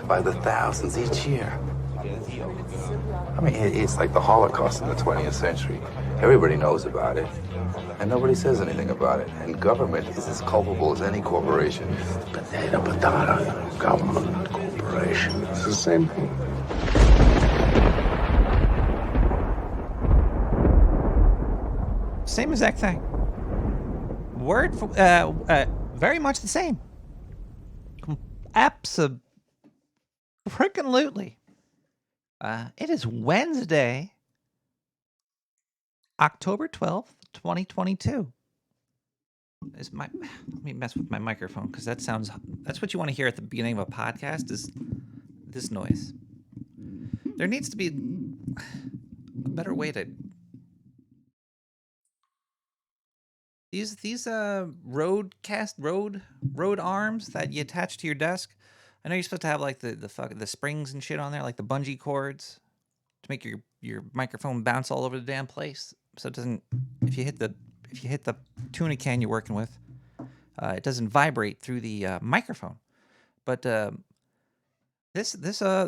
by the thousands each year. I mean, it's like the Holocaust in the 20th century. Everybody knows about it, and nobody says anything about it. And government is as culpable as any corporation. Potato, potato, government, corporation. It's the same thing. Same exact thing. Word for, very much the same. Absolutely. It is Wednesday, October 12th, 2022. Let me mess with my microphone because that's what you want to hear at the beginning of a podcast is this noise. There needs to be a better way to these road arms that you attach to your desk. I know you're supposed to have like the springs and shit on there, like the bungee cords, to make your microphone bounce all over the damn place, so it doesn't. If you hit the tuna can you're working with, it doesn't vibrate through the microphone. But the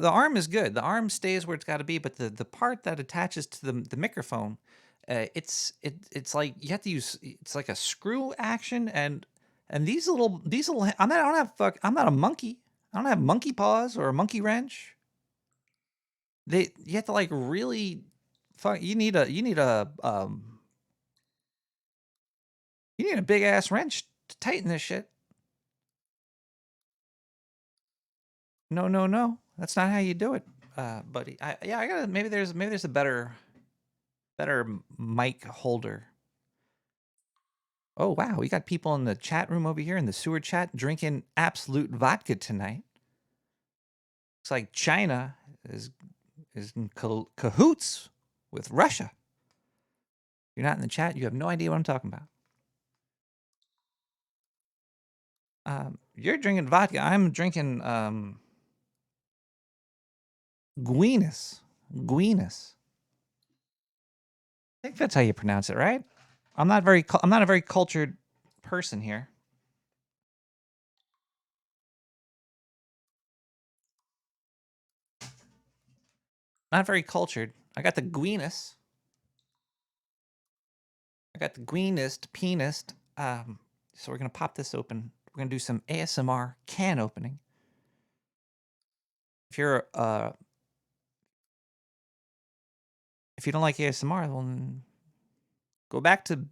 arm is good. The arm stays where it's got to be, but the part that attaches to the microphone, it's like you have to use. It's like a screw action, and these little. I'm not a monkey. I don't have monkey paws or a monkey wrench. You have to like really. You need a big ass wrench to tighten this shit. No. That's not how you do it, buddy. I gotta. Maybe there's a better mic holder. Oh wow, we got people in the chat room over here in the sewer chat drinking absolute vodka tonight. Looks like China is in cahoots with Russia. If you're not in the chat, you have no idea what I'm talking about. You're drinking vodka. I'm drinking Guinness. I think that's how you pronounce it, right? I'm not a very cultured person here. Not very cultured. I got the Guinness. I got the greenest, peenest. So we're gonna pop this open. We're gonna do some ASMR can opening. If you don't like ASMR, well, then go back to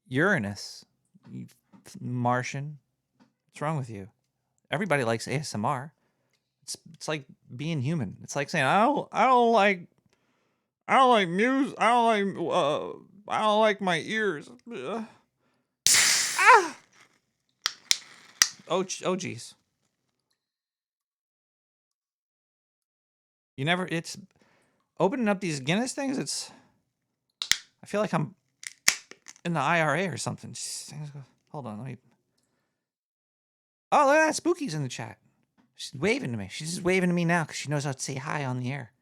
Uranus, you Martian. What's wrong with you? Everybody likes ASMR. It's like being human. It's like saying I don't like music. I don't like my ears. Ah! Oh geez. It's opening up these Guinness things. I feel like I'm in the IRA or something. Hold on, let me. Oh, look at that! Spooky's in the chat. She's waving to me. She's just waving to me now because she knows how to say hi on the air.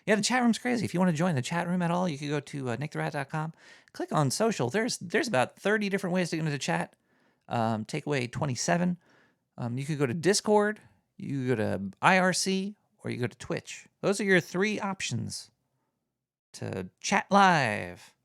Yeah, the chat room's crazy. If you want to join the chat room at all, you can go to nicktherat.com. Click on social. There's about 30 different ways to get into the chat. Takeaway 27. You could go to Discord, you could go to IRC, or you go to Twitch. Those are your 3 options to chat live.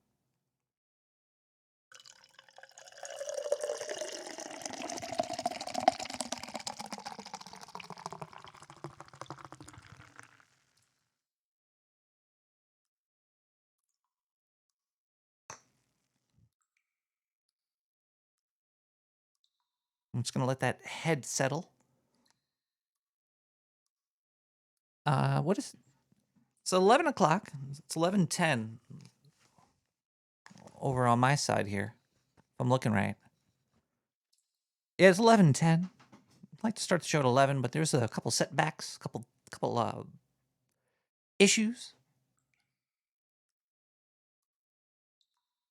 I'm just going to let that head settle. What is... It's 11 o'clock. It's 11:10 over on my side here, if I'm looking right. Yeah, it's 11:10. I'd like to start the show at 11, but there's a couple setbacks, couple issues.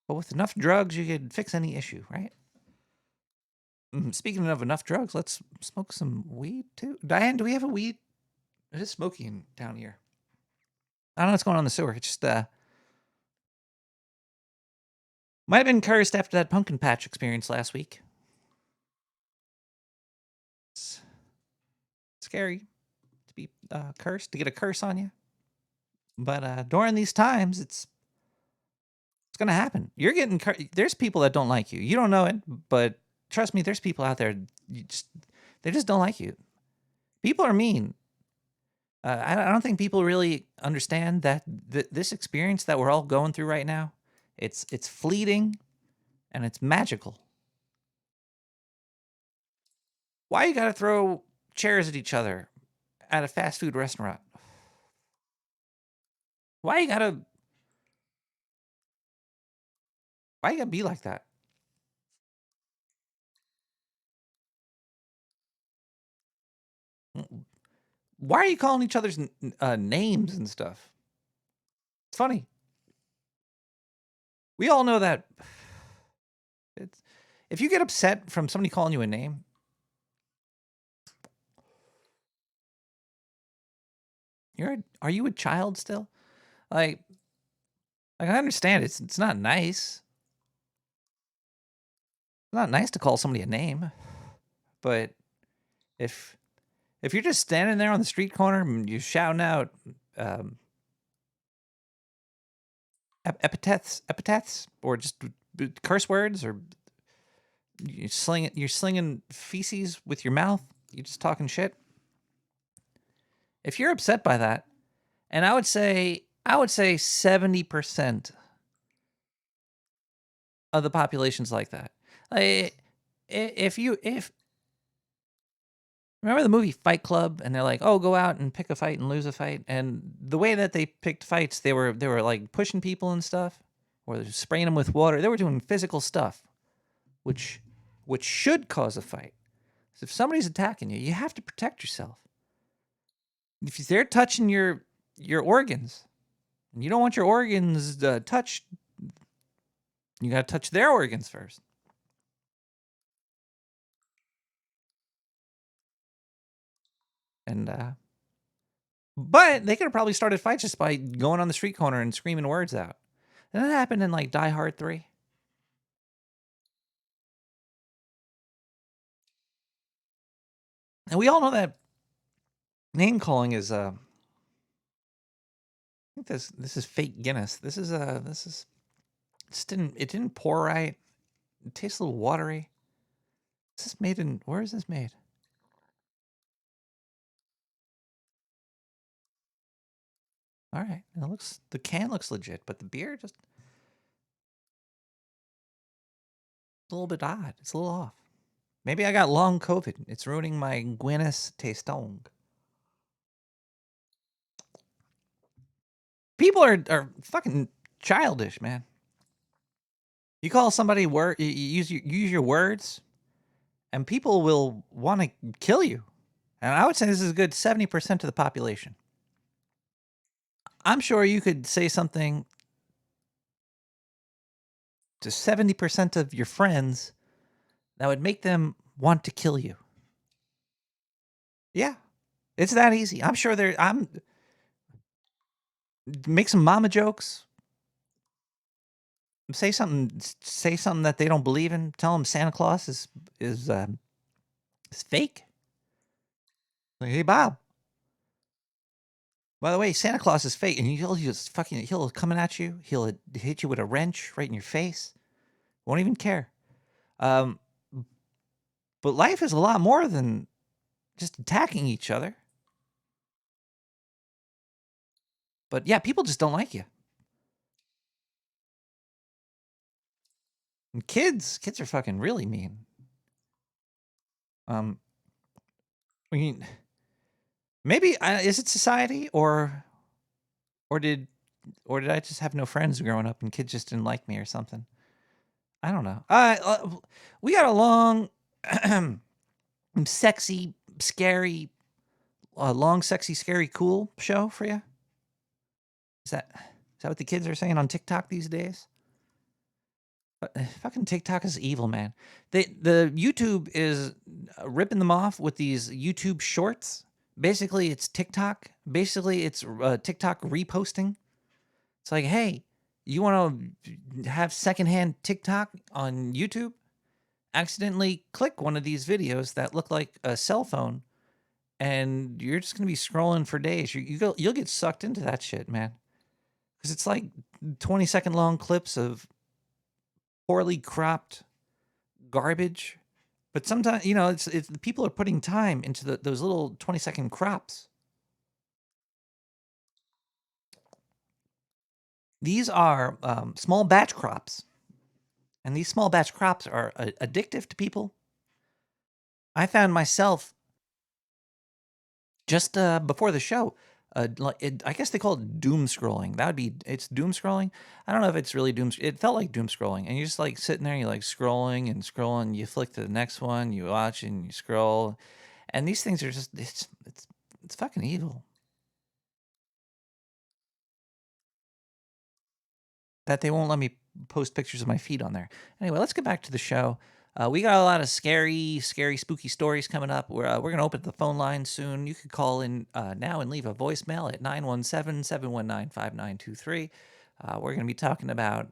But with enough drugs, you could fix any issue, right? Speaking of enough drugs, let's smoke some weed too. Diane, do we have a weed? It is smoking down here. I don't know what's going on in the sewer. It's just might have been cursed after that pumpkin patch experience last week. scary to be cursed, to get a curse on you. But during these times, it's gonna happen. You're getting there's people that don't like you. You don't know it, but trust me, there's people out there. They just don't like you. People are mean. I don't think people really understand that this experience that we're all going through right now, it's fleeting, and it's magical. Why you gotta throw chairs at each other at a fast food restaurant? Why you gotta be like that? Why are you calling each other's names and stuff? It's funny. We all know that it's if you get upset from somebody calling you a name, are you a child still? Like I understand it's not nice. It's not nice to call somebody a name, but if you're just standing there on the street corner and you're shouting out epithets, or just curse words, or you're slinging feces with your mouth, you're just talking shit. If you're upset by that, and I would say 70% of the population's like that. If remember the movie Fight Club, and they're like, "Oh, go out and pick a fight and lose a fight," and the way that they picked fights, they were like pushing people and stuff, or they're spraying them with water. They were doing physical stuff, which should cause a fight. So if somebody's attacking you, you have to protect yourself. If they're touching your organs, and you don't want your organs touched, you got to touch their organs first. And but they could have probably started fights just by going on the street corner and screaming words out. And that happened in like Die Hard 3. And we all know that name calling is I think this is fake Guinness. This is it didn't pour right. It tastes a little watery. Is this made in where is this made? All right. The can looks legit, but the beer just a little bit odd. It's a little off. Maybe I got long COVID. It's ruining my Guinness tasting. People are fucking childish, man. You call somebody you use your words, and people will want to kill you. And I would say this is a good 70% of the population. I'm sure you could say something to 70% of your friends that would make them want to kill you. Yeah. It's that easy. I'm sure make some mama jokes. Say something that they don't believe in. Tell them Santa Claus is fake. Like, hey Bob. By the way, Santa Claus is fake, and he'll coming at you. He'll hit you with a wrench right in your face. Won't even care. But life is a lot more than just attacking each other. But yeah, people just don't like you. And kids are fucking really mean. I mean, maybe is it society or did I just have no friends growing up and kids just didn't like me or something? I don't know. We got a long, sexy, scary, long, sexy, scary, cool show for you. Is that what the kids are saying on TikTok these days? Fucking TikTok is evil, man. The YouTube is ripping them off with these YouTube shorts. Basically, it's TikTok. Basically, it's TikTok reposting. It's like, hey, you want to have secondhand TikTok on YouTube? Accidentally click one of these videos that look like a cell phone and you're just gonna be scrolling for days. You'll get sucked into that shit, man. Because it's like 20-second long clips of poorly cropped garbage. But sometimes, it's people are putting time into those little 20-second crops. These are small batch crops. And these small batch crops are addictive to people. I found myself just before the show, I guess they call it doom scrolling. It's doom scrolling. I don't know if it's really doom. It felt like doom scrolling, and you're just like sitting there, you're like scrolling and scrolling. You flick to the next one, you watch and you scroll, and these things are just it's fucking evil. That they won't let me post pictures of my feet on there. Anyway, let's get back to the show. We got a lot of scary, spooky stories coming up. We're going to open the phone line soon. You could call in now and leave a voicemail at 917-719-5923. We're going to be talking about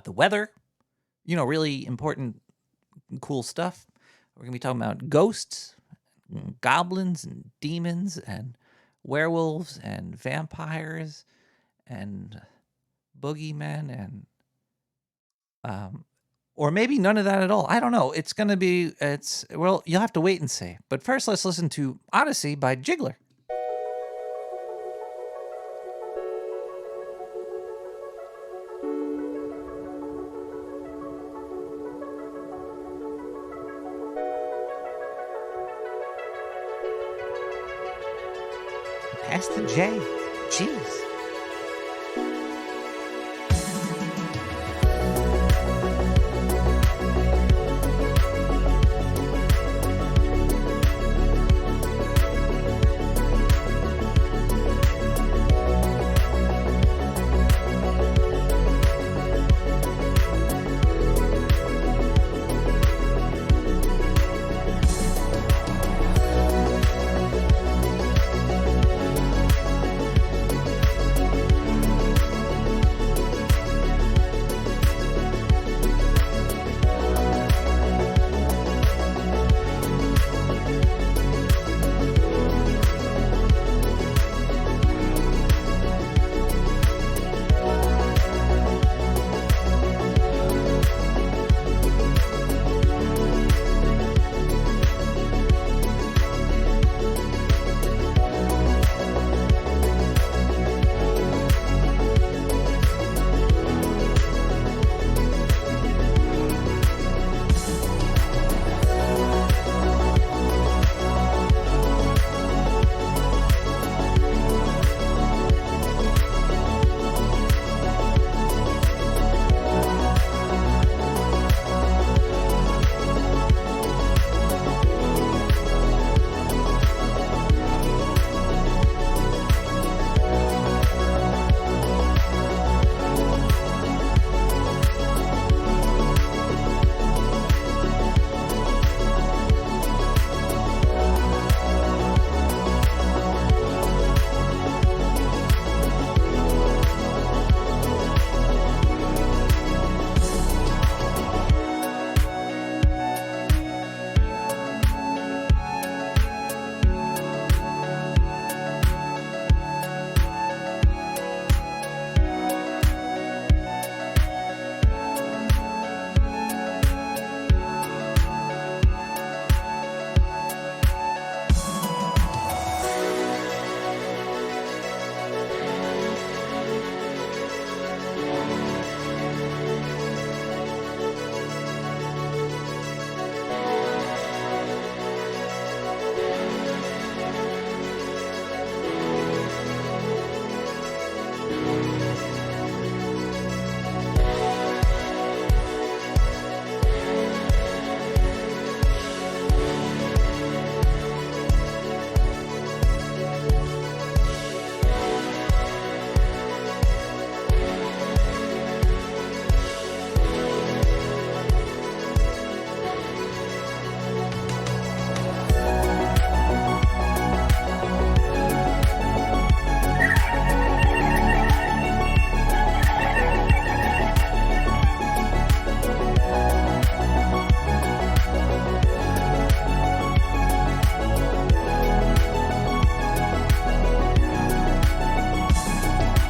the weather, really important, cool stuff. We're going to be talking about ghosts, and goblins, and demons, and werewolves, and vampires, and boogeymen, and or maybe none of that at all. I don't know. It's going to be, well, you'll have to wait and see. But first, let's listen to Odyssey by Jiggler. Pass the J. Jeez.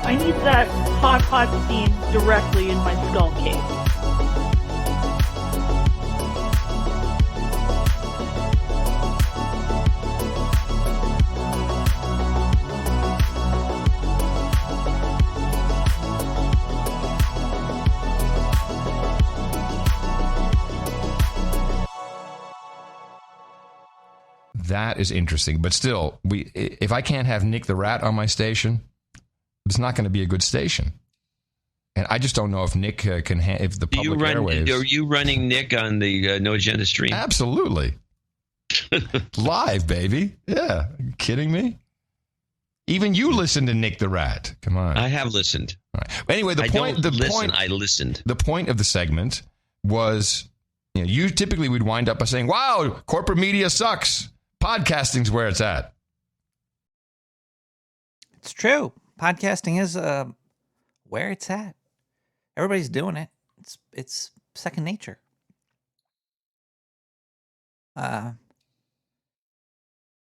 I need that hot steam directly in my skull cave. That is interesting. But still, if I can't have Nick the Rat on my station, it's not going to be a good station. And I just don't know if Nick can if the public airwaves. Are you running Nick on the No Agenda stream? Absolutely. Live, baby. Yeah. Are you kidding me? Even you listen to Nick the Rat. Come on. I have listened. All right. Anyway, I listened. The point of the segment was, you typically would wind up by saying, "Wow, corporate media sucks. Podcasting's where it's at." It's true. Podcasting is where it's at. Everybody's doing it. It's second nature.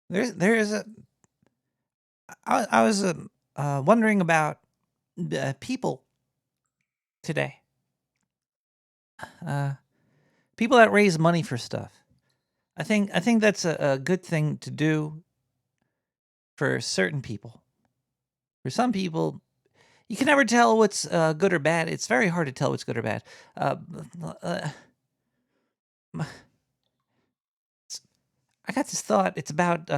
There's a. I was wondering about people today. People that raise money for stuff. I think that's a good thing to do for certain people. For some people, you can never tell what's good or bad. It's very hard to tell what's good or bad. I got this thought. It's about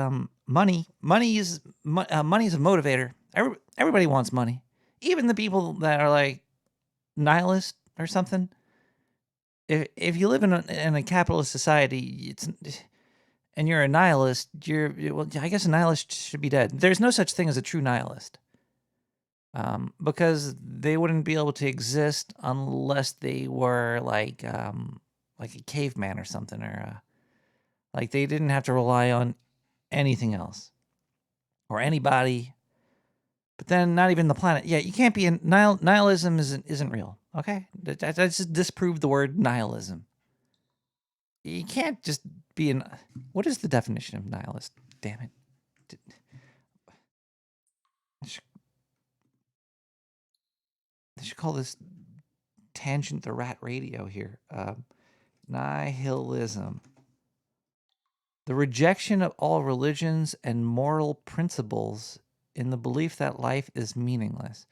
money. Money is a motivator. Everybody wants money. Even the people that are like nihilist or something. If you live in a capitalist society, and you're a nihilist, I guess a nihilist should be dead. There's no such thing as a true nihilist, because they wouldn't be able to exist unless they were like a caveman or something, or like they didn't have to rely on anything else or anybody. But then not even the planet. Yeah, you can't be nihilism isn't real. Okay, that just disproved the word nihilism. You can't just be what is the definition of nihilist? Damn it. They should call this Tangent the Rat Radio here. Nihilism. The rejection of all religions and moral principles in the belief that life is meaningless.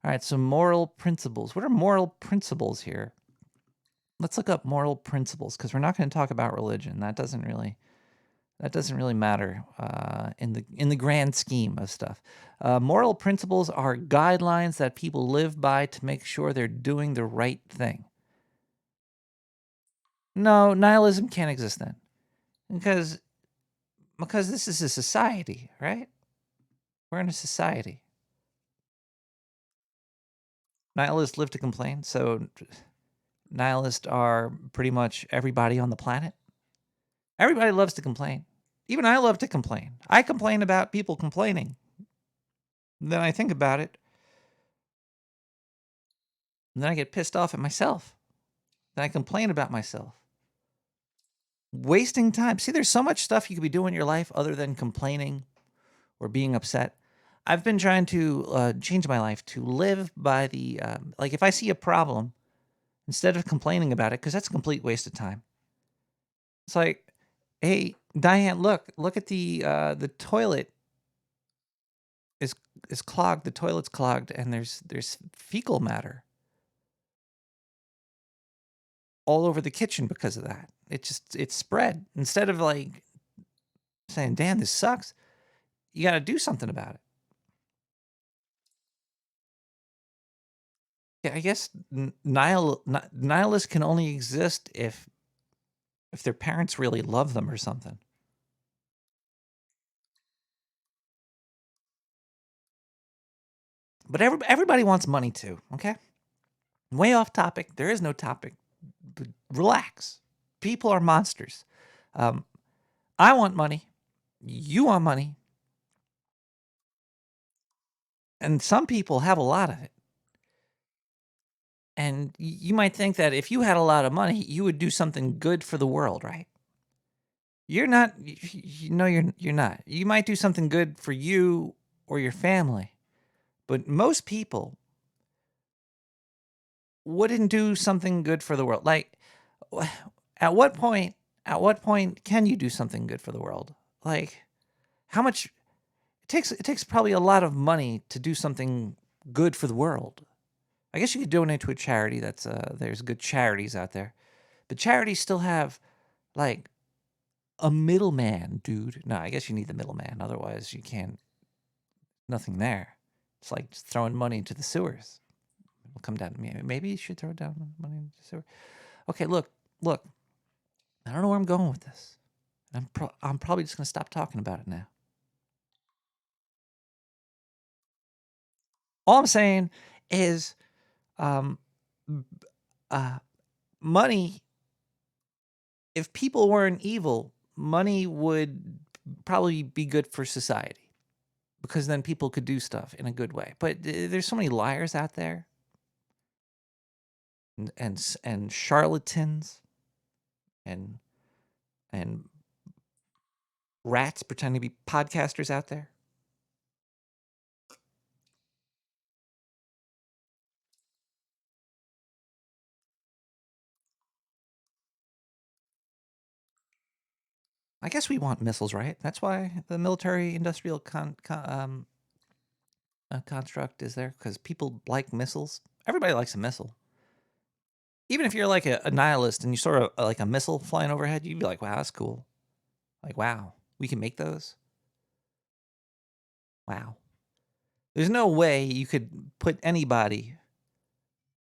All right, so moral principles. What are moral principles here? Let's look up moral principles, because we're not going to talk about religion. That doesn't really matter in the grand scheme of stuff. Moral principles are guidelines that people live by to make sure they're doing the right thing. No, nihilism can't exist then, because this is a society, right? We're in a society. Nihilists live to complain, so nihilists are pretty much everybody on the planet. Everybody loves to complain. Even I love to complain. I complain about people complaining. Then I think about it. And then I get pissed off at myself. Then I complain about myself. Wasting time. See, there's so much stuff you could be doing in your life other than complaining or being upset. I've been trying to change my life to live by the, like if I see a problem, instead of complaining about it, because that's a complete waste of time. It's like, hey, Diane, look at the toilet is clogged. The toilet's clogged, and there's fecal matter all over the kitchen because of that. It's spread. Instead of like saying, "Dan, this sucks," you got to do something about it. Yeah, I guess nihilists can only exist if their parents really love them or something. But everybody wants money too, okay? Way off topic. There is no topic. But relax. People are monsters. I want money. You want money. And some people have a lot of it. And you might think that if you had a lot of money, you would do something good for the world, right? You're not. You're not. You might do something good for you or your family. but most people wouldn't do something good for the world. Like, at what point can you do something good for the world? Like, how much it takes probably a lot of money to do something good for the world. I guess you could donate to a charity. That's there's good charities out there, but charities still have like a middleman, dude. No, I guess you need the middleman. Otherwise, you can't. Nothing there. It's like just throwing money into the sewers. It'll come down to me. Maybe you should throw down money into the sewer. Okay, look. I don't know where I'm going with this. I'm probably just gonna stop talking about it now. All I'm saying is, um, money. If people weren't evil, money would probably be good for society because then people could do stuff in a good way. But there's so many liars out there, and charlatans, and rats pretending to be podcasters out there. I guess we want missiles, right? That's why the military-industrial construct is there, because people like missiles. Everybody likes a missile. Even if you're like a nihilist and you sort of like a missile flying overhead, you'd be like, wow, that's cool. Like, wow, we can make those? Wow. There's no way you could put anybody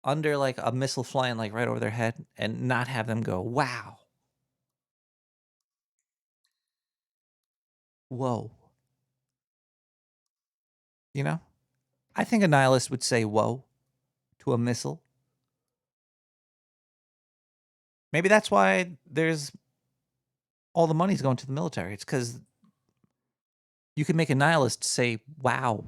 under like a missile flying like right over their head and not have them go, wow. Whoa. You know? I think a nihilist would say whoa to a missile. Maybe that's why there's all the money's going to the military. It's because you can make a nihilist say wow.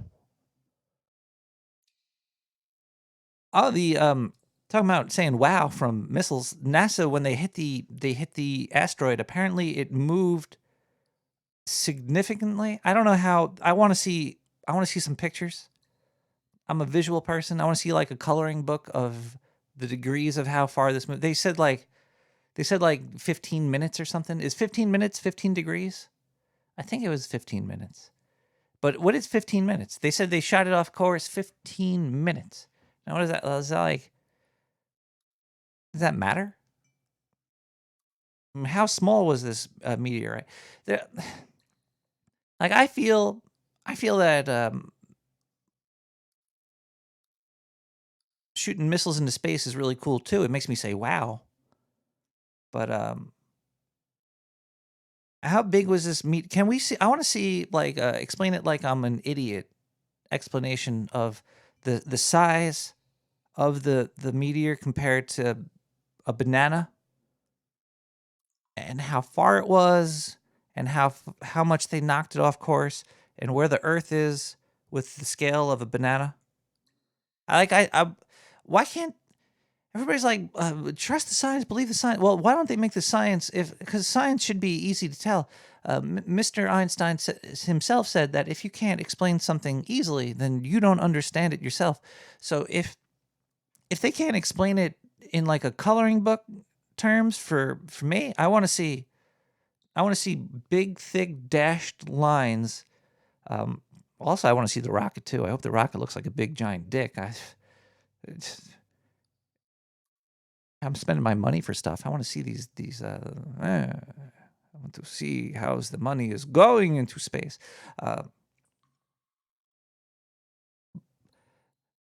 Oh, the talking about saying wow from missiles. NASA, when they hit the asteroid, apparently it moved significantly. I don't know how. I want to see some pictures. I'm a visual person. I want to see like a coloring book of the degrees of how far this moved. They said like 15 minutes or something. Is 15 minutes 15 degrees? I think it was 15 minutes. But what is 15 minutes? They said they shot it off course 15 minutes. Now what is that? Is that like, does that matter? I mean, how small was this meteorite? Like I feel that shooting missiles into space is really cool too. It makes me say wow. But how big was this meet? Can we see? I want to see like explain it like I'm an idiot. Explanation of the size of the meteor compared to a banana, and how far it was, and how much they knocked it off course, and where the Earth is with the scale of a banana. I why can't everybody's like trust the science, believe the science? Well, why don't they make the science because science should be easy to tell. Mr. Einstein himself said that if you can't explain something easily, then you don't understand it yourself. So if they can't explain it in like a coloring book terms for me, I want to see big, thick, dashed lines. Also, I want to see the rocket too. I hope the rocket looks like a big, giant dick. I'm spending my money for stuff. I want to see these. I want to see how the money is going into space.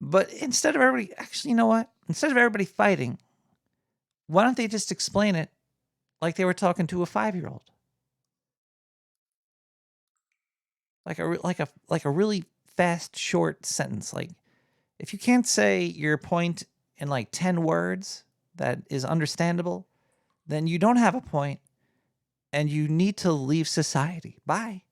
But instead of everybody, actually, you know what? Instead of everybody fighting, why don't they just explain it like they were talking to a 5-year-old? Like a really fast, short sentence. Like if you can't say your point in like 10 words that is understandable, then you don't have a point, and you need to leave society. Bye.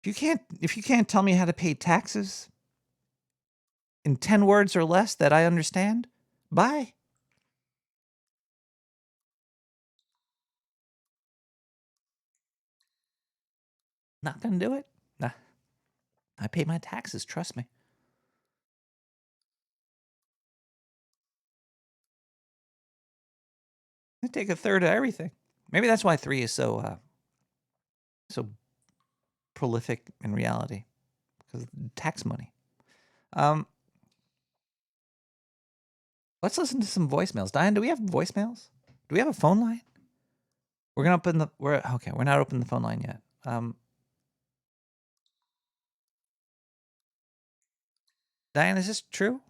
If you can't tell me how to pay taxes in 10 words or less that I understand, bye. Not gonna do it. Nah. I pay my taxes, trust me. I take a third of everything. Maybe that's why 3 is so prolific in reality, because of tax money. Let's listen to some voicemails. Diane, do we have voicemails? Do we have a phone line? We're gonna open the. We're not opening the phone line yet. Diane, is this true?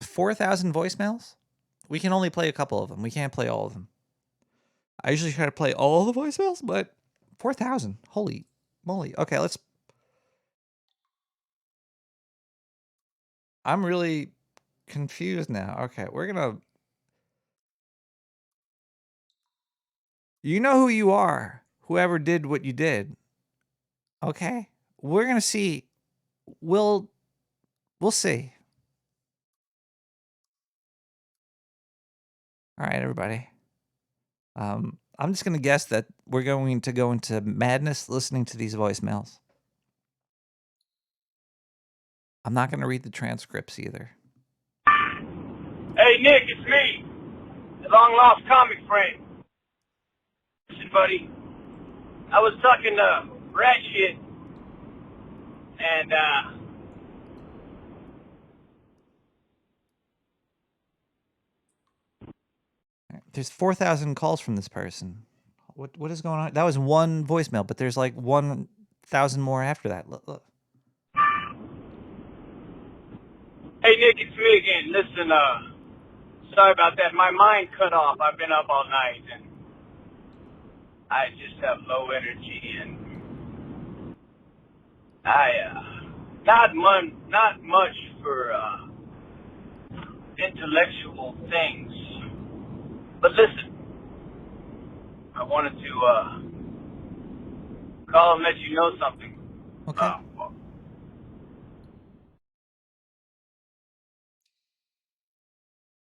4,000 voicemails? We can only play a couple of them. We can't play all of them. I usually try to play all the voicemails, but 4,000. Holy moly. Okay, let's. I'm really confused now. Okay, we're gonna. You know who you are, whoever did what you did. Okay? We're gonna see. We'll see. All right, everybody. I'm just gonna guess that we're going to go into madness listening to these voicemails. I'm not gonna read the transcripts either. Hey, Nick, it's me, the long-lost comic friend. Listen, buddy, I was talking rat shit, and, There's 4,000 calls from this person. What is going on? That was one voicemail, but there's like 1,000 more after that. Look. Hey, Nick, it's me again. Listen, sorry about that. My mind cut off. I've been up all night, and I just have low energy, and not much for, intellectual things. But listen, I wanted to, call and let you know something. Okay.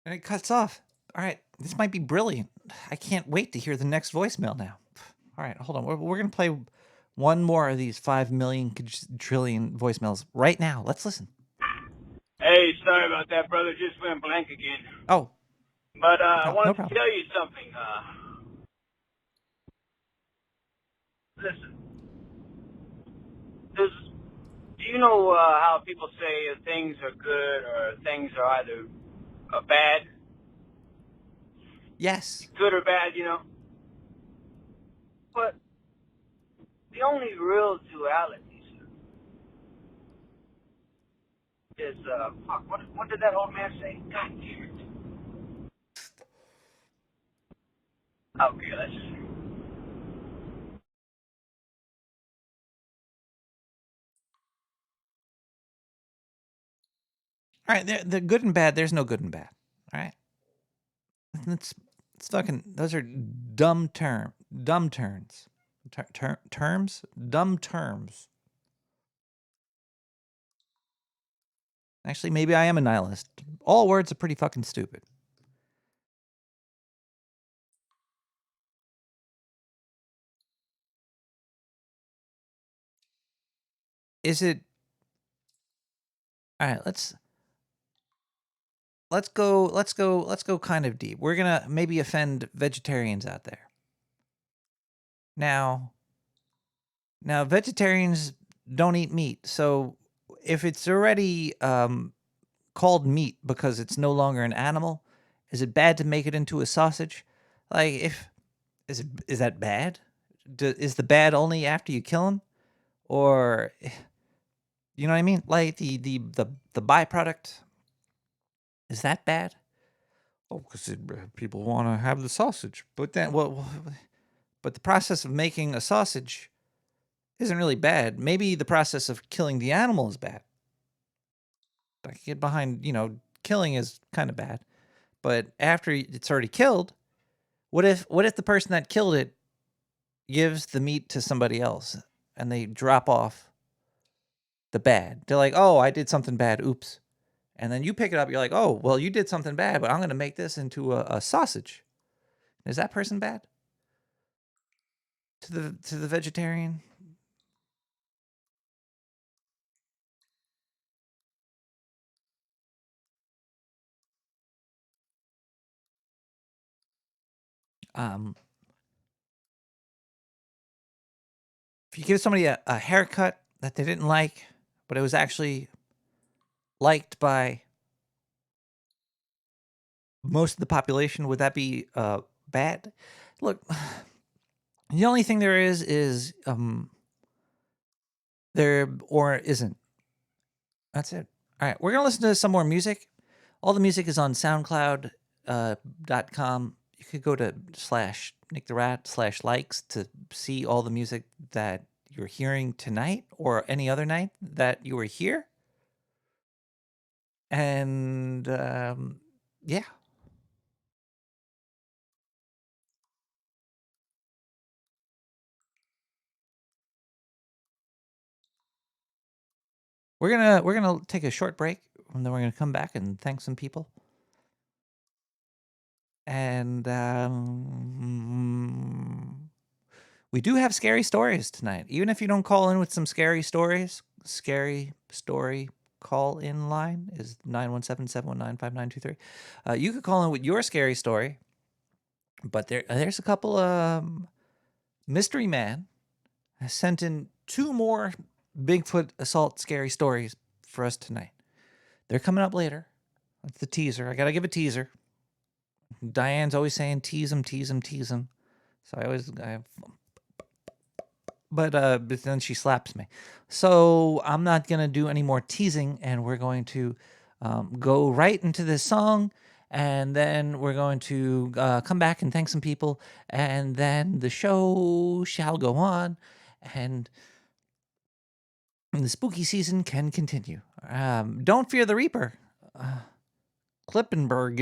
And it cuts off. All right, this might be brilliant. I can't wait to hear the next voicemail now. All right, hold on. We're going to play one more of these 5 million trillion voicemails right now. Let's listen. Hey, sorry about that, brother. Just went blank again. Oh. But I wanted no to tell you something. Listen. Do you know how people say things are good or things are either bad? Yes. Good or bad, you know? But the only real duality is, what did that old man say? God damn it. Okay, let's just... All right, the good and bad, there's no good and bad. All right? It's fucking, those are dumb terms. Dumb terms. Terms? Dumb terms. Actually, maybe I am a nihilist. All words are pretty fucking stupid. Is it... All right, let's go kind of deep. We're going to maybe offend vegetarians out there. Now vegetarians don't eat meat. So if it's already called meat because it's no longer an animal, is it bad to make it into a sausage? Like, is that bad? Is the bad only after you kill him? Or, you know what I mean? Like the byproduct, is that bad? Oh, because people want to have the sausage. But then, but the process of making a sausage isn't really bad. Maybe the process of killing the animal is bad. I can get behind, killing is kind of bad. But after it's already killed, what if the person that killed it gives the meat to somebody else and they drop off the bad? They're like, oh, I did something bad. Oops. And then you pick it up. You're like, oh, well, you did something bad, but I'm going to make this into a sausage. Is that person bad? To the vegetarian? If you give somebody a haircut that they didn't like, but it was actually liked by most of the population, would that be bad? Look, the only thing there is there or isn't. That's it. All right, we're gonna listen to some more music. All the music is on SoundCloud.com. You could go to /NickTheRat/likes to see all the music that you're hearing tonight or any other night that you were here. And yeah. We're gonna take a short break, and then we're gonna come back and thank some people. And we do have scary stories tonight. Even if you don't call in with some scary stories, scary story call in line is 917-719-5923. You could call in with your scary story. But there's a couple Mystery Man has sent in 2 more Bigfoot assault scary stories for us tonight. They're coming up later. That's the teaser. I gotta give a teaser. Diane's always saying tease him, tease him, tease him. So but then she slaps me. So I'm not gonna do any more teasing, and we're going to go right into this song, and then we're going to come back and thank some people, and then the show shall go on, and the spooky season can continue. Don't fear the Reaper. Klippenberg.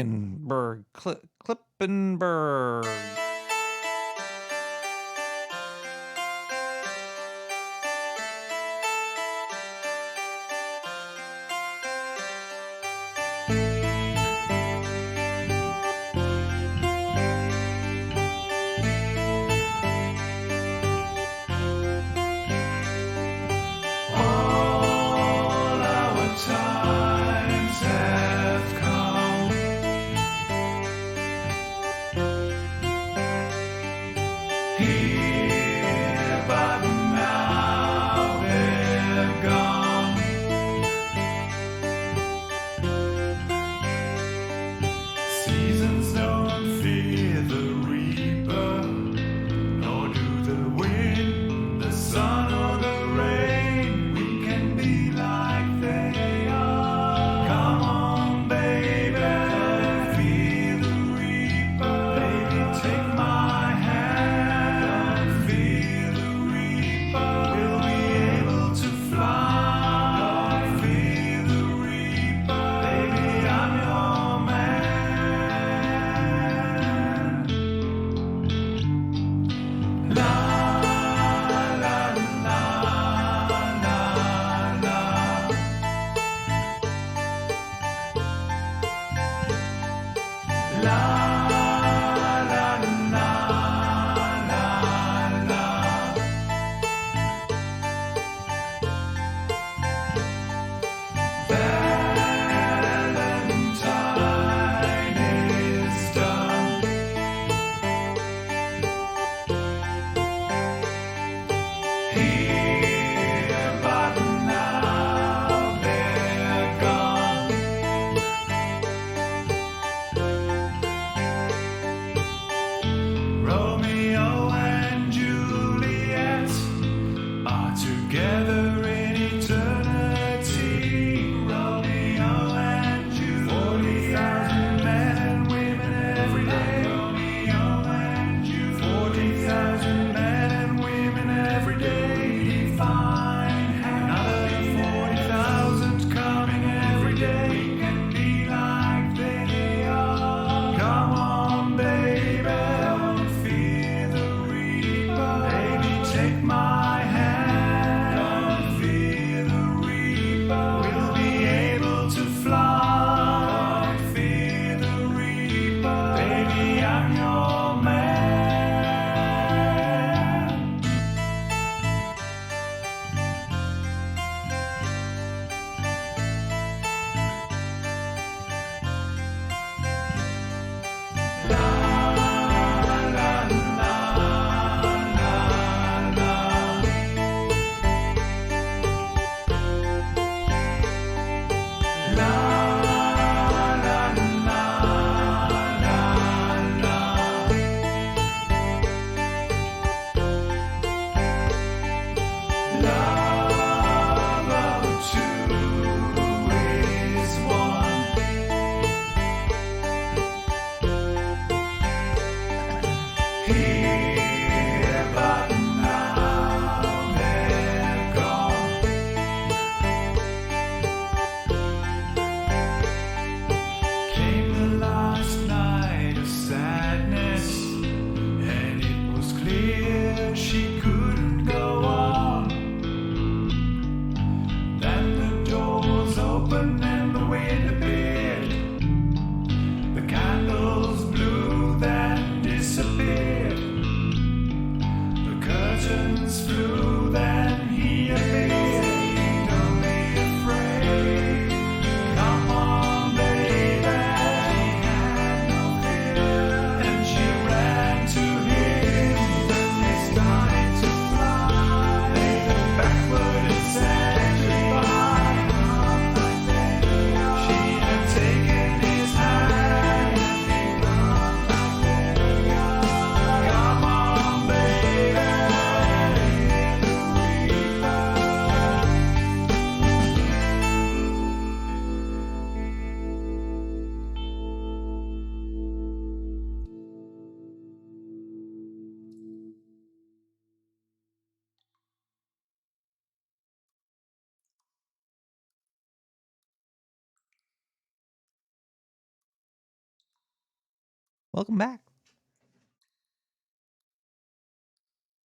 Welcome back.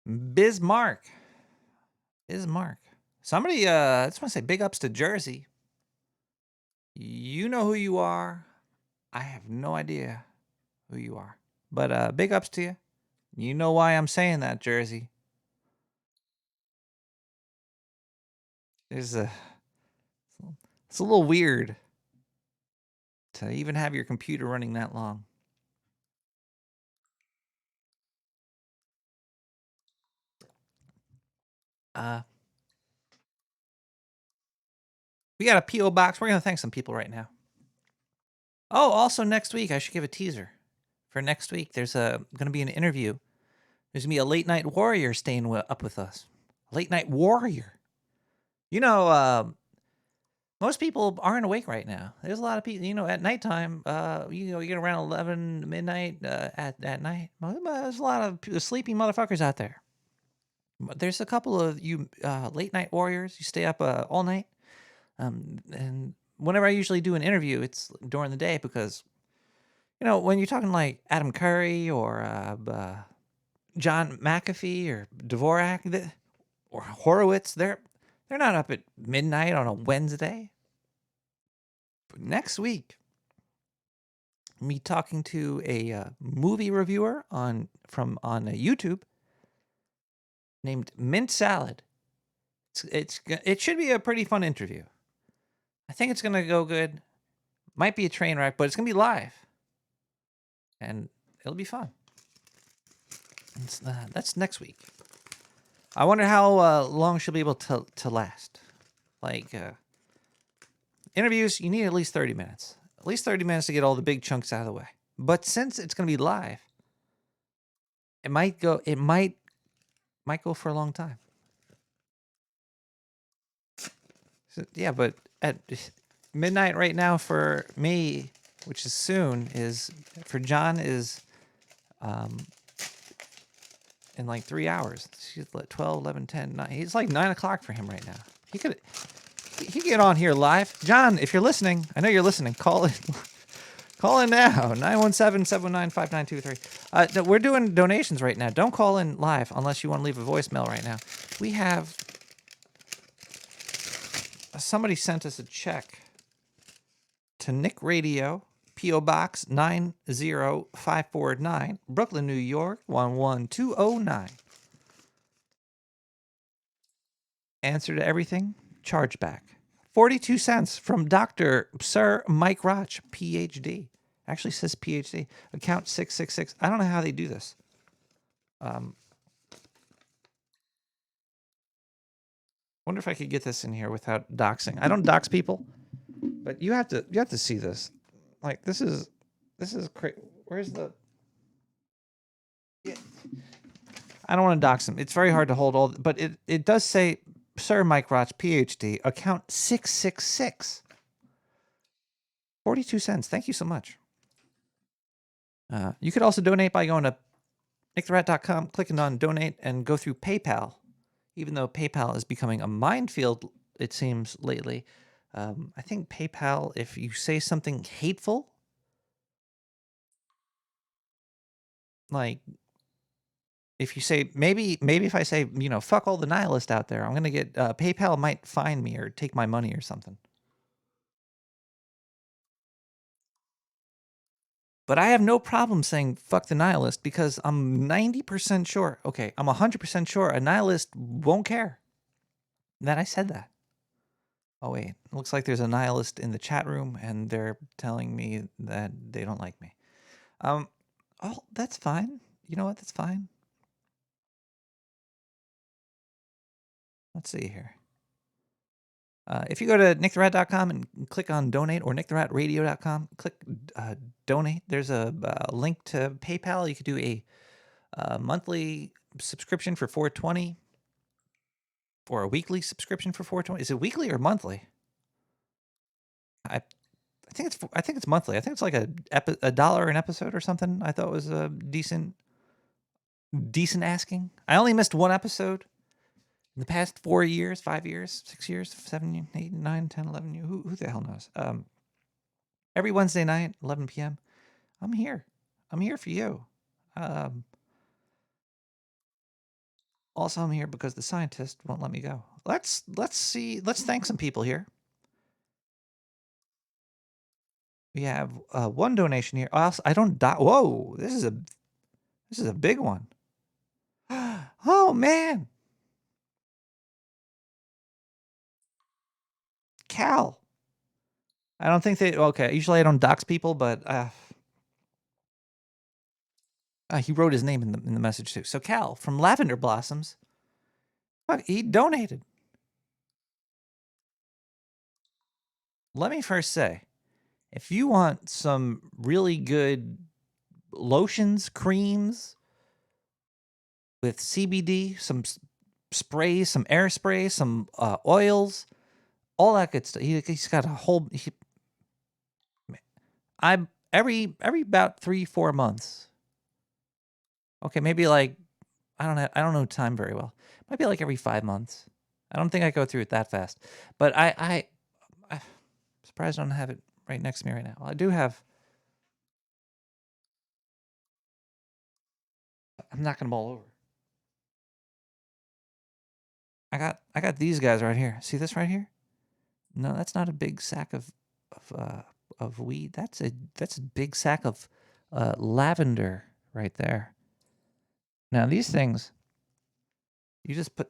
Bismarck. Somebody, I just want to say big ups to Jersey. You know who you are. I have no idea who you are. But big ups to you. You know why I'm saying that, Jersey. It's a little weird to even have your computer running that long. We got a P.O. box. We're going to thank some people right now. Oh, also next week, I should give a teaser. For next week, there's going to be an interview. There's going to be a late night warrior staying up with us. Late night warrior. You know, most people aren't awake right now. There's a lot of people, at nighttime, you get around 11 midnight at night. There's a lot of sleepy motherfuckers out there. But there's a couple of you late night warriors. You stay up all night. And whenever I usually do an interview, it's during the day because, when you're talking like Adam Curry or John McAfee or Dvorak or Horowitz, they're not up at midnight on a Wednesday. But next week, me talking to a movie reviewer on YouTube named Mint Salad. It should be a pretty fun interview. I think it's gonna go good. Might be a train wreck, but it's gonna be live, and it'll be fun. That's next week. I wonder how long she'll be able to last. Like interviews, you need at least 30 minutes. At least 30 minutes to get all the big chunks out of the way. But since it's gonna be live, it might go for a long time. So, yeah, but at midnight right now for me, which is soon, is for John is in like 3 hours. She's 12, 11, 10, 9. It's like 9 o'clock for him right now. He could get on here live. John, if you're listening, I know you're listening. Call in. Call in now, 917-719-5923. We're doing donations right now. Don't call in live unless you want to leave a voicemail right now. We have... Somebody sent us a check to Nick Radio, P.O. Box 90549, Brooklyn, New York, 11209. Answer to everything, chargeback. 42 cents from Dr. Sir Mike Roch, PhD. Actually says PhD. Account 666. I don't know how they do this. Wonder if I could get this in here without doxing. I don't dox people, but you have to see this. Like this is crazy. Where's the? Yeah. I don't want to dox him. It's very hard to hold all, but it does say Sir Mike Roch, PhD, account 666. 42 cents. Thank you so much. You could also donate by going to nicktherat.com, clicking on donate, and go through PayPal. Even though PayPal is becoming a minefield, it seems lately. I think PayPal, if you say something hateful, like if you say maybe if I say fuck all the nihilists out there, I'm gonna get PayPal might fine me or take my money or something. But I have no problem saying fuck the nihilist because I'm 90% sure. Okay, I'm 100% sure a nihilist won't care that I said that. Oh wait, it looks like there's a nihilist in the chat room and they're telling me that they don't like me. Oh, that's fine. You know what? That's fine. Let's see here. If you go to nicktherat.com and click on donate or nicktheratradio.com, click donate. There's a link to PayPal. You could do a monthly subscription for $4.20 or a weekly subscription for $4.20. Is it weekly or monthly? I think it's monthly. I think it's like a $1 an episode or something. I thought it was a decent asking. I only missed one episode in the past 4 years, 5 years, 6 years, 7, 8, 9, 10, 11 years. Who the hell knows? Every Wednesday night, 11 p.m., I'm here. I'm here for you. Also, I'm here because the scientist won't let me go. Let's see. Let's thank some people here. We have one donation here. Also, I don't die. Whoa, this is a big one. Oh man, Cal. I don't think they. Okay, usually I don't dox people, but he wrote his name in the message too. So Cal from Lavender Blossoms, fuck, he donated. Let me first say, if you want some really good lotions, creams with CBD, some sprays, some air sprays, some oils, all that good stuff. He's got a whole. I'm every about 3-4 months. Okay, maybe like I don't know time very well. Might be like every 5 months. I don't think I go through it that fast, but I'm surprised I don't have it right next to me right now. I do have. I'm knocking them all over. I got these guys right here. See this right here? No, that's not a big sack of weed. That's a big sack of lavender right there. Now these things, you just put.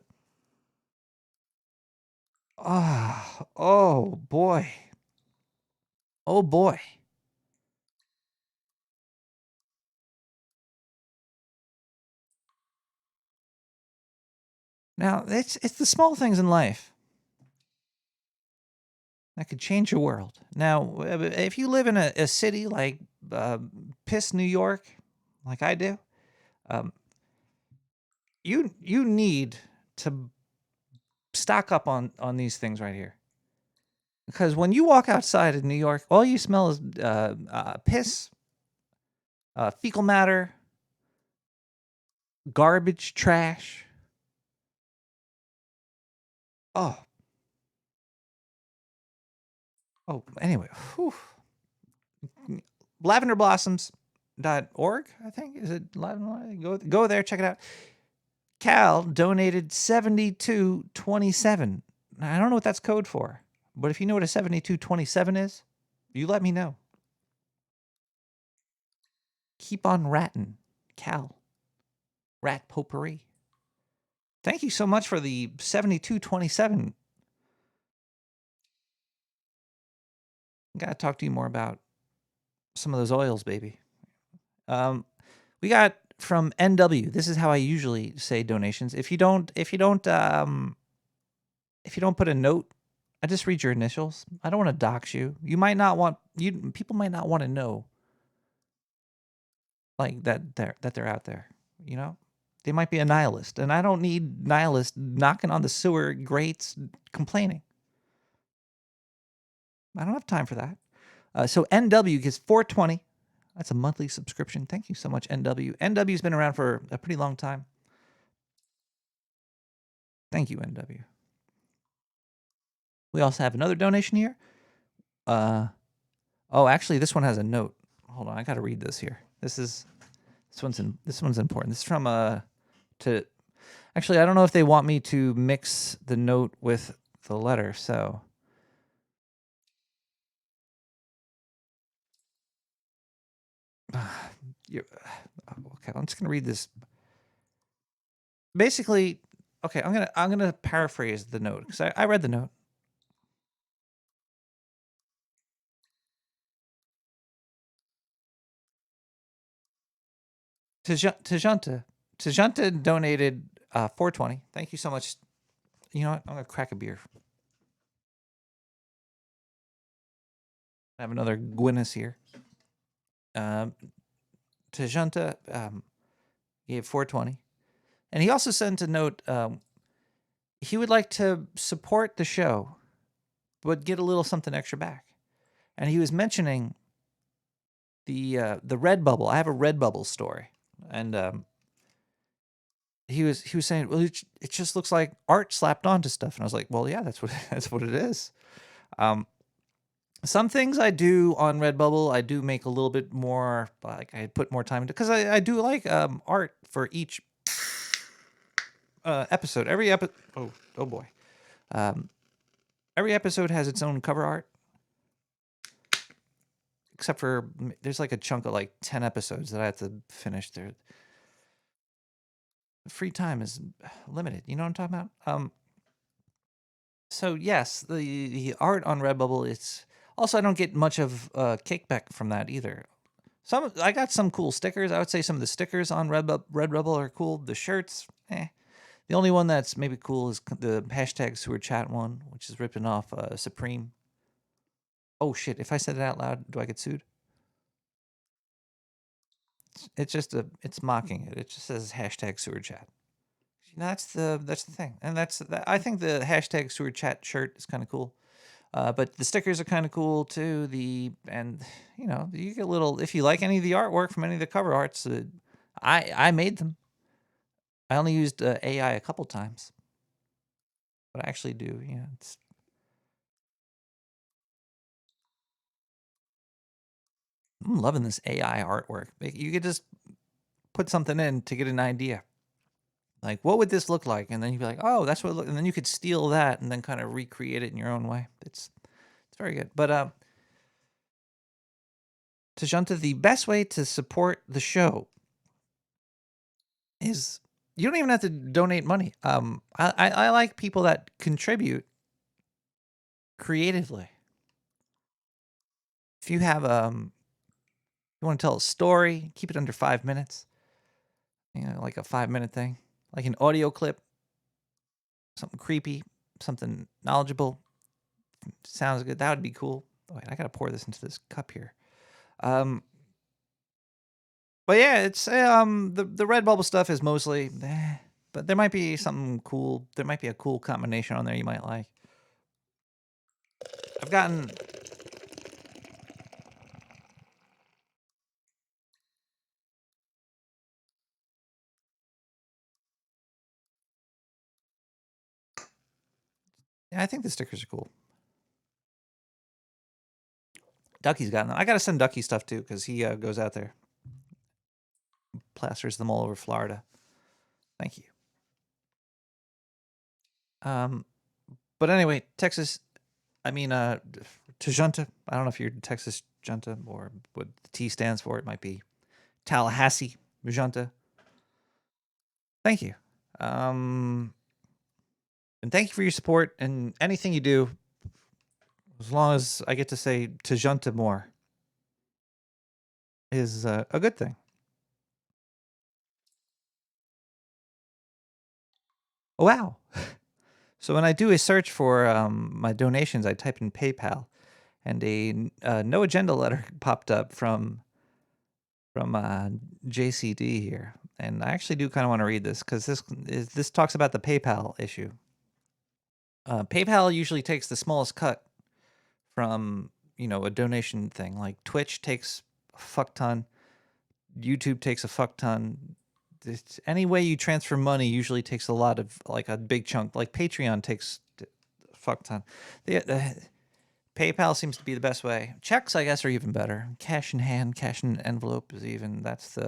Oh boy. Oh boy. Now it's the small things in life that could change your world. Now, if you live in a city like Piss, New York, like I do, you need to stock up on these things right here. Because when you walk outside in New York, all you smell is piss, fecal matter, garbage, trash. Oh. Oh, anyway. Whew. Lavenderblossoms.org, I think. Is it Lavender? Go there, check it out. Cal donated 7227. I don't know what that's code for, but if you know what a 7227 is, you let me know. Keep on ratting, Cal. Rat potpourri. Thank you so much for the 7227. Gotta talk to you more about some of those oils, baby. We got from NW. This is how I usually say donations. If you don't put a note, I just read your initials. I don't want to dox you. You might not want people might not want to know like that they're out there, you know? They might be a nihilist, and I don't need nihilists knocking on the sewer grates complaining. I don't have time for that. So NW gets $4.20. That's a monthly subscription. Thank you so much, NW. NW's been around for a pretty long time. Thank you, NW. We also have another donation here. Oh, actually, this one has a note. Hold on, I got to read this here. This one's important. This is from actually, I don't know if they want me to mix the note with the letter, so. Okay, I'm just gonna read this. Basically, okay, I'm gonna paraphrase the note because I read the note. Tajanta donated $4.20. Thank you so much. You know what? I'm gonna crack a beer. I have another Guinness here. Tajanta gave $4.20, and he also sent a note. He would like to support the show, but get a little something extra back. And he was mentioning the Redbubble. I have a Redbubble story, and he was saying, well, it just looks like art slapped onto stuff, and I was like, well, yeah, that's what it is. Some things I do on Redbubble, I do make a little bit more, like I put more time into, because I do like art for each episode. Oh boy. Every episode has its own cover art, except for there's like a chunk of like 10 episodes that I have to finish. There, free time is limited. You know what I'm talking about? So yes, the art on Redbubble, it's also, I don't get much of kickback from that either. I got some cool stickers. I would say some of the stickers on Redbubble are cool. The shirts, eh. The only one that's maybe cool is the hashtag sewer chat one, which is ripping off Supreme. Oh shit! If I said it out loud, do I get sued? It's just it's mocking it. It just says hashtag sewer chat. That's the thing, and I think the hashtag sewer chat shirt is kind of cool. But the stickers are kind of cool too. And you know, you get a little, if you like any of the artwork from any of the cover arts. I made them. I only used AI a couple times, but I actually do. Yeah, I'm loving this AI artwork. You could just put something in to get an idea. Like, what would this look like? And then you'd be like, oh, that's what it and then you could steal that and then kind of recreate it in your own way. It's very good. But Tajunta, the best way to support the show is you don't even have to donate money. I like people that contribute creatively. If you have you want to tell a story, keep it under 5 minutes. You know, like a 5-minute thing, like an audio clip, something creepy, something knowledgeable, sounds good. That would be cool. Oh, wait, I gotta pour this into this cup here. But yeah, it's the Redbubble stuff is mostly, but there might be something cool. There might be a cool combination on there you might like. I've gotten. Yeah, I think the stickers are cool. Ducky's gotten them. I gotta send Ducky stuff too because he goes out there, plasters them all over Florida. Thank you. But anyway, Texas. I mean, Tajunta. I don't know if you're Texas Junta or what the T stands for. It might be Tallahassee Junta. Thank you. And thank you for your support and anything you do. As long as I get to say Tajunta more is a good thing. Oh, wow. So when I do a search for my donations, I type in PayPal, and a no agenda letter popped up from JCD here, and I actually do kind of want to read this because this talks about the PayPal issue. PayPal usually takes the smallest cut from a donation thing. Like Twitch takes a fuck ton, YouTube takes a fuck ton. Any way you transfer money usually takes a lot of, like, a big chunk. Like Patreon takes a fuck ton. PayPal seems to be the best way. Checks, I guess, are even better. Cash in hand, cash in envelope is even. Takes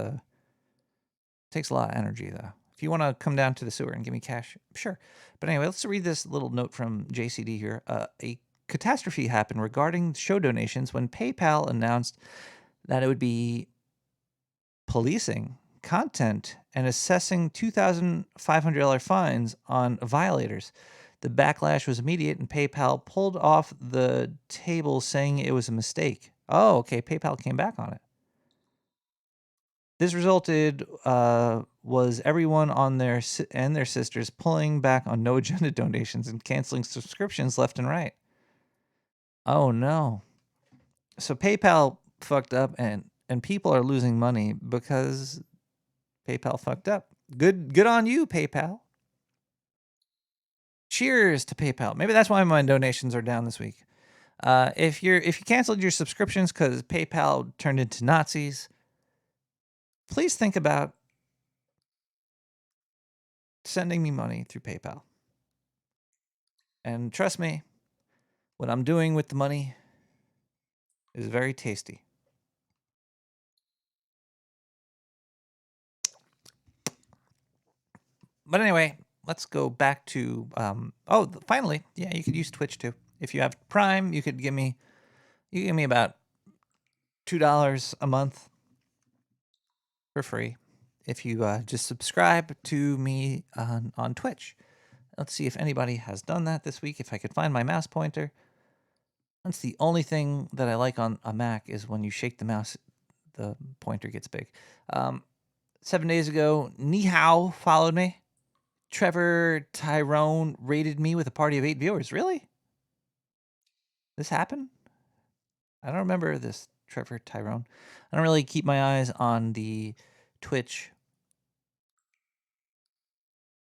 a lot of energy though. If you want to come down to the sewer and give me cash, sure. But anyway, let's read this little note from JCD here. A catastrophe happened regarding show donations when PayPal announced that it would be policing content and assessing $2,500 fines on violators. The backlash was immediate, and PayPal pulled off the table, saying it was a mistake. Oh, okay. PayPal came back on it. This resulted was everyone on their sisters pulling back on no agenda donations and canceling subscriptions left and right. Oh no! So PayPal fucked up, and people are losing money because PayPal fucked up. Good on you, PayPal. Cheers to PayPal. Maybe that's why my donations are down this week. If you canceled your subscriptions because PayPal turned into Nazis, please think about sending me money through PayPal. And trust me, what I'm doing with the money It is very tasty. But anyway, let's go back to finally, yeah, you could use Twitch too. If you have Prime, you could give me about $2 a month for free if you just subscribe to me on Twitch. Let's see if anybody has done that this week. If I could find my mouse pointer. That's the only thing that I like on a Mac is when you shake the mouse, the pointer gets big. 7 days ago, Ni Hao followed me. Trevor Tyrone rated me with a party of 8 viewers. Really? This happened? I don't remember this, Trevor Tyrone. I don't really keep my eyes on the Twitch.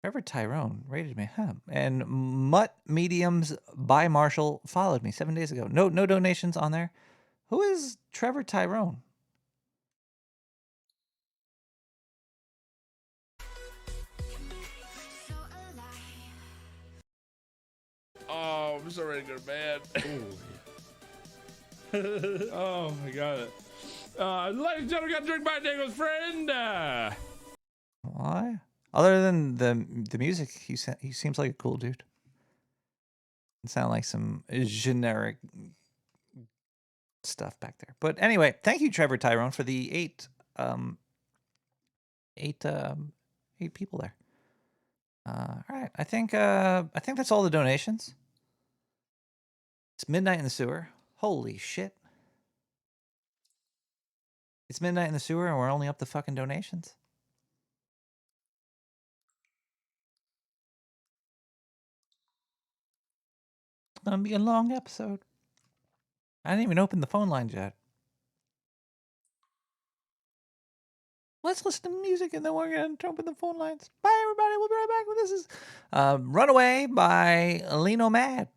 Trevor Tyrone rated me, huh? And Mutt Mediums by Marshall followed me 7 days ago. No donations on there. Who is Trevor Tyrone? Oh, I'm so ready to go to bed. Oh my god. Ladies and gentlemen, got to drink my Dingle's friend. Why? Other than the music, he seems like a cool dude. It sound like some generic stuff back there. But anyway, thank you, Trevor Tyrone, for the eight people there. All right, I think that's all the donations. It's midnight in the sewer. Holy shit! It's midnight in the sewer, and we're only up to fucking donations. It's gonna be a long episode. I didn't even open the phone lines yet. Let's listen to music and then we're going to open the phone lines. Bye, everybody. We'll be right back. This is Runaway by Lino Mad.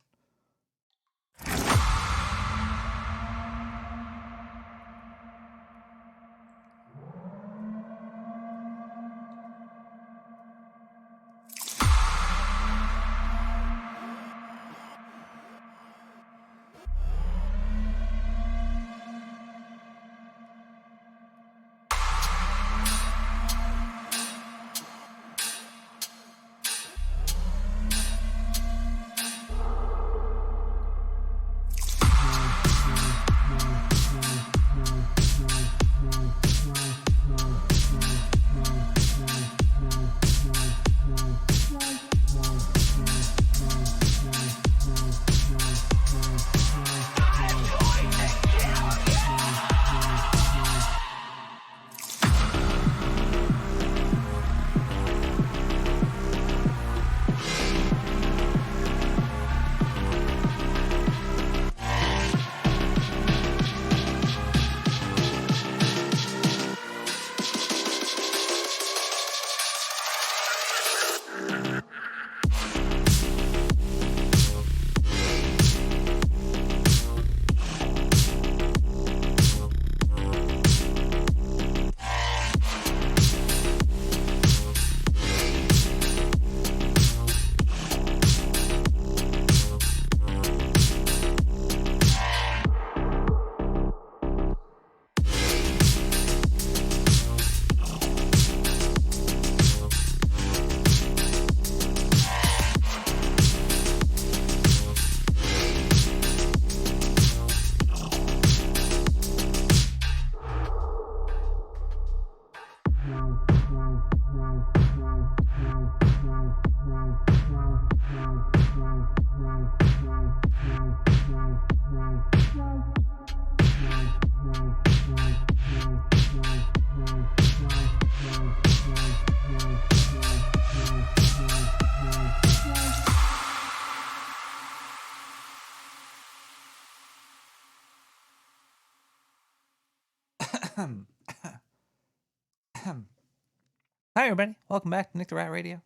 Hi, everybody. Welcome back to Nick the Rat Radio.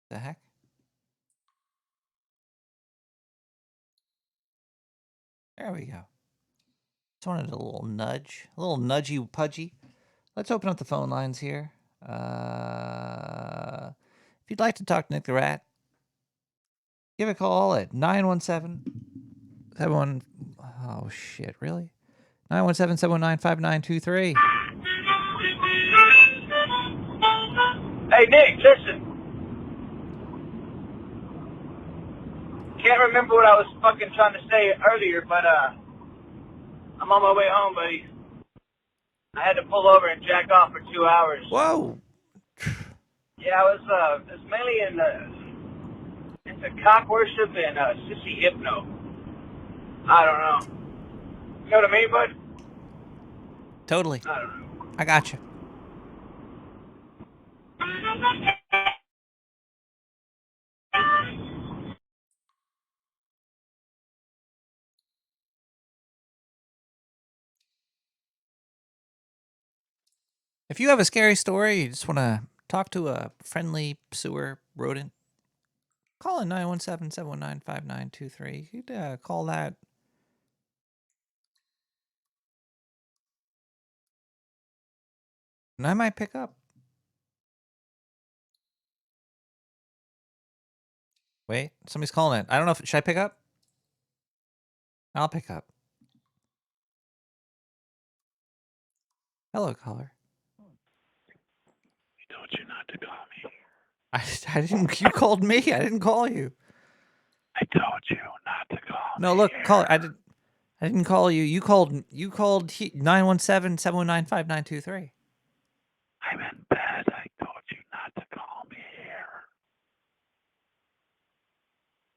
The heck? There we go. Just wanted a little nudge, a little nudgy pudgy. Let's open up the phone lines here. If you'd like to talk to Nick the Rat, give a call at 917 71. Oh shit! Really? 917-719-5923. Hey, Nick, listen. Can't remember what I was fucking trying to say earlier, but I'm on my way home, buddy. I had to pull over and jack off for 2 hours. Whoa! Yeah, I was mainly into cock worship and sissy hypno. I don't know. You know what I mean, bud? Totally. I don't know. I got you. If you have a scary story, you just want to talk to a friendly sewer rodent, call in 917-719-5923. You could call that. And I might pick up. Wait, somebody's calling it. I don't know if... Should I pick up? I'll pick up. Hello, caller. I told you not to call me. I didn't... You called me. I didn't call you. I told you not to call me. No, look, caller. I didn't call you. You called 917-719-5923. I'm in bed. I told you not to call me here.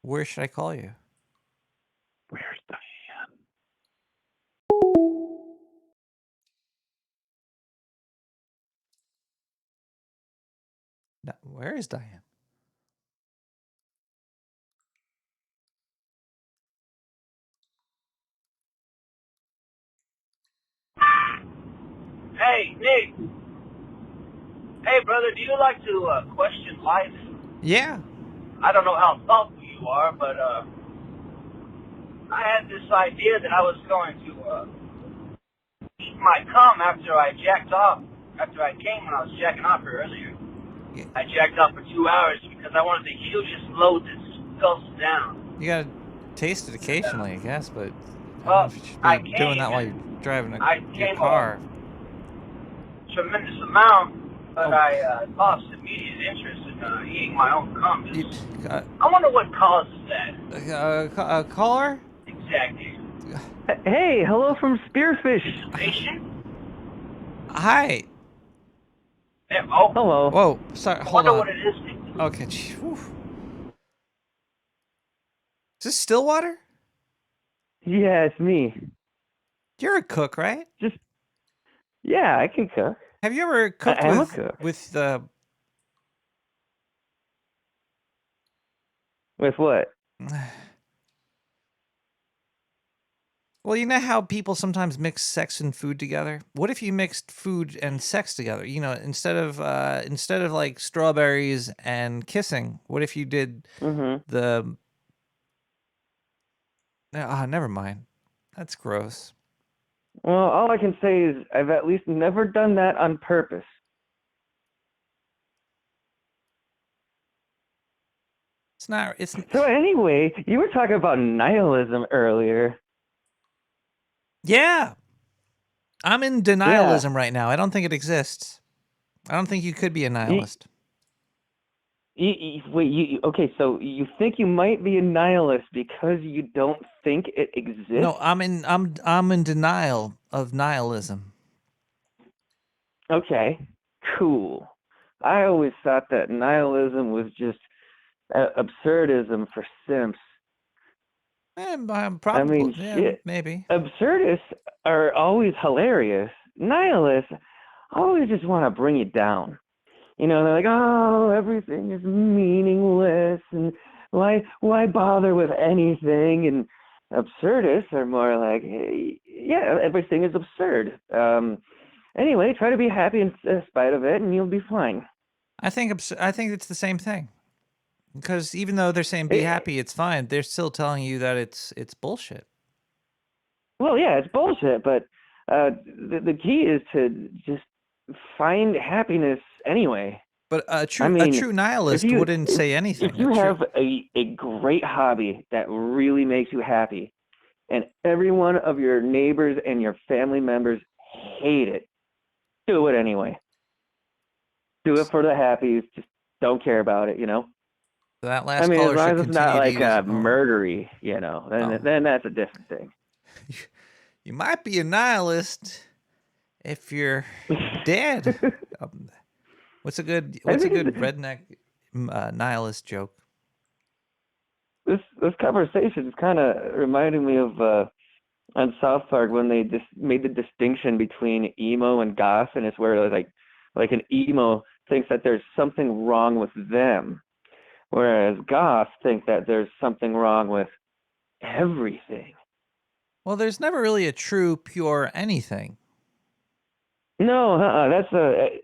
Where should I call you? Where's Diane? No, where is Diane? Hey, Nick. Hey, brother, do you like to question life? Yeah. I don't know how thoughtful you are, but I had this idea that I was going to eat my cum after I jacked off, after I came when I was jacking off here earlier. Yeah. I jacked off for 2 hours because I wanted the hugest load that gulps down. You gotta taste it occasionally, I guess, but I Well, don't know if you should I be came doing that while and you're driving I your came car. Tremendous amount, but Oh. I lost immediate interest in eating my own cum. You, I wonder what causes that. caller? Exactly. Hey, hello from Spearfish. Patient? Hi. Yeah, oh, Hello. Whoa, sorry, I hold wonder on. what it is. Okay. Whew. Is this Stillwater? Yeah, it's me. You're a cook, right? Yeah, I can cook. Have you ever cooked I am a with cook. With what? Well, you know how people sometimes mix sex and food together? What if you mixed food and sex together? You know, instead of like strawberries and kissing, what if you did the... never mind. That's gross. Well, all I can say is I've at least never done that on purpose. It's not... It's... So anyway, you were talking about nihilism earlier. Yeah. I'm in denialism right now. I don't think it exists. I don't think you could be a nihilist. Wait, okay, so you think you might be a nihilist because you don't think it exists? No, I'm in denial of nihilism. Okay, cool. I always thought that nihilism was just absurdism for simps. Probably, I mean, yeah, shit. maybe. Absurdists are always hilarious. Nihilists always just want to bring you down. You know, they're like, oh, everything is meaningless, and why bother with anything? And absurdists are more like, hey, yeah, everything is absurd. Anyway, try to be happy in spite of it, and you'll be fine. I think it's the same thing. Because even though they're saying be happy, it's fine, they're still telling you that it's bullshit. Well, yeah, it's bullshit, but the key is to just find happiness anyway. But a true nihilist wouldn't say anything. If you have a great hobby that really makes you happy, and every one of your neighbors and your family members hate it, do it anyway. Do it for the happies. Just don't care about it, you know? So that last I mean, as caller long should as it's not continue to like use his normal. murdery, you know, then that's a different thing. You might be a nihilist if you're dead. What's a good redneck nihilist joke? This conversation is kind of reminding me of on South Park when they just made the distinction between emo and goth, and it's where like an emo thinks that there's something wrong with them, whereas goths think that there's something wrong with everything. Well, there's never really a true, pure anything. No, that's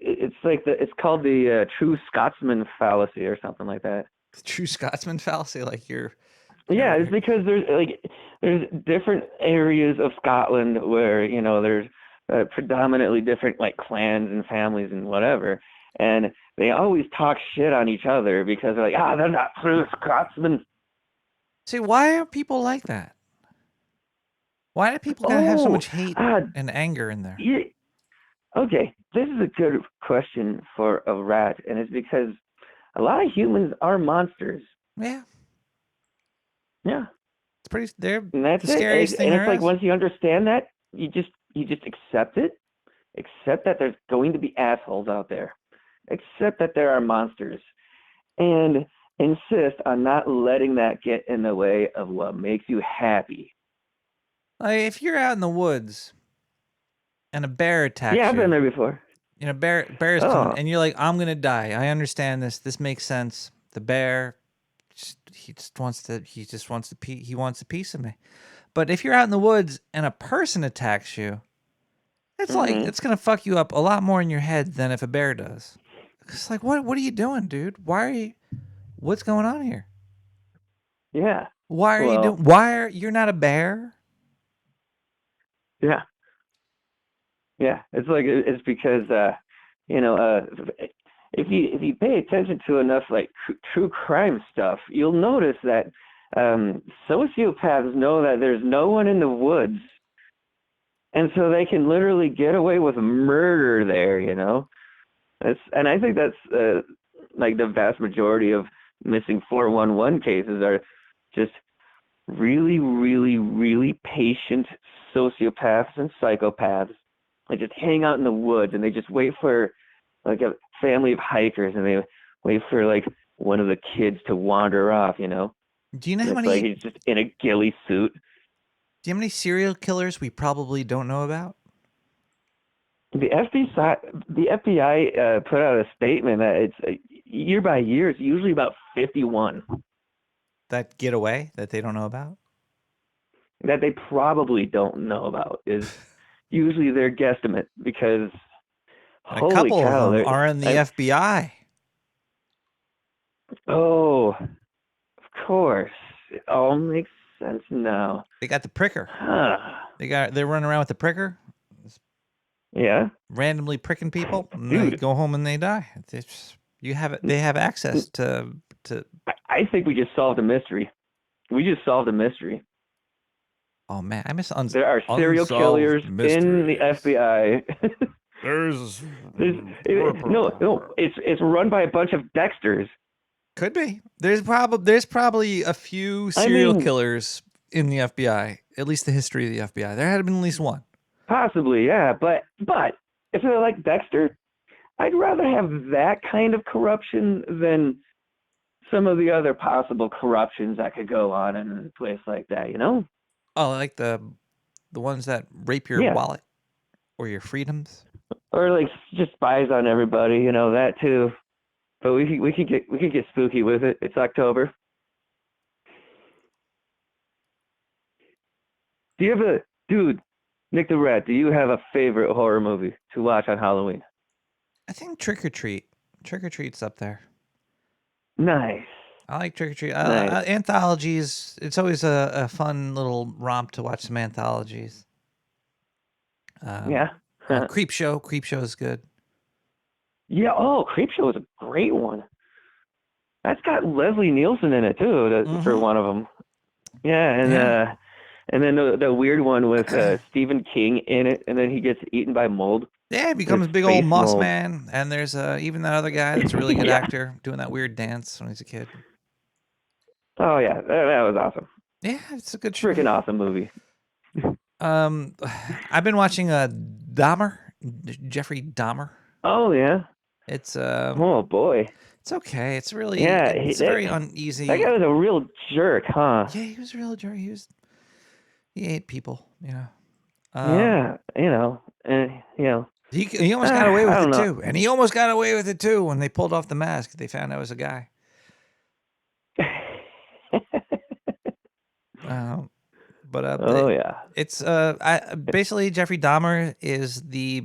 it's called the true Scotsman fallacy or something like that. True Scotsman fallacy, like you're. Yeah, it's because there's different areas of Scotland where, you know, there's predominantly different like clans and families and whatever, and they always talk shit on each other because they're like, they're not true Scotsmen. See, why are people like that? Why do people gotta have so much hate and anger in there? Yeah. Okay, this is a good question for a rat, and it's because a lot of humans are monsters. Yeah. Yeah. It's pretty. They're and that's the scariest thing. And there it's like is. once you understand that, you just accept it. Accept that there's going to be assholes out there. Accept that there are monsters, and insist on not letting that get in the way of what makes you happy. Like if you're out in the woods and a bear attacks you. Yeah, I've been there before. You know, bear's coming, and you're like, I'm gonna die. I understand this. This makes sense. The bear, he wants a piece of me. But if you're out in the woods and a person attacks you, it's like it's gonna fuck you up a lot more in your head than if a bear does. It's like, what are you doing, dude? What's going on here? Yeah. Why are you doing? You're not a bear? Yeah. Yeah, it's because you know, if you pay attention to enough like true crime stuff, you'll notice that sociopaths know that there's no one in the woods, and so they can literally get away with murder there. You know, and I think that's like the vast majority of missing 411 cases are just really, really, really patient sociopaths and psychopaths. They just hang out in the woods and they just wait for like a family of hikers and they wait for like one of the kids to wander off, you know? Do you know how many? Like he's just in a ghillie suit. Do you know how many serial killers we probably don't know about? The FBI put out a statement that it's year by year, it's usually about 51. That get away that they don't know about? That they probably don't know about is usually their guesstimate because a couple of them are in the FBI. Oh, of course. It all makes sense now. They got the pricker. Huh. They're running around with the pricker. Yeah. Randomly pricking people, and they go home and they die. They have access to. I think we just solved a mystery. We just solved a mystery. Oh man, I miss there are serial killers in the FBI. It's run by a bunch of Dexters. Could be. There's probably a few serial killers in the FBI. At least the history of the FBI. There had been at least one. Possibly, yeah. But if they're like Dexter, I'd rather have that kind of corruption than some of the other possible corruptions that could go on in a place like that, you know? Oh, like the ones that rape your wallet or your freedoms, or like just spies on everybody, you know, that too. But we can get spooky with it. It's October. Do you have Nick the Rat? Do you have a favorite horror movie to watch on Halloween? I think Trick or Treat. Trick or Treat's up there. Nice. I like Trick or Treat. Nice. Anthologies. It's always a fun little romp to watch some anthologies. Yeah. Creep Show. Creep Show is good. Yeah. Oh, Creep Show is a great one. That's got Leslie Nielsen in it too, for one of them. Yeah, And then the weird one with Stephen King in it, and then he gets eaten by mold. Yeah, he becomes a big Space old moss mold. man. And there's even that other guy that's a really good Yeah. actor doing that weird dance when he's a kid. Oh yeah, that was awesome. Yeah, it's a good show. Freaking awesome movie. I've been watching Dahmer, Jeffrey Dahmer. Oh yeah. It's oh boy. It's okay. It's really it's very uneasy. That guy was a real jerk, huh? Yeah, he was a real jerk. He ate people, you know. Yeah, He almost got away with it too, and he almost got away with it too when they pulled off the mask. They found out it was a guy. It's basically Jeffrey Dahmer is the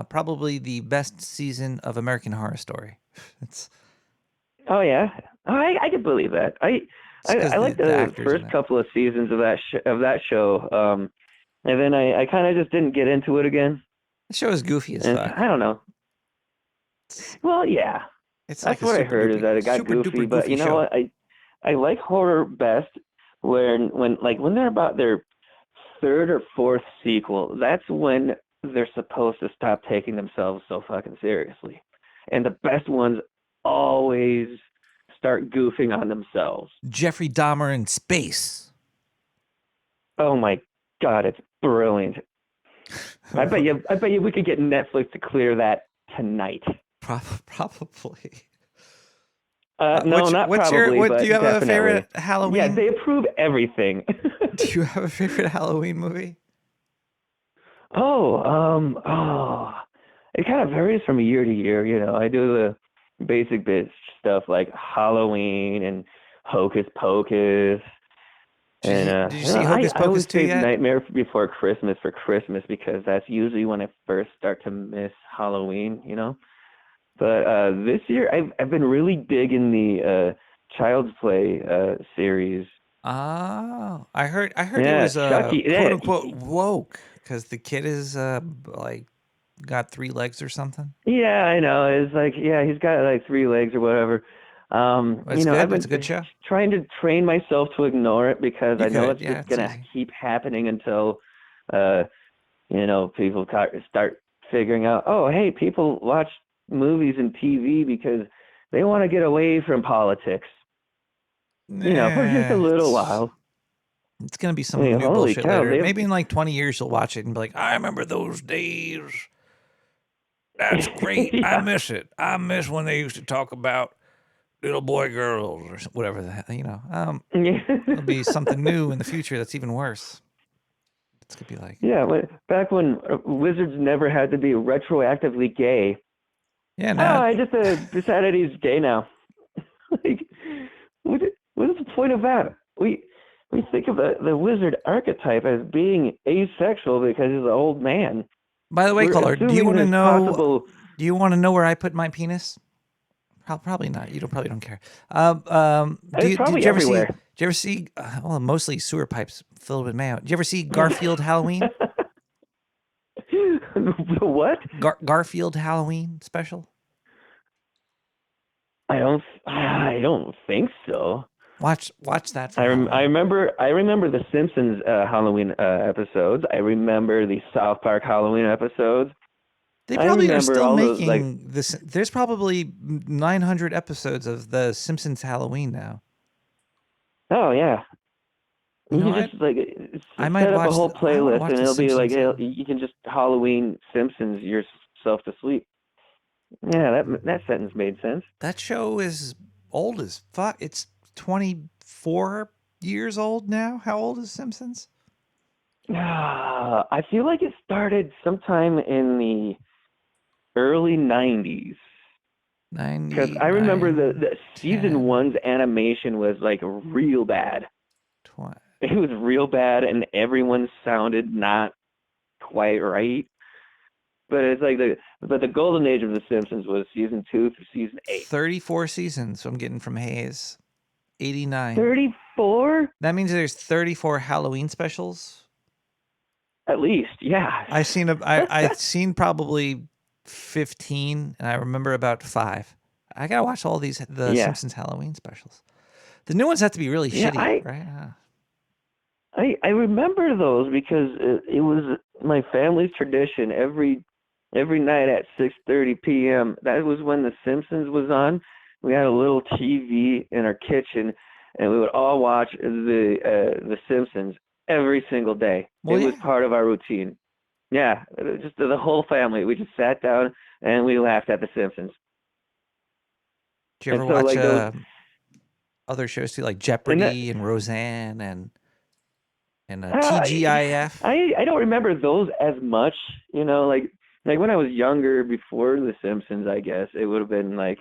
probably the best season of American Horror Story. It's I can believe that. I like the first couple of seasons of that show, and then I kind of just didn't get into it again. The show is goofy as fuck. I don't know. Well, yeah, that's like what I heard is that it got goofy. But you know what? I like horror best when they're about their third or fourth sequel. That's when they're supposed to stop taking themselves so fucking seriously, and the best ones always start goofing on themselves. Jeffrey Dahmer in space. Oh my God, it's brilliant. I bet you we could get Netflix to clear that tonight. Probably. No, not probably. Do you have definitely. a favorite Halloween? Yeah, they approve everything. Do you have a favorite Halloween movie? It kind of varies from year to year. You know, I do the basic bitch stuff like Halloween and Hocus Pocus. Did you see Hocus I always Pocus 2 save yet? Nightmare Before Christmas for Christmas because that's usually when I first start to miss Halloween, you know. But this year I've been really digging the Child's Play series. Oh, I heard it was Chucky, quote unquote woke because the kid is like got 3 legs or something. Yeah, I know. It's like he's got like 3 legs or whatever. It's good. It's a good show. Trying to train myself to ignore it because I know it's just gonna keep happening until people start figuring out. Oh, hey, people watch movies and TV because they want to get away from politics. For just a little while. It's gonna be some new bullshit later. Maybe in like 20 years you'll watch it and be like, I remember those days. That's great. I miss it. I miss when they used to talk about little boy girls or whatever the hell, It'll be something new in the future that's even worse. It's gonna be like back when wizards never had to be retroactively gay. Yeah, now I just decided he's gay now. Like, what is the point of that? We think of the wizard archetype as being asexual because he's an old man. By the way, caller, do you want to know? Do you want to know where I put my penis? Probably not. You probably don't care. It's probably everywhere. Did you ever see? Mostly sewer pipes filled with mayo. Did you ever see Garfield Halloween? What? Garfield Halloween special? I don't think so. Watch that. I remember the Simpsons Halloween episodes. I remember the South Park Halloween episodes. They probably are still making this. There's probably 900 episodes of the Simpsons Halloween now. Oh yeah. You know can just I might set up watch a whole playlist and it'll be like, Simpsons. hey, you can just Halloween Simpsons yourself to sleep. Yeah, that sentence made sense. That show is old as fuck. It's 24 years old now. How old is Simpsons? I feel like it started sometime in the early 90s. Because I remember the season 1's animation was like real bad. It was real bad, and everyone sounded not quite right. But it's like the golden age of The Simpsons was season 2 through season 8. 34 seasons. So I'm getting from Hayes. 89. 34? That means there's 34 Halloween specials. At least, yeah. I've seen probably 15, and I remember about 5. I gotta watch all the Simpsons Halloween specials. The new ones have to be really shitty, right? I remember those because it was my family's tradition every night at 6:30 p.m. That was when The Simpsons was on. We had a little TV in our kitchen, and we would all watch The Simpsons every single day. Well, it was yeah. part of our routine. Yeah, just the whole family. We just sat down and we laughed at The Simpsons. Do you ever And so, watch like those other shows too, like and that, Jeopardy and Roseanne and uh, TGIF? I don't remember those as much. You know, like when I was younger, before The Simpsons, I guess it would have been like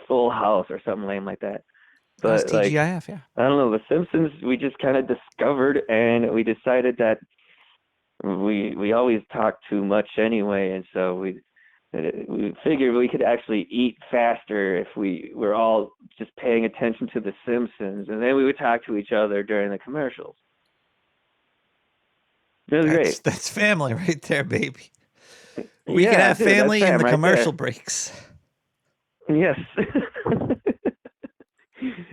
Full House or something lame like that. That's But like TGIF, yeah. I don't know, The Simpsons we just kind of discovered, and we decided that we always talk too much anyway, and so we figured we could actually eat faster if we were all just paying attention to The Simpsons, and then we would talk to each other during the commercials. It was great. That's family right there, baby. We Yeah, can have dude, that's family in fam the right commercial there. breaks. Yes.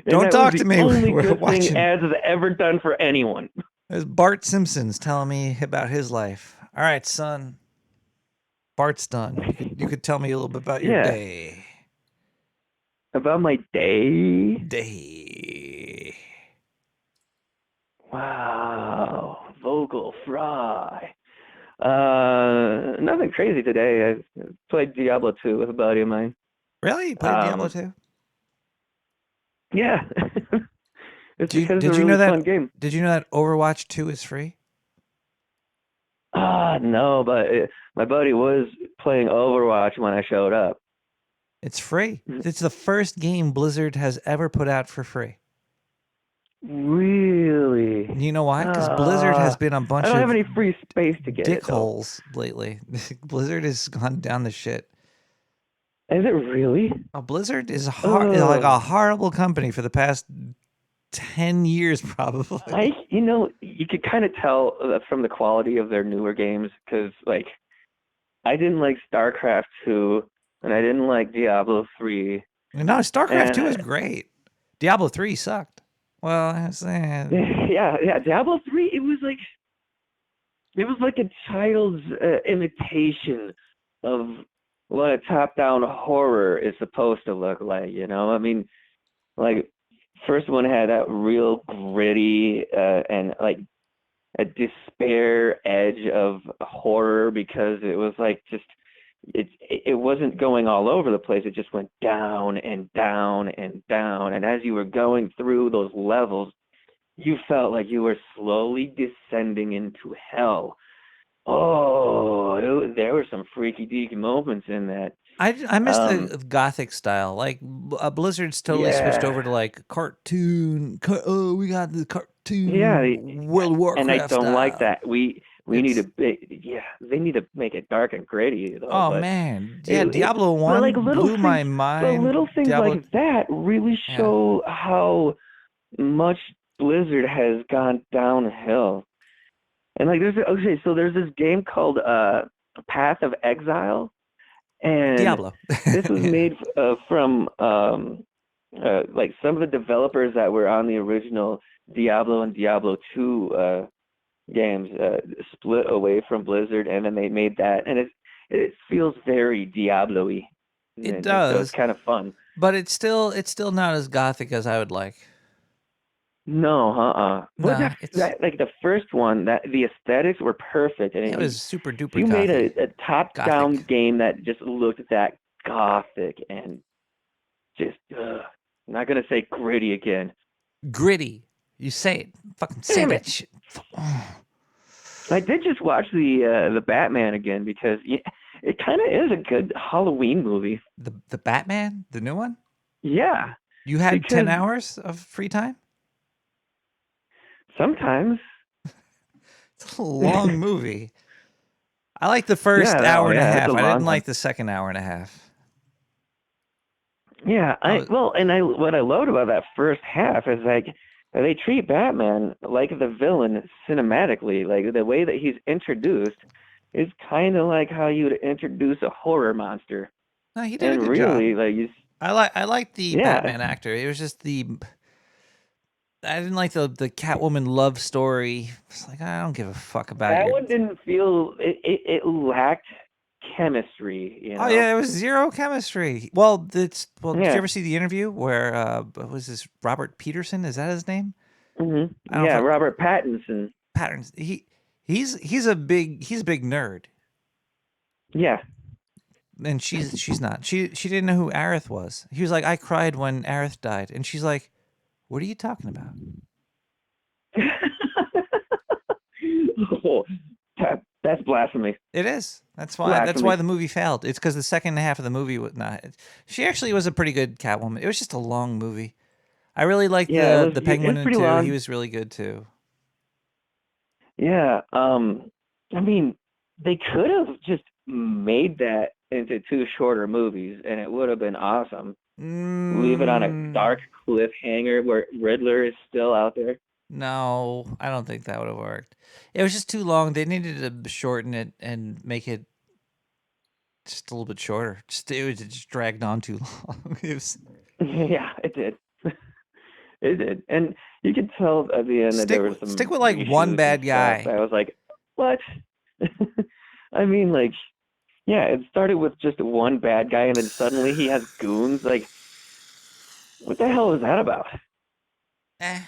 Don't that talk was to the me. only We're good watching. thing ads has ever done for anyone. There's Bart Simpson's telling me about his life. All right, son. Bart's done. You could tell me a little bit about your Yeah. day. About my day? Day. Wow. Vocal fry. Nothing crazy today. I played Diablo 2 with a buddy of mine. Really? You played Diablo 2? Yeah. It's Did because it's a you really know that? fun game. Did you know that Overwatch 2 is free? No, but my buddy was playing Overwatch when I showed up. It's free. It's the first game Blizzard has ever put out for free. Really? You know why? Because Blizzard has been a bunch I don't of have any free space to get it, though. dickholes lately. Blizzard has gone down the shit. Is it really? Oh, Blizzard is like a horrible company for the past 10 years, probably. You could kind of tell from the quality of their newer games, because, like, I didn't like StarCraft 2, and I didn't like Diablo 3. No, StarCraft 2 is great. Diablo 3 sucked. Well, yeah, Diablo 3, it was like a child's imitation of what a top-down horror is supposed to look like, you know? I mean, like, first one had that real gritty and like a despair edge of horror, because it was like just it wasn't going all over the place. It just went down and down and down, and as you were going through those levels, you felt like you were slowly descending into hell. Oh, there were some freaky deaky moments in that. I miss the gothic style. Like Blizzard's totally switched over to like cartoon. We got the cartoon World of Warcraft and I don't style. like that. We need to they need to make it dark and gritty though. Oh man, yeah, Diablo 1 like blew my mind. But little things Diablo... like that really show how much Blizzard has gone downhill. And like there's this game called Path of Exile, and Diablo. This was made from like some of the developers that were on the original Diablo and Diablo 2 games split away from Blizzard, and then they made that, and it feels very Diablo-y. It does. So it's kind of fun. But it's still not as gothic as I would like. No, No, like the first one, that the aesthetics were perfect, and it was super duper. You gothic. made a top-down game that just looked that gothic and just I'm not gonna say gritty again. Gritty, you say it. Fucking say that shit. I did just watch the Batman again, because it kind of is a good Halloween movie. The Batman, the new one. Yeah. You had 10 hours of free time. Sometimes. It's a long movie. I like the first hour and a half. I didn't like the second hour and a half. Yeah, what I loved about that first half is like they treat Batman like the villain cinematically. Like the way that he's introduced is kind of like how you would introduce a horror monster. No, he did a good job. Like I like the Batman actor. It was just the I didn't like the Catwoman love story. It's like I don't give a fuck about That your... one didn't feel it lacked chemistry, you know. Oh yeah, it was zero chemistry. Well, did you Yeah. ever see the interview where what was this Robert Peterson? Is that his name? Yeah, Robert Pattinson. Patterns. He's a big nerd. Yeah. And she's not. She didn't know who Aerith was. He was like, I cried when Aerith died, and she's like, what are you talking about? Oh, that's blasphemy. It is. That's why the movie failed. It's because the second half of the movie was not. She actually was a pretty good Catwoman. It was just a long movie. I really liked the Penguin in it too. Long. He was really good too. Yeah. I mean, they could have just made that into 2 shorter movies, and it would have been awesome. Leave it on a dark cliffhanger where Riddler is still out there. No, I don't think that would have worked. It was just too long. They needed to shorten it and make it just a little bit shorter. It just dragged on too long. Yeah, it did. It did, and you could tell at the end that there was some. Stick with like one bad guy. I was like, what? I mean, like, yeah, it started with just one bad guy, and then suddenly he has goons. Like, what the hell is that about?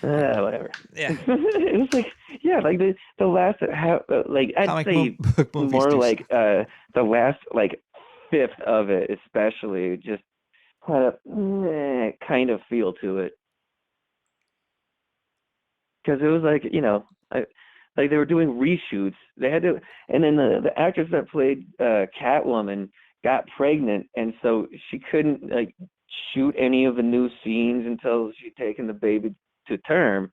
Whatever. Yeah. It was like, yeah, like the last like I'd say more like the last like fifth of it, especially, just had a kind of feel to it, because it was like, you know, like they were doing reshoots. They had to, and then the actress that played Catwoman got pregnant, and so she couldn't like shoot any of the new scenes until she'd taken the baby to term.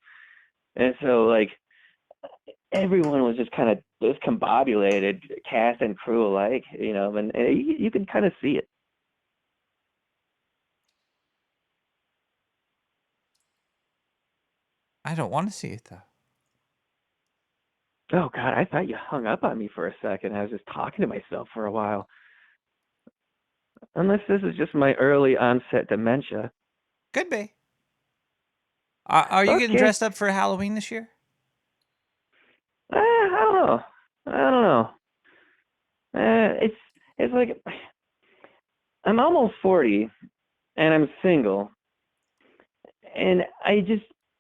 And so like everyone was just kind of discombobulated, cast and crew alike, you know, and you could kind of see it. I don't want to see it though. Oh God, I thought you hung up on me for a second. I was just talking to myself for a while. Unless this is just my early onset dementia. Could be. Are you getting dressed up for Halloween this year? I don't know. It's like I'm almost 40, and I'm single, and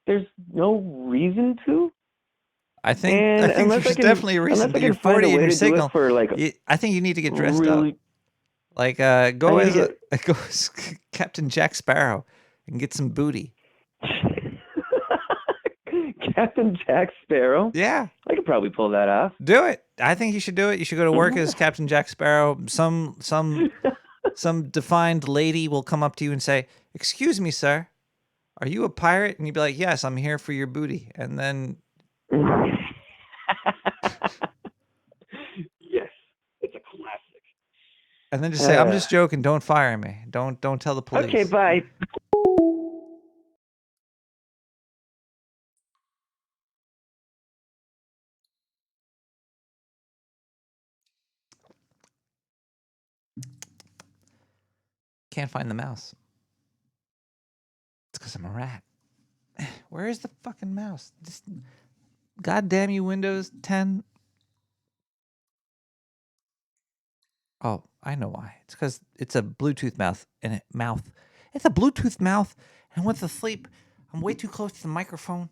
there's no reason to. I think there's definitely a reason. You're 40 and you're single. I think you need to get dressed up. Like go as Captain Jack Sparrow and get some booty. Captain Jack Sparrow? Yeah. I could probably pull that off. Do it. I think you should do it. You should go to work as Captain Jack Sparrow. Some defined lady will come up to you and say, "Excuse me, sir, are you a pirate?" And you'd be like, "Yes, I'm here for your booty." And then yes, it's a classic. And then just say, "I'm just joking. Don't fire me. Don't tell the police." Okay, bye. Can't find the mouse. It's because I'm a rat. Where is the fucking mouse? Just goddamn you, Windows 10. Oh, I know why. It's because it's a Bluetooth mouth. It's a Bluetooth mouth. And with the sleep, I'm way too close to the microphone.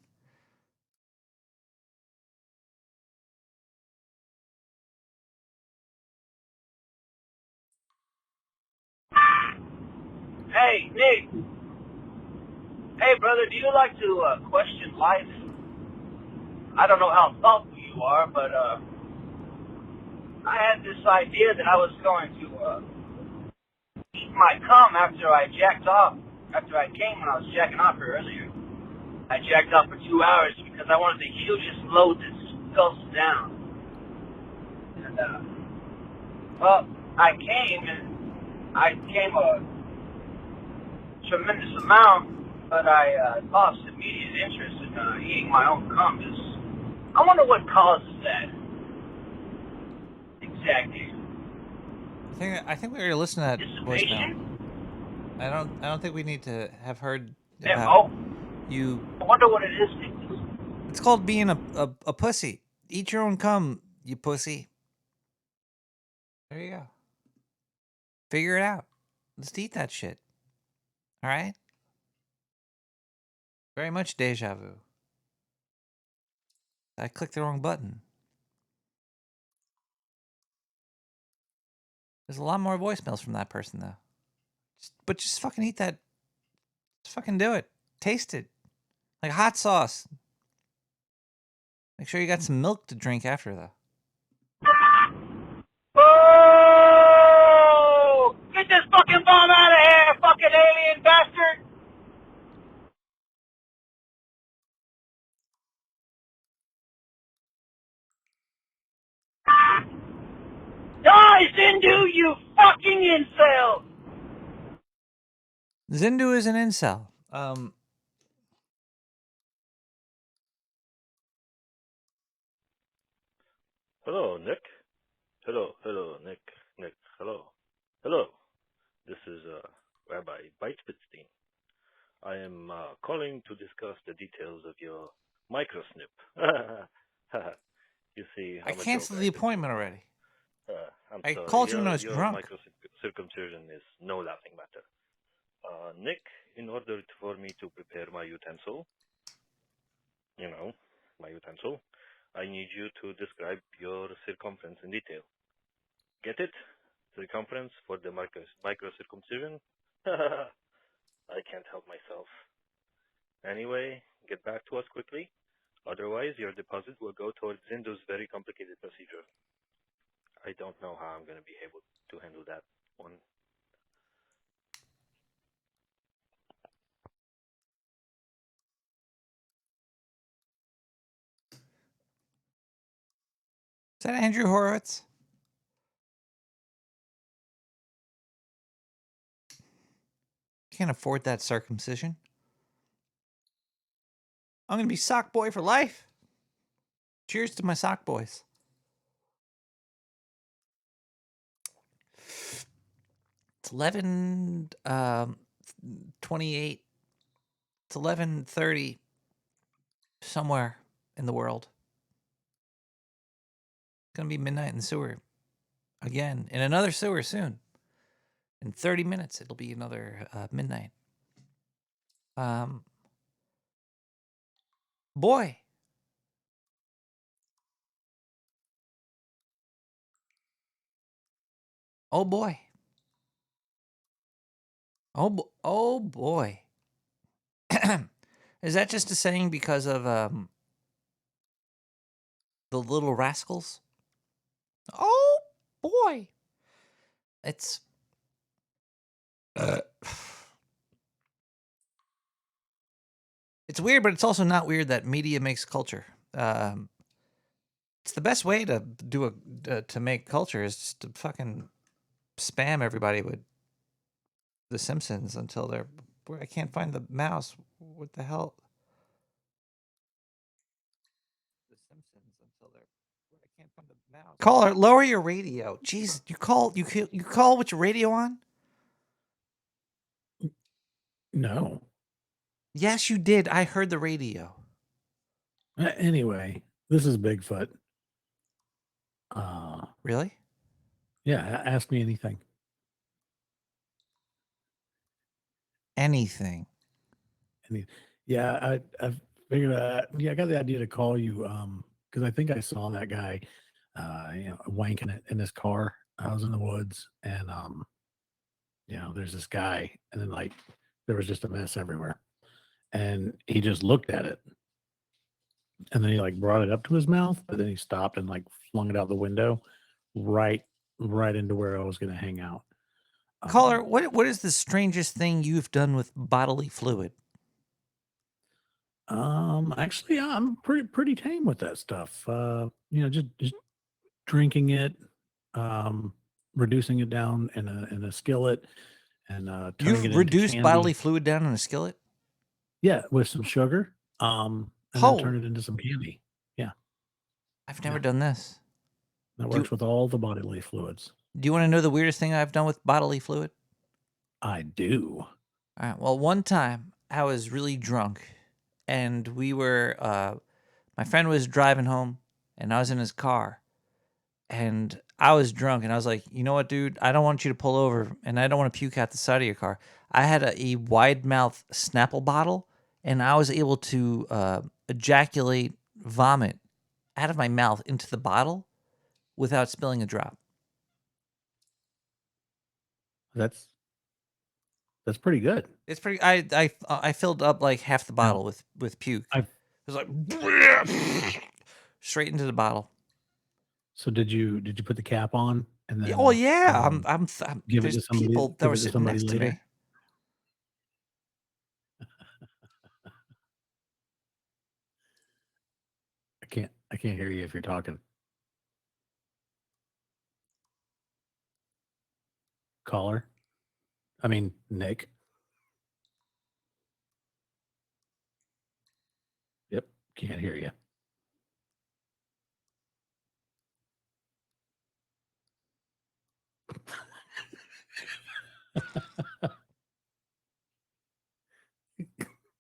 Hey, Nick. Hey, brother, do you like to question life? I don't know how thoughtful you are, but I had this idea that I was going to eat my cum after I jacked off, after I came when I was jacking off here earlier. I jacked off for 2 hours because I wanted the hugest load that gulps down. And, well, I came a tremendous amount, but I lost immediate interest in eating my own cum. I wonder what causes that. Exactly. I think we already listened to that voicemail. I don't think we need to have heard. Oh. I wonder what it is, Nick. It's called being a pussy. Eat your own cum, you pussy. There you go. Figure it out. Let's eat that shit. All right? Very much deja vu. I clicked the wrong button. There's a lot more voicemails from that person, though. But just fucking eat that. Just fucking do it. Taste it. Like hot sauce. Make sure you got some milk to drink after, though. Oh! Get this fucking bomb out of here, fucking alien bastard! Die, Zindu, you fucking incel! Zindu is an incel. Hello, Nick. Hello, Nick. Hello. Hello. This is Rabbi Beitspitzstein. I am calling to discuss the details of your microsnip. You see, I canceled the appointment already. I'm I sorry. called you when I was your drunk. Circumcision is no laughing matter. Nick, in order for me to prepare my utensil, I need you to describe your circumference in detail. Get it? Circumference for the microcircumcision? I can't help myself. Anyway, get back to us quickly. Otherwise, your deposit will go towards Zindu's very complicated procedure. I don't know how I'm going to be able to handle that one. Is that Andrew Horowitz? Can't afford that circumcision. I'm going to be sock boy for life. Cheers to my sock boys. It's 11:28. It's 11:30 somewhere in the world. It's going to be midnight in the sewer. Again, in another sewer soon. In 30 minutes, it'll be another midnight. Boy. Oh, boy. Oh boy. Is that just a saying because of the Little Rascals? Oh boy. It's it's weird, but it's also not weird that media makes culture. It's the best way to do to make culture is just to fucking spam everybody with The Simpsons until they're. I can't find the mouse. What the hell? The Simpsons until they're. I can't find the mouse. Caller, lower your radio. Jeez, you call with your radio on? No. Yes, you did. I heard the radio. Anyway, this is Bigfoot. Really? Yeah, ask me anything. Anything. Yeah, I figured. I got the idea to call you because I think I saw that guy, wanking it in his car. I was in the woods, and there's this guy, and then like there was just a mess everywhere, and he just looked at it, and then he like brought it up to his mouth, but then he stopped and like flung it out the window, right into where I was going to hang out. Caller, what is the strangest thing you've done with bodily fluid? Actually, I'm pretty tame with that stuff. Just drinking it, reducing it down in a skillet, and turning it You've reduced into bodily candy. fluid down in a skillet? Yeah, with some sugar. And then turn it into some candy. Yeah, I've never done this. that works with all the bodily fluids. Do you want to know the weirdest thing I've done with bodily fluid? I do. All right. Well, one time I was really drunk and we were my friend was driving home, and I was in his car, and I was drunk, and I was like, you know what, dude? I don't want you to pull over, and I don't want to puke out the side of your car. I had a wide mouth Snapple bottle, and I was able to ejaculate vomit out of my mouth into the bottle without spilling a drop. That's pretty good. It's pretty. I filled up like half the bottle with puke. It was like straight into the bottle. So did you put the cap on and then? Oh yeah, I'm give it there's to somebody. people that give were it to sitting somebody next later? to me. I can't hear you if you're talking. Caller? I mean, Nick. Yep, can't hear you.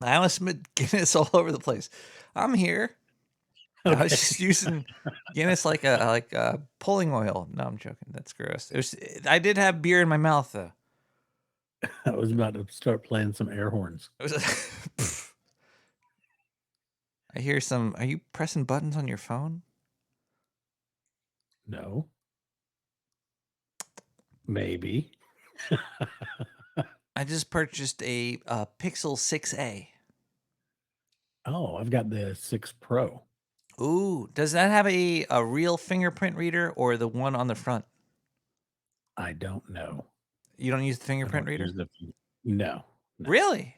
I almost smelled Guinness all over the place. I'm here. I was just using Guinness like a pulling oil. No, I'm joking. That's gross. I did have beer in my mouth though. I was about to start playing some air horns. I hear some. Are you pressing buttons on your phone? No. Maybe. I just purchased a Pixel 6a. Oh, I've got the 6 Pro. Ooh, does that have a real fingerprint reader or the one on the front? I don't know. You don't use the fingerprint reader? No. Really?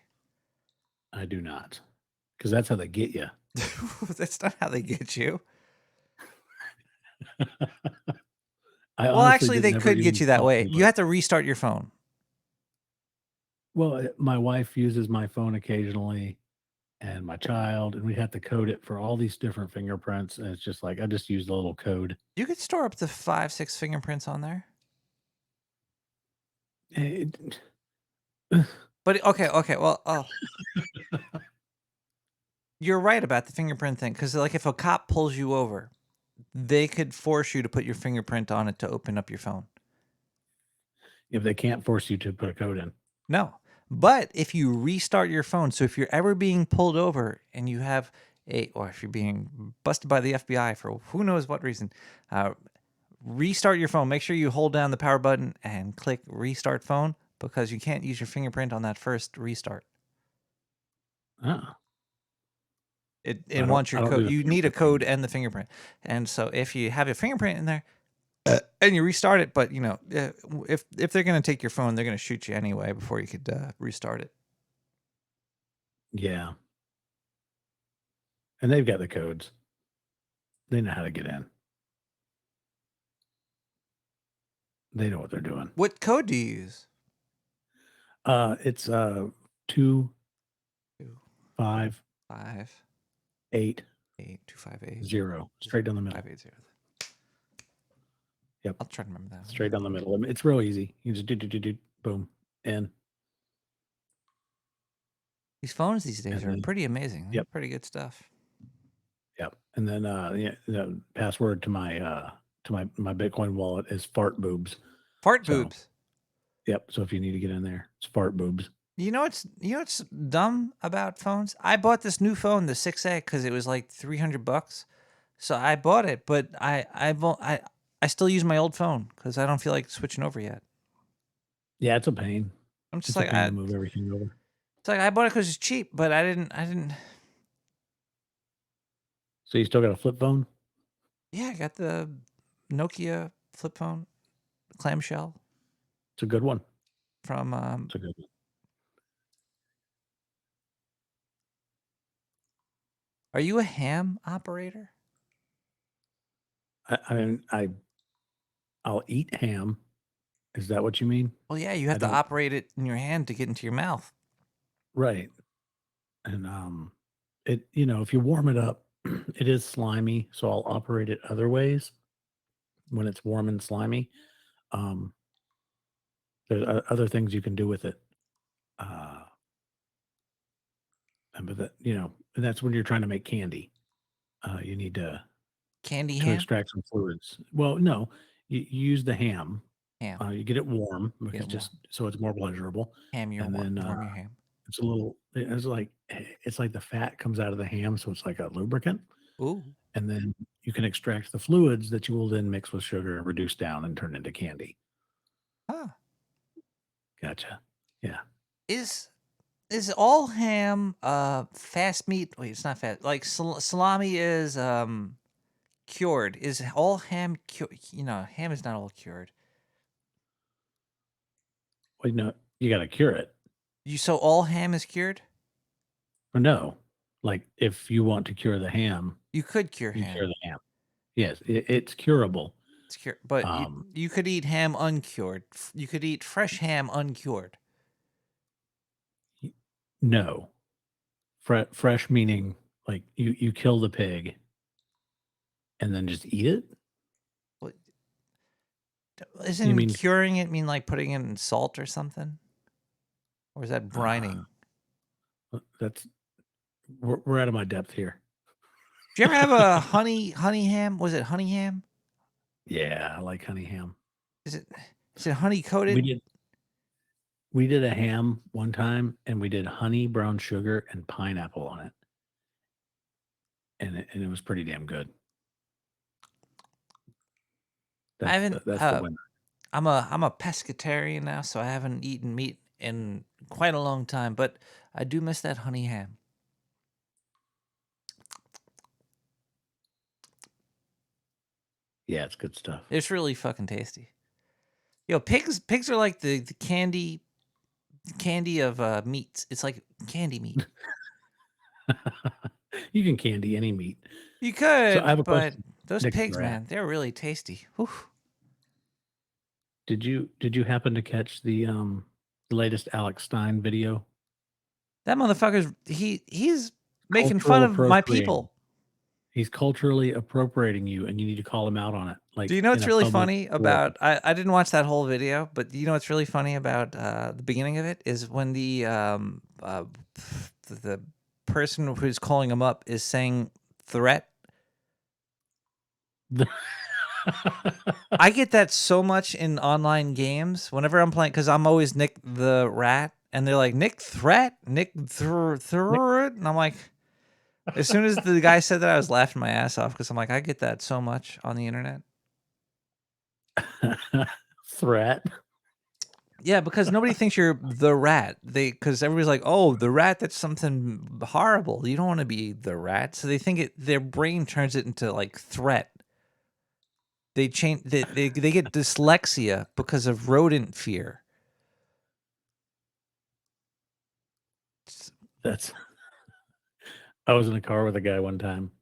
I do not. Because that's how they get you. That's not how they get you. Well, actually, they could get you that way. You have to restart your phone. Well, my wife uses my phone occasionally, and my child, and we have to code it for all these different fingerprints. And it's just like I just use the little code. You could store up to 5-6 fingerprints on there. But okay. Well, you're right about the fingerprint thing, because like if a cop pulls you over, they could force you to put your fingerprint on it to open up your phone. If they can't force you to put a code in. No. But if you restart your phone, so if you're ever being pulled over and you have or if you're being busted by the FBI for who knows what reason, restart your phone. Make sure you hold down the power button and click restart phone, because you can't use your fingerprint on that first restart. Oh. It wants your code. You need a code and the fingerprint. And so if you have your fingerprint in there and you restart it, but if they're going to take your phone, they're going to shoot you anyway before you could restart it. Yeah. And they've got the codes. They know how to get in. They know what they're doing. What code do you use? It's 2 5 8 258 0. Straight down the middle. 580. Yep. I'll try to remember that. Straight down the middle. It's real easy. You just do boom, in. These phones these days are pretty amazing. They're pretty good stuff. Yep. And then the password to my Bitcoin wallet is fart boobs. Fart boobs. Yep. So if you need to get in there, it's fart boobs. You know what's dumb about phones? I bought this new phone, the 6A, because it was like $300. So I bought it, but I still use my old phone because I don't feel like switching over yet. Yeah, it's a pain. I'm just it's like a pain to move everything over. It's like I bought it because it's cheap, but I didn't. So you still got a flip phone? Yeah, I got the Nokia flip phone, clamshell. It's a good one. From it's a good one. Are you a ham operator? I'll eat ham. Is that what you mean? Well, yeah, you have to operate it in your hand to get into your mouth. Right. And it if you warm it up, it is slimy, so I'll operate it other ways when it's warm and slimy. There's other things you can do with it. but that, and that's when you're trying to make candy. You need to Candy ham? extract some fluids. Well, no, you use the ham. Ham. You get it warm Get because it just so it's more pleasurable. Ham your And then warm your ham. it's a little. It's like the fat comes out of the ham, so it's like a lubricant. Ooh. And then you can extract the fluids that you will then mix with sugar and reduce down and turn into candy. Ah. Gotcha. Yeah. Is all ham fast meat? Wait, it's not fast. Like salami is cured. Is all ham cured? Ham is not all cured. Wait, no, you got to cure it. So all ham is cured? Or no, like if you want to cure the ham, you could cure you ham. Cure the ham. Yes, it's curable. It's cured, but you could eat ham uncured. You could eat fresh ham uncured. No, fresh meaning like you kill the pig and then just eat it. Isn't curing it mean like putting it in salt or something? Or is that brining? We're out of my depth here. Do you ever have a honey ham? Was it honey ham? Yeah, I like honey ham. Is it honey coated? We did a ham one time, and we did honey, brown sugar, and pineapple on it, and it was pretty damn good. I haven't. That's the winner. I'm a pescatarian now, so I haven't eaten meat in quite a long time, but I do miss that honey ham. Yeah, it's good stuff. It's really fucking tasty. Yo, pigs are like the candy of meats. It's like candy meat. You can candy any meat. You could, So I have a but question. those Nick pigs, Rat. man, they're really tasty. Whew. Did you happen to catch the latest Alex Stein video? That motherfucker's he's making fun of my people. He's culturally appropriating you, and you need to call him out on it. Like, do you know what's in a really public funny about? I didn't watch that whole video, but you know what's really funny about the beginning of it is when the person who's calling him up is saying threat. I get that so much in online games whenever I'm playing because I'm always Nick the Rat, and they're like Nick Threat, Nick Threat, and I'm like. As soon as the guy said that, I was laughing my ass off because I'm like, I get that so much on the internet. Threat. Yeah, because nobody thinks you're the rat. Because everybody's like, oh, the rat, that's something horrible. You don't want to be the rat. So they think their brain turns it into like threat. They change. They get dyslexia because of rodent fear. I was in a car with a guy one time,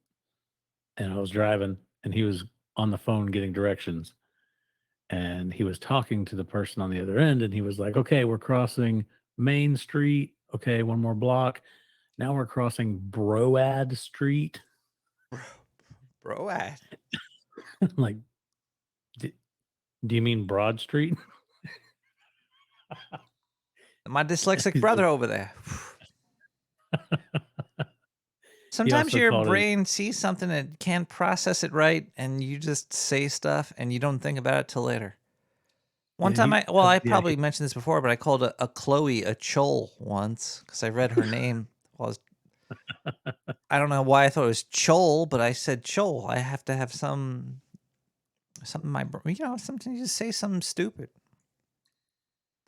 and I was driving, and he was on the phone getting directions, and he was talking to the person on the other end, and he was like, okay, we're crossing Main Street. Okay, one more block. Now we're crossing Broad Street. Broad? Like, do you mean Broad Street? My dyslexic brother over there. Sometimes your brain sees something and can't process it right, and you just say stuff and you don't think about it till later. One time, I probably mentioned this before, but I called a Chloe a chol once because I read her name. I don't know why I thought it was chol, but I said chol. I have to have something in my brain. Sometimes you just say something stupid.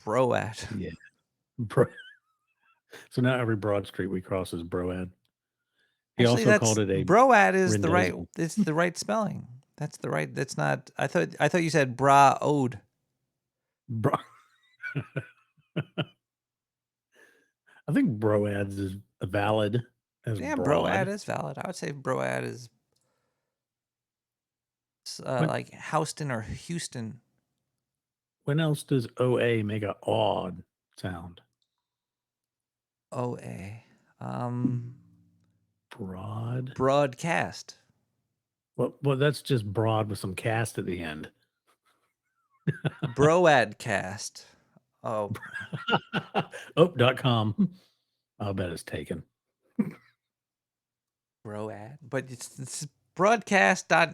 Broad. Yeah. So now every Broad Street we cross is Broad. He also called it a Broad is the right. It's the right spelling. That's the right. That's not. I thought you said bra-ode. Bro. I think Broads is valid. Yeah, Broad is valid. I would say Broad is like Houston or Houston. When else does OA make a odd sound? OA. Broadcast. Well, that's just broad with some cast at the end. Broadcast. Oh. .com. I'll bet it's taken. bro ad, but it's broadcast. Dot.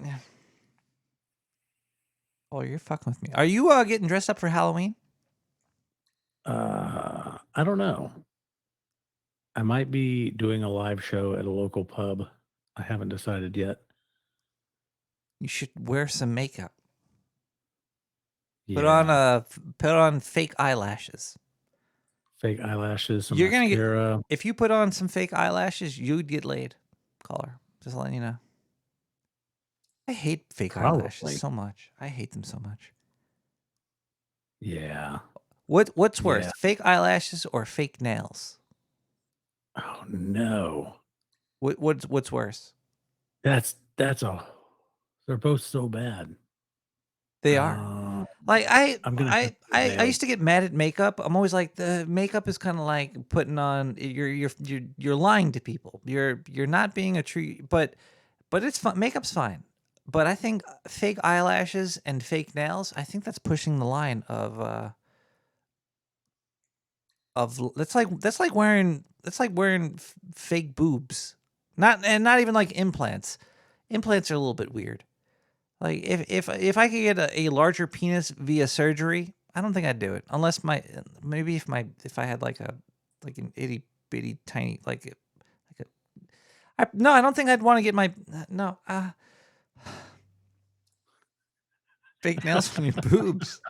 Oh, you're fucking with me. Are you getting dressed up for Halloween? I don't know. I might be doing a live show at a local pub. I haven't decided yet. You should wear some makeup. Yeah. Put on fake eyelashes. Fake eyelashes, some You're mascara. gonna get if you put on some fake eyelashes, you'd get laid. Caller, just letting you know. I hate fake eyelashes Probably. so much. I hate them so much. Yeah. What's worse, Yeah. fake eyelashes or fake nails? Oh no. What's worse? That's a. They're both so bad. They are. Like I'm gonna have to do I nails. used to get mad at makeup. I'm always like, the makeup is kind of like putting on you're lying to people. You're not being a true, but it's fun. Makeup's fine. But I think fake eyelashes and fake nails, I think that's pushing the line of that's like wearing fake boobs. Not even like implants. Implants are a little bit weird. Like if I could get a larger penis via surgery, I don't think I'd do it unless if I had like an itty bitty tiny no, I don't think I'd want to get my no fake nails on your boobs.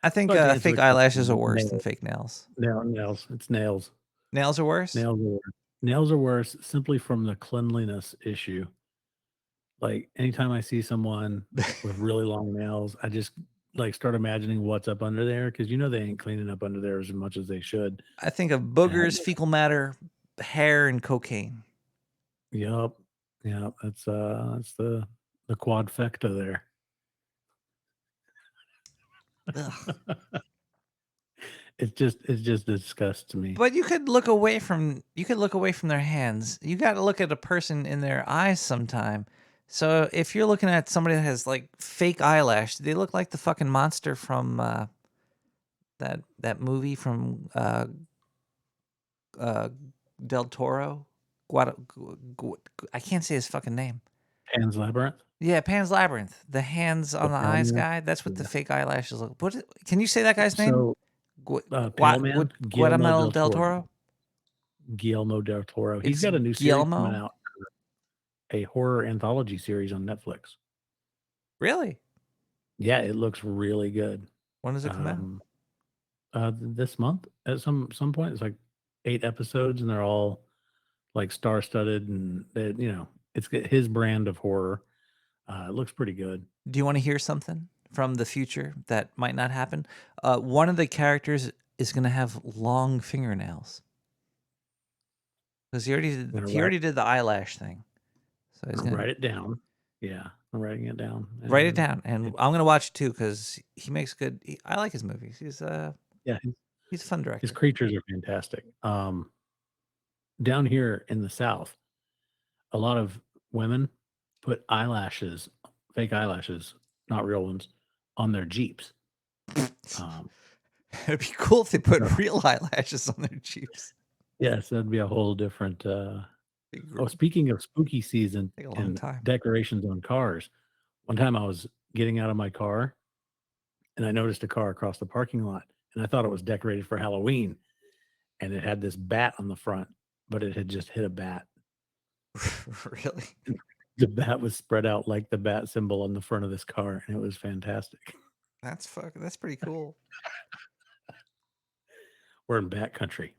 I think Fuck, it's fake like eyelashes are worse nails. than fake nails. Nails. It's nails. Nails are worse. Nails are worse. Nails are worse simply from the cleanliness issue. Like anytime I see someone with really long nails, I just like start imagining what's up under there because they ain't cleaning up under there as much as they should. I think of boogers, fecal matter, hair, and cocaine. Yep. That's the quadfecta there. It just disgusts me. But you could look away from their hands. You got to look at a person in their eyes sometime. So if you're looking at somebody that has like fake eyelash, they look like the fucking monster from that movie from Del Toro. I can't say his fucking name. Pan's Labyrinth. Yeah, Pan's Labyrinth. The hands on the eyes guy. That's what the fake eyelashes look. Can you say that guy's name? So, Pale Man, Guillermo del Toro. Guillermo del Toro. He's It's got a new series Guillermo? coming out, a horror anthology series on Netflix. Really? Yeah, it looks really good. When does it come out? This month at some point. It's like 8 episodes, and they're all like star-studded, and it's his brand of horror. It looks pretty good. Do you want to hear something from the future that might not happen? One of the characters is going to have long fingernails because he already did the eyelash thing. So he's going to write it down. Yeah, I'm writing it down. write it down, and I'm going to watch it too because he makes good. I like his movies. He's a fun director. His creatures are fantastic. Down here in the South, a lot of women put eyelashes, fake eyelashes, not real ones, on their Jeeps. It'd be cool if they put real eyelashes on their Jeeps. Yes, that'd be a whole different. Speaking of spooky season Take a long and time. decorations on cars, one time I was getting out of my car, and I noticed a car across the parking lot, and I thought it was decorated for Halloween, and it had this bat on the front, but it had just hit a bat. Really? The bat was spread out like the bat symbol on the front of this car, and it was fantastic. That's pretty cool. We're in bat country.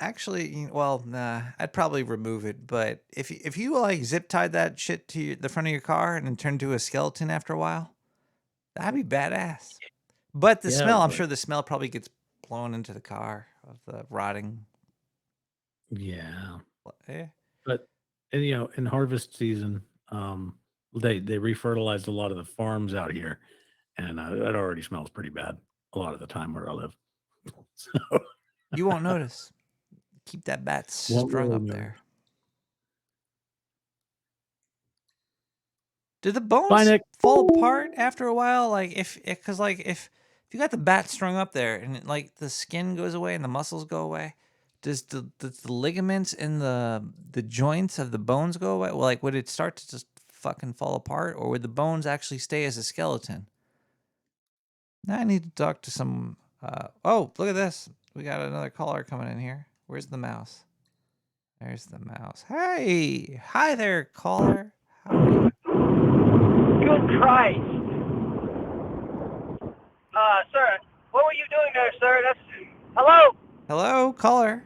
Actually, well, nah, I'd probably remove it. But if you like zip tied that shit to the front of your car and then turned to a skeleton after a while, that'd be badass. But the smell, I'm sure the smell probably gets blown into the car of the rotting. Yeah. Eh. But in harvest season, they refertilized a lot of the farms out here, and it already smells pretty bad a lot of the time where I live. So you won't notice. Keep that bat strung up there. Do the bones fall apart after a while? Like if you got the bat strung up there and like the skin goes away and the muscles go away, does the ligaments in the joints of the bones go away? Well, like, would it start to just fucking fall apart, or would the bones actually stay as a skeleton? Now I need to talk to some. Oh, look at this. We got another caller coming in here. Where's the mouse? There's the mouse. Hey, hi there, caller. How are you? Good Christ. Sir, what were you doing there, sir? Hello? Hello, caller.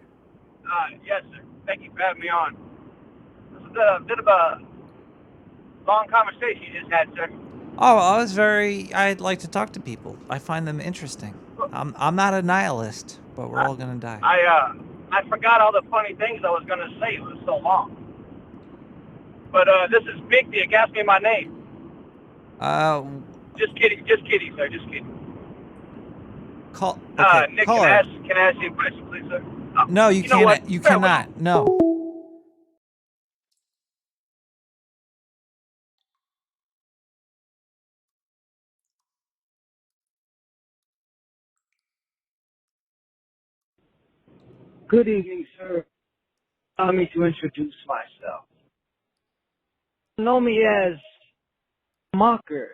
Yes, sir. Thank you for having me on. This is a bit of a long conversation you just had, sir. Oh, I'd like to talk to people. I find them interesting. I'm not a nihilist, but we're all gonna die. I forgot all the funny things I was gonna say. It was so long. But this is Big D. Ask me my name. Just kidding, sir. Just kidding. Okay, Nick, caller. can I ask you a question, please, sir? No, you can't. What? You cannot. No. Good evening, sir. Allow me to introduce myself. Know me as Mocker.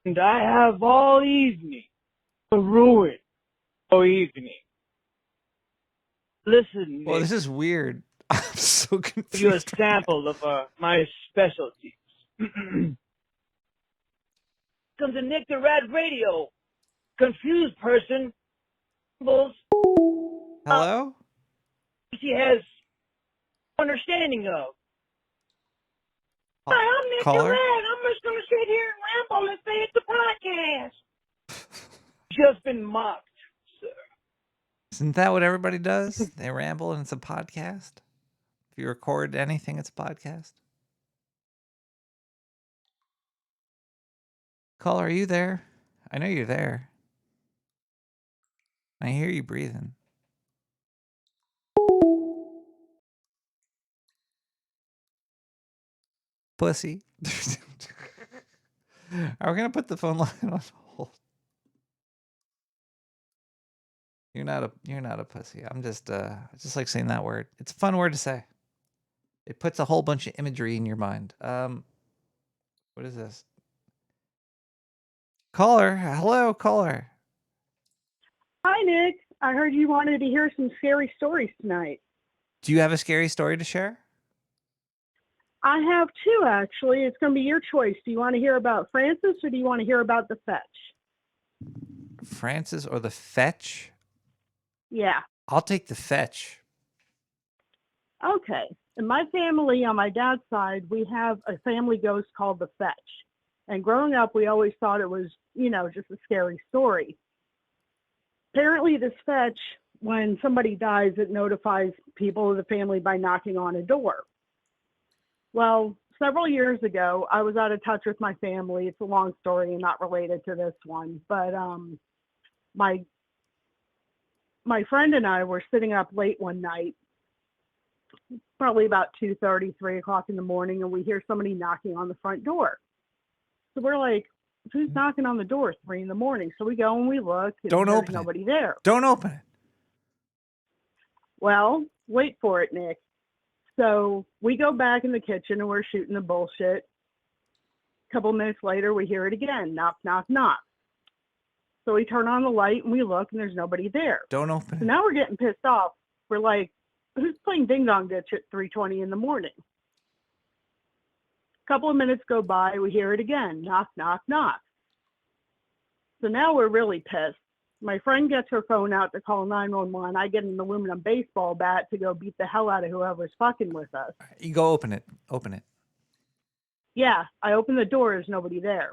And I have all evening to ruin all evening. Listen, Nick. Well, this is weird. I'm so confused. Give you a sample of my specialties. Comes to Nick the Rat Radio. Confused person. Hello? She has understanding of. Hi, I'm Nick the Caller? Rat. I'm just going to sit here and ramble and say it's a podcast. Just been mocked, sir. Isn't that what everybody does? They ramble and it's a podcast. If you record anything, it's a podcast. Caller, are you there? I know you're there. I hear you breathing. Pussy. Are we gonna put the phone line on hold? You're not a pussy. I'm just like saying that word. It's a fun word to say. It puts a whole bunch of imagery in your mind. What is this? Caller, hello, caller. Hi, Nick. I heard you wanted to hear some scary stories tonight. Do you have a scary story to share? I have two, actually. It's going to be your choice. Do you want to hear about Francis or do you want to hear about the fetch? Francis or the fetch? Yeah. I'll take the fetch. Okay. In my family, on my dad's side, we have a family ghost called the fetch. And growing up, we always thought it was, just a scary story. Apparently, this fetch, when somebody dies, it notifies people of the family by knocking on a door. Well, several years ago, I was out of touch with my family. It's a long story and not related to this one. But my friend and I were sitting up late one night, probably about 2:30, 3 o'clock in the morning, and we hear somebody knocking on the front door. So we're like, who's knocking on the door 3 in the morning? So we go and we look, and Don't there's open nobody there. Don't open it. Well, wait for it, Nick. So we go back in the kitchen and we're shooting the bullshit. A couple minutes later, we hear it again. Knock, knock, knock. So we turn on the light and we look and there's nobody there. Don't open So it. now we're getting pissed off. We're like, who's playing ding dong ditch at 3:20 in the morning? A couple of minutes go by. We hear it again. Knock, knock, knock. So now we're really pissed. My friend gets her phone out to call 911. I get an aluminum baseball bat to go beat the hell out of whoever's fucking with us. You go open it. Open it. Yeah, I open the door. There's nobody there.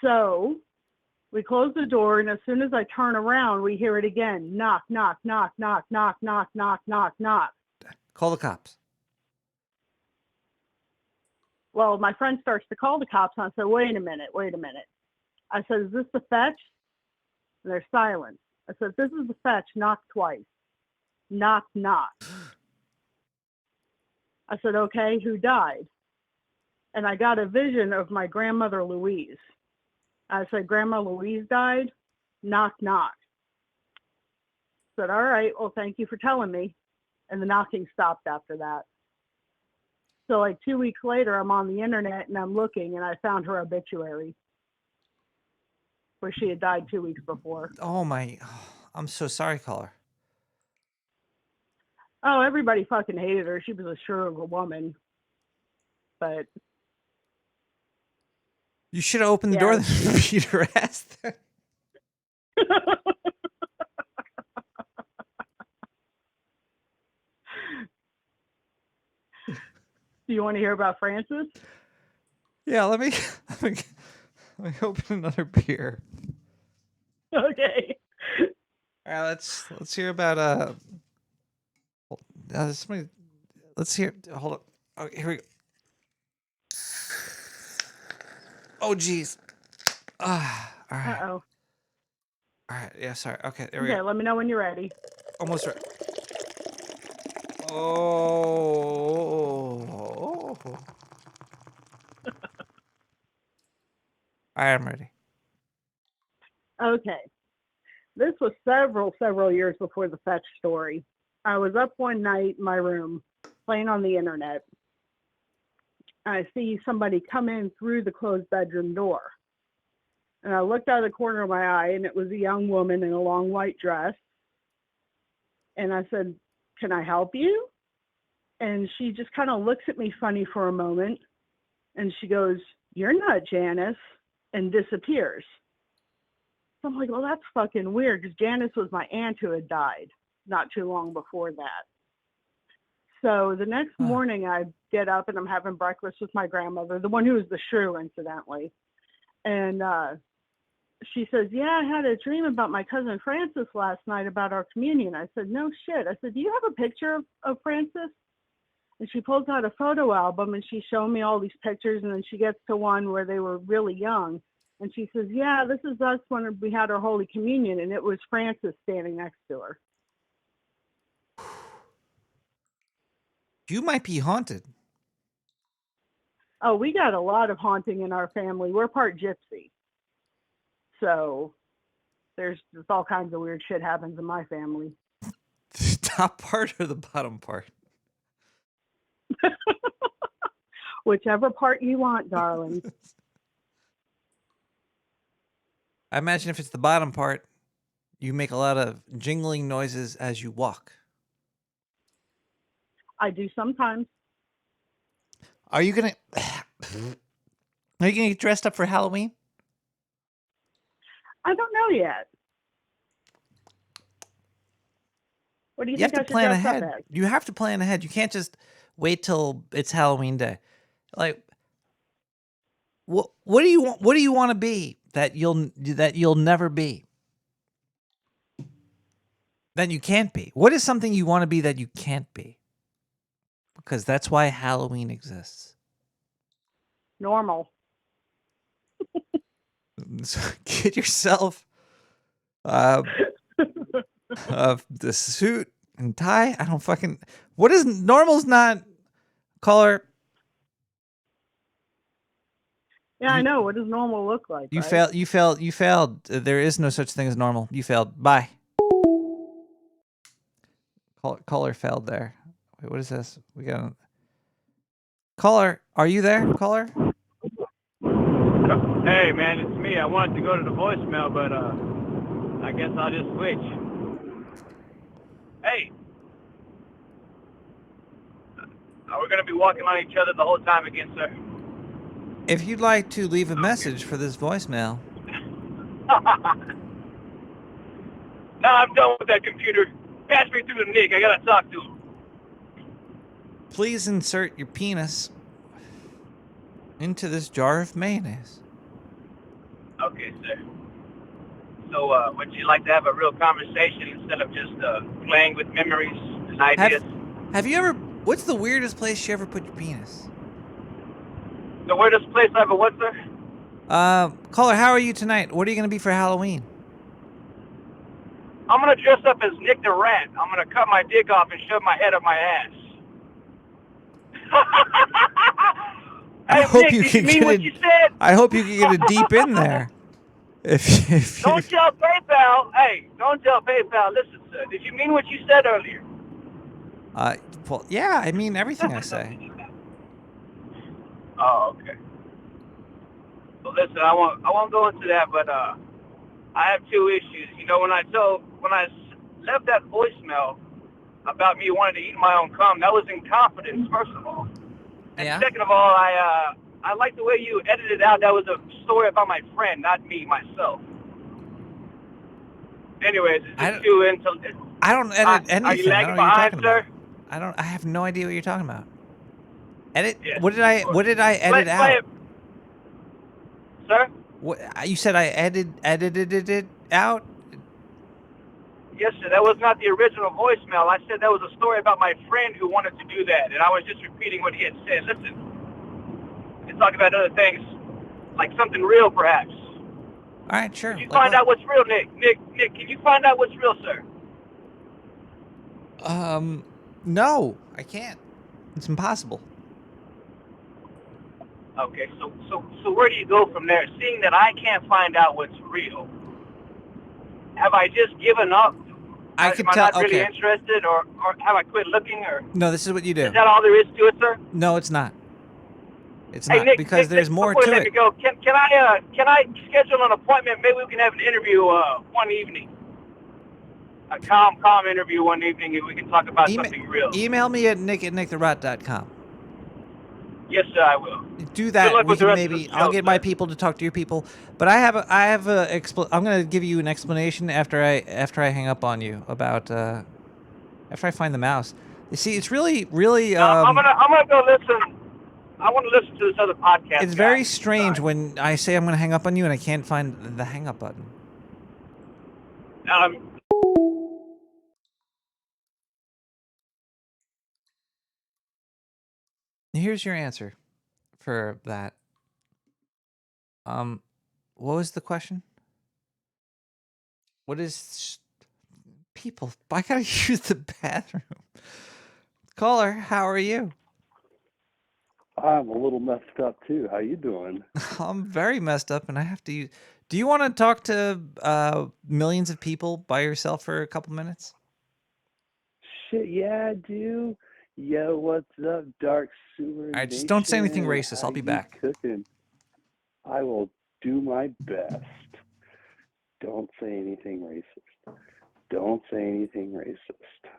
So we close the door, and as soon as I turn around, we hear it again. Knock, knock, knock, knock, knock, knock, knock, knock, knock. Call the cops. Well, my friend starts to call the cops, and I said, wait a minute. I said, is this the fetch? And there's silence. I said, this is the fetch, knock twice. Knock, knock. I said, okay, who died? And I got a vision of my grandmother, Louise. I said, Grandma Louise died? Knock, knock. Said, all right, well, thank you for telling me. And the knocking stopped after that. So like 2 weeks later, I'm on the internet and I'm looking and I found her obituary where she had died 2 weeks before. Oh my, I'm so sorry, caller. Oh, everybody fucking hated her. She was a sure of a woman. But You should have opened the door and beat her ass. Do you want to hear about Francis? Yeah, let me open another beer. Okay. All right, let's hear about somebody. Let's hear. Hold on. Oh, here we go. Oh, geez. All right. Uh-oh. All right. Yeah, sorry. Okay, there we Okay, go. let me know when you're ready. Almost ready. Oh. All right, I'm ready. Okay. This was several years before the fetch story. I was up one night in my room playing on the internet. I see somebody come in through the closed bedroom door. And I looked out of the corner of my eye, and it was a young woman in a long white dress. And I said, can I help you? And she just kind of looks at me funny for a moment. And she goes, you're not Janice, and disappears. So I'm like, well, that's fucking weird, because Janice was my aunt who had died not too long before that. So the next morning I get up and I'm having breakfast with my grandmother, the one who was the shrew, incidentally. And she says, yeah, I had a dream about my cousin Francis last night about our communion. I said, no shit. I said, do you have a picture of Francis? And she pulls out a photo album and she's showing me all these pictures. And then she gets to one where they were really young. And she says, yeah, this is us when we had our Holy Communion. And it was Francis standing next to her. You might be haunted. Oh, we got a lot of haunting in our family. We're part gypsy. So there's just all kinds of weird shit happens in my family. The top part or the bottom part? Whichever part you want, darling. I imagine if it's the bottom part, you make a lot of jingling noises as you walk. I do sometimes. Are you gonna get dressed up for Halloween? I don't know yet. What do you You have think to I should plan dress ahead. up as? You have to plan ahead. You can't just wait till it's Halloween day. Like, what do you want? What do you want to be that you'll never be? That you can't be. What is something you want to be that you can't be? Because that's why Halloween exists. Normal. So get yourself the suit and tie. I don't fucking. What is normal's not caller? Yeah, I know. What does normal look like? You right? failed. You failed. You failed. There is no such thing as normal. You failed. Bye. Caller failed there. Wait, what is this? We got caller. Are you there, caller? Hey, man, it's me. I wanted to go to the voicemail, but I guess I'll just switch. Hey. We're going to be walking on each other the whole time again, sir. If you'd like to leave a message for this voicemail. No, I'm done with that computer. Pass me through to Nick. I got to talk to him. Please insert your penis into this jar of mayonnaise. Okay, sir. So, would you like to have a real conversation instead of just playing with memories and ideas? Have you ever... What's the weirdest place you ever put your penis? The weirdest place I ever went, sir? Caller, how are you tonight? What are you going to be for Halloween? I'm going to dress up as Nick the Rat. I'm going to cut my dick off and shove my head up my ass. I hope you Nick, did you mean what you said? I hope you can get it deep in there. If Don't tell PayPal. Hey, don't tell PayPal. Listen, sir. Did you mean what you said earlier? well, yeah, I mean everything I say. Oh, okay. Well, listen, I won't go into that, but I have two issues. You know, when I left that voicemail about me wanting to eat my own cum, that was in confidence, first of all. And Yeah. second of all, I like the way you edited out. That was a story about my friend, not me myself. Anyways, it's just too into. I don't edit anything. Are you I lagging don't know what you're behind, talking sir? about. I have no idea what you're talking about. Edit? Yes, What did I edit play out? it. Sir? What you said I edited it out? Yes, sir. That was not the original voicemail. I said that was a story about my friend who wanted to do that, and I was just repeating what he had said. Listen, you talk about other things, like something real, perhaps. All right, sure. Can you find out what's real, Nick? Nick, can you find out what's real, sir? No, I can't. It's impossible. Okay, so where do you go from there? Seeing that I can't find out what's real, have I just given up? I can Am I tell. not really Okay. interested, or have I quit looking, or No, this is what you do. is that all there is to it, sir? No, it's not. It's Hey, not Nick, because there's more before to you let it. me go, can I schedule an appointment? Maybe we can have an interview one evening. A calm interview one evening, and we can talk about something real. Email me at nick@nicktherot.com. Yes, sir, I will. Do Good that. luck We with the can rest of the maybe. show, I'll get my sir. people to talk to your people. But I have I'm gonna give you an explanation after I hang up on you about after I find the mouse. You see, it's really. I'm gonna go listen. I want to listen to this other podcast. It's very strange when I say I'm gonna hang up on you and I can't find the hang up button. Here's your answer for that. What was the question? What is people? I gotta use the bathroom. Caller, how are you? I'm a little messed up too. How you doing? I'm very messed up, and I have to use. Do you want to talk to millions of people by yourself for a couple minutes? Shit, yeah, I do. Yo, what's up, Dark Sewer All right, just don't say anything Nation? racist. How I'll be you back. cooking? I will do my best. Don't say anything racist. Don't say anything racist.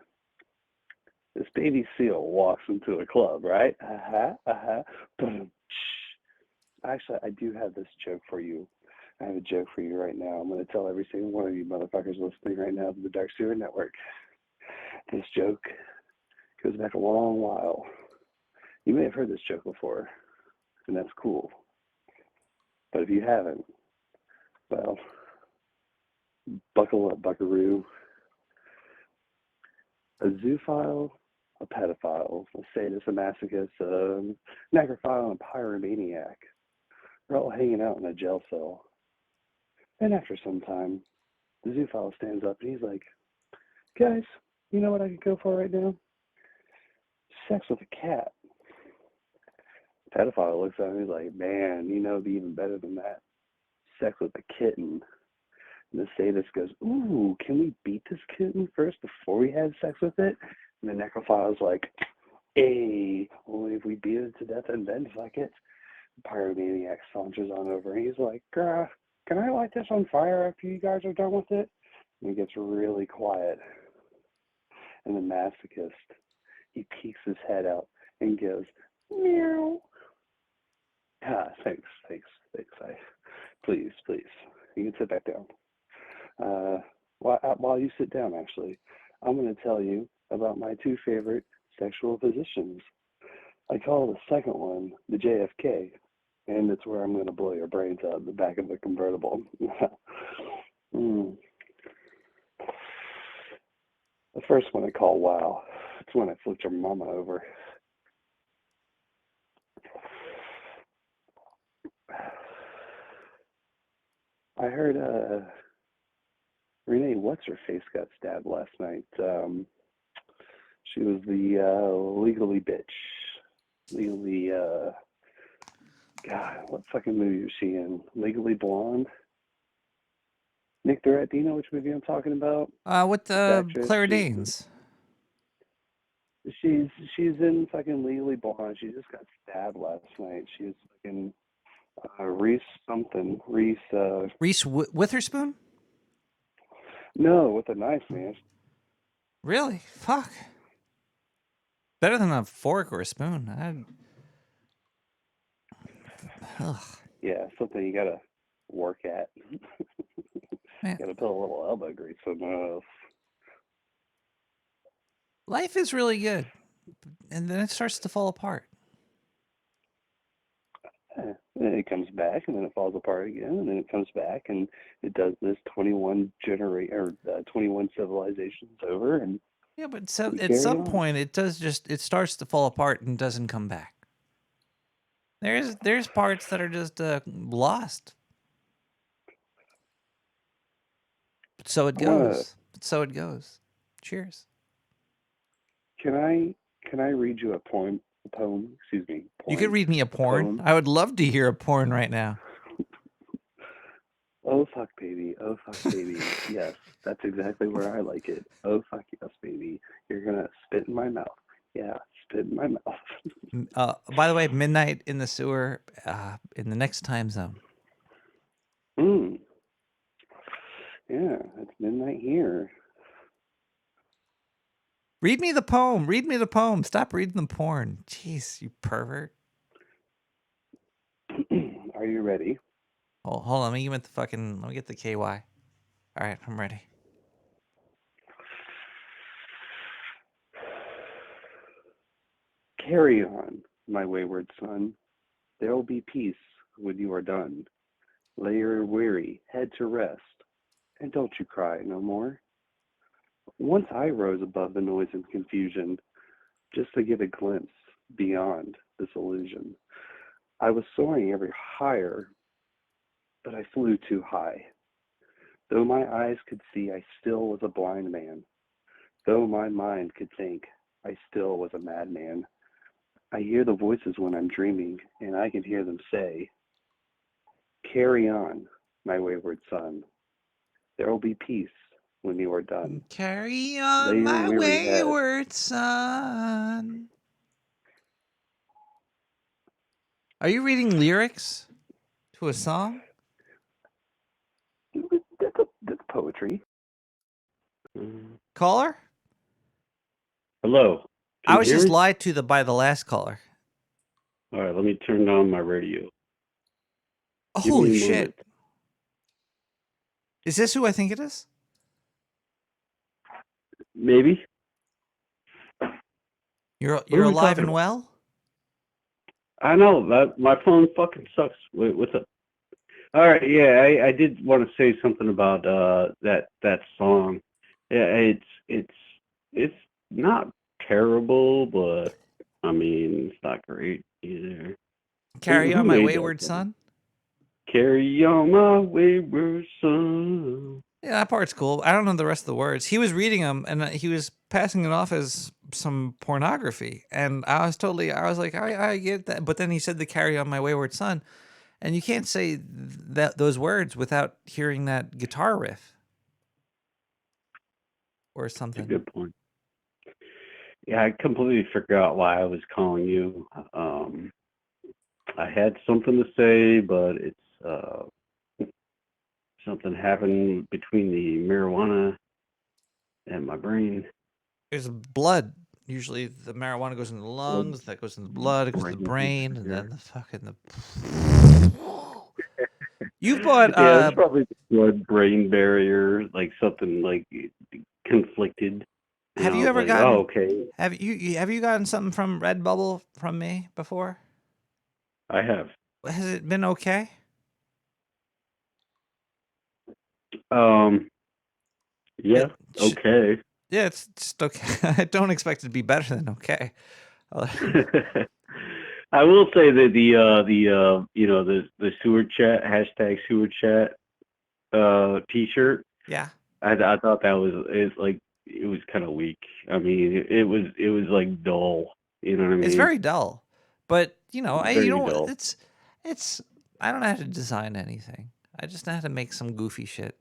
This baby seal walks into a club, right? Boom. Actually, I do have this joke for you. I have a joke for you right now. I'm going to tell every single one of you motherfuckers listening right now to the Dark Sewer Network. This joke goes back a long while. You may have heard this joke before, and that's cool. But if you haven't, well, buckle up, buckaroo. A zoophile, a pedophile, a sadist, a masochist, a necrophile, and a pyromaniac are all hanging out in a jail cell. And after some time, the zoophile stands up and he's like, guys, you know what I could go for right now? Sex with a cat. The pedophile looks at him and he's like, man, you know, it'd be even better than that. Sex with a kitten. And the sadist goes, ooh, can we beat this kitten first before we have sex with it? And the necrophile's like, hey, only if we beat it to death and then fuck it. The pyromaniac saunters on over and he's like, can I light this on fire after you guys are done with it? And he gets really quiet. And the masochist, he peeks his head out and goes, meow. Thanks. Please. You can sit back down. While you sit down, actually, I'm going to tell you about my two favorite sexual positions. I call the second one the JFK, and it's where I'm going to blow your brains out the back of the convertible. The first one I call wow. It's when I flipped your mama over. I heard Renee What's-Her-Face got stabbed last night. She was the legally bitch. Legally, God, what fucking movie was she in? Legally Blonde? Nick the Rat, do you know which movie I'm talking about? With This actress, Claire Danes. She's in fucking Legally Blonde. She just got stabbed last night. She's fucking Reese something. Reese. Reese Witherspoon? No, with a knife, man. Really? Fuck. Better than a fork or a spoon. Ugh. Yeah, something you gotta work at. Man. Gotta put a little elbow grease on those. Life is really good, and then it starts to fall apart. And then it comes back, and then it falls apart again, and then it comes back, and it does this 21 civilizations over, and Yeah, but we at carry some on. point it starts to fall apart and doesn't come back. There's parts that are just lost. So it goes. So it goes. Cheers. Can I read you a poem? Excuse me. You could read me a porn. poem? I would love to hear a porn right now. Oh fuck baby, oh fuck baby. Yes, that's exactly where I like it. Oh fuck yes baby. You're gonna spit in my mouth. Yeah, spit in my mouth. By the way, midnight in the sewer, in the next time zone. Yeah, it's midnight here. Read me the poem. Read me the poem. Stop reading the porn. Jeez, you pervert. Are you ready? Hold on. Let me get the KY. All right, I'm ready. Carry on, my wayward son. There will be peace when you are done. Lay your weary head to rest, and don't you cry no more. Once I rose above the noise and confusion, just to get a glimpse beyond this illusion. I was soaring ever higher, but I flew too high. Though my eyes could see, I still was a blind man. Though my mind could think, I still was a madman. I hear the voices when I'm dreaming, and I can hear them say, carry on, my wayward son. There will be peace when you are done. Carry on, Lay your my weary head. wayward son. Are you reading lyrics to a song? That's poetry. Caller? Hello. I was just lied to by the last caller. All right, let me turn on my radio. Holy shit. Is this who I think it is? Maybe. You're are we alive talking and about? well? I know that my phone fucking sucks. What's up? All right, yeah, I did want to say something about that song. Yeah, it's not terrible, but I mean it's not great either. Carry Who on, my made that wayward song? son? Carry on, my wayward son. Yeah, that part's cool. I don't know the rest of the words. He was reading them, and he was passing it off as some pornography. And I was like, I get that. But then he said the carry on, my wayward son. And you can't say those words without hearing that guitar riff. Or something. That's a good point. Yeah, I completely forgot why I was calling you. I had something to say, but it's something happened between the marijuana and my brain. There's blood. Usually the marijuana goes in the lungs, that goes in the blood, it goes in the brain, and then the fucking You bought yeah, it's probably the blood-brain barrier, like something like conflicted. Have I you was ever like, gotten? Oh, okay. Have you gotten something from Redbubble from me before? I have. Has it been okay? Yeah, okay. Yeah, it's just okay. I don't expect it to be better than okay. I will say that the sewer chat #sewer chat T-shirt. Yeah. I thought that it was kind of weak. I mean, it was like dull. You know what I mean? It's very dull, but Very dull. it's I don't have to design anything. I just know how to make some goofy shit.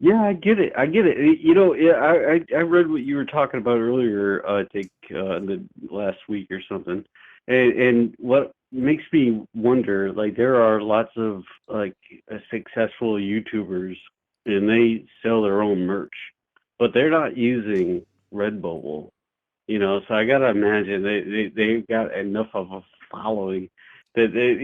Yeah, I get it. I get it. You know, yeah, I read what you were talking about earlier. I think the last week or something, and what makes me wonder, like, there are lots of like successful YouTubers, and they sell their own merch, but they're not using Redbubble. You know, so I gotta imagine they've got enough of a following that they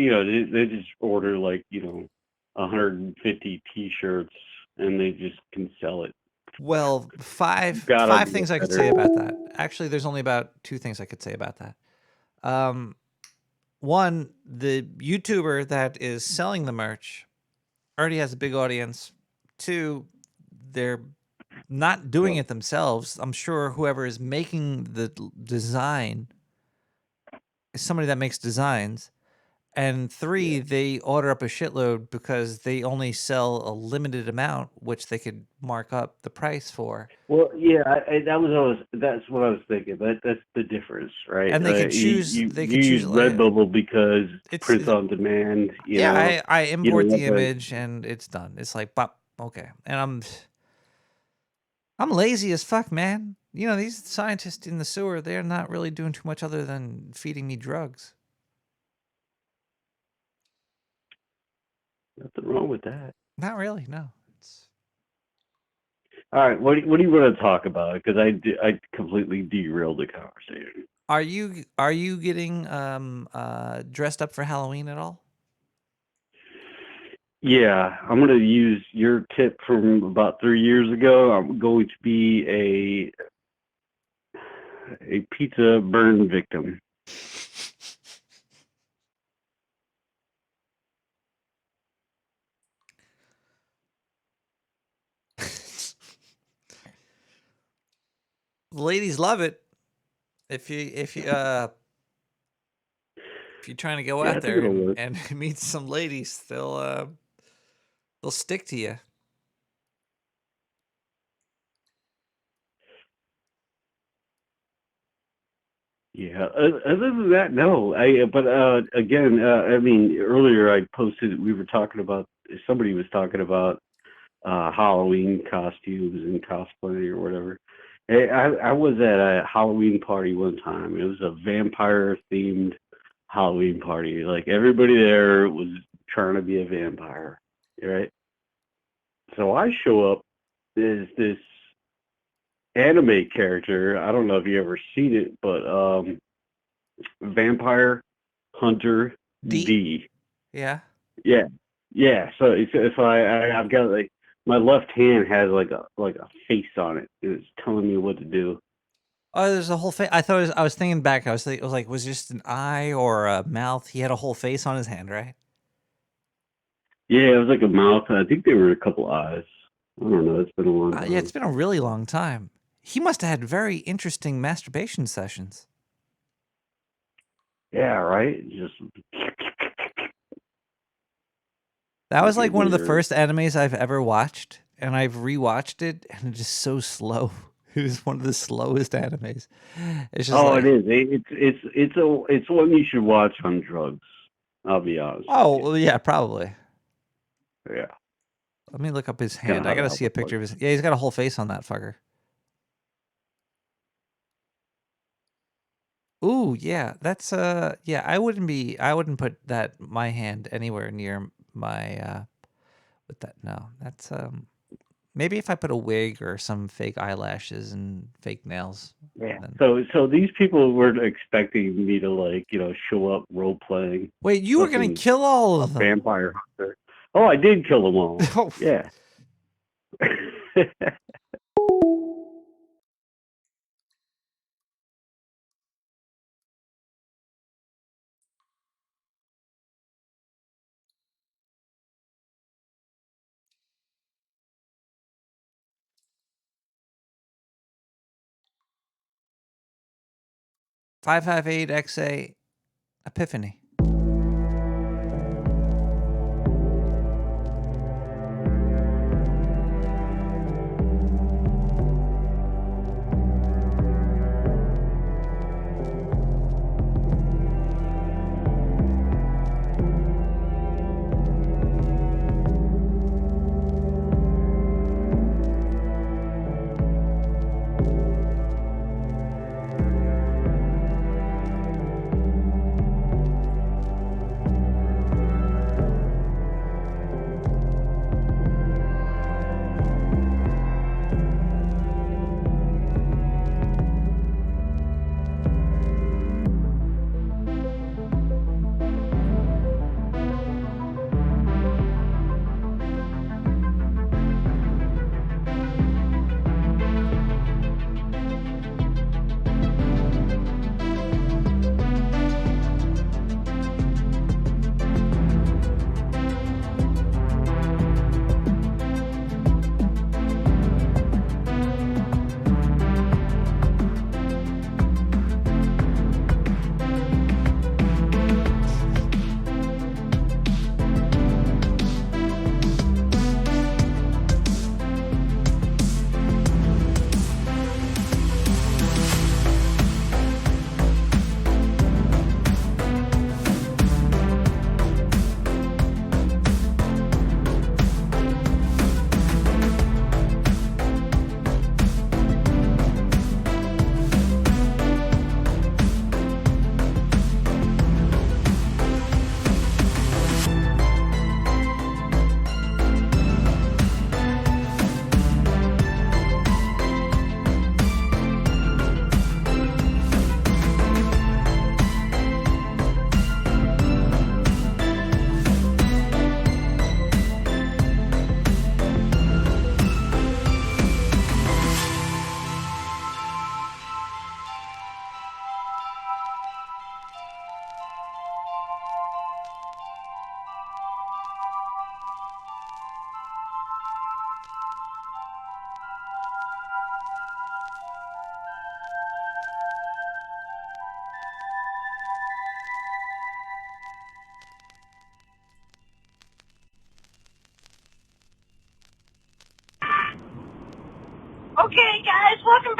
just order, like, 150 T-shirts, and they just can sell it. Well, Gotta five be things I could better. say about that. Actually, there's only about 2 things I could say about that. One, the YouTuber that is selling the merch already has a big audience. 2, they're not doing it themselves. I'm sure whoever is making the design is somebody that makes designs. And 3, they order up a shitload because they only sell a limited amount, which they could mark up the price for. Well, yeah, that's what I was thinking. That's the difference, right? And they could choose. You They could use choose. Redbubble because It's print on demand. Yeah, I You import don't the have to- image and it's done. It's like, pop, okay. And I'm lazy as fuck, man. You know, these scientists in the sewer, they're not really doing too much other than feeding me drugs. Nothing wrong with that. Not really, no. All right, what do you want to talk about? Because I completely derailed the conversation. Are you getting dressed up for Halloween at all? Yeah, I'm going to use your tip from about 3 years ago. I'm going to be a pizza burn victim. The ladies love it. If you're trying to go Yeah, I out think there it'll work. and meet some ladies, they'll stick to you. Yeah. Other than that, no. But again, I mean, earlier I posted, somebody was talking about Halloween costumes and cosplay or whatever. I was at a Halloween party one time. It was a vampire themed Halloween party. Like, everybody there was trying to be a vampire, right? So I show up as this anime character. I don't know if you ever seen it, but Vampire Hunter D. Yeah. Yeah. So I've got, like, my left hand has like a face on it. It's telling me what to do. Oh, there's a whole face. I was thinking back. I was like, was it just an eye or a mouth? He had a whole face on his hand, right? Yeah, it was like a mouth. I think there were a couple eyes. I don't know. It's been a long time. Yeah, it's been a really long time. He must have had very interesting masturbation sessions. Yeah, right. Just That was like one of the first animes I've ever watched, and I've rewatched it, and it's just so slow. It is one of the slowest animes. It's just it is. It's one you should watch on drugs. I'll be honest. Oh, well, yeah, probably. Yeah. Let me look up his Kinda hand. I hard to gotta help see a with, picture of his. Yeah, he's got a whole face on that fucker. Ooh, yeah, that's yeah. I wouldn't put my hand anywhere near my with that. No, that's maybe if I put a wig or some fake eyelashes and fake nails. Yeah. then- So these people weren't expecting me to, like, show up role playing. Wait, you were gonna kill all of them? Vampire hunter. Oh, I did kill them all. Oh. Yeah. 558XA Epiphany.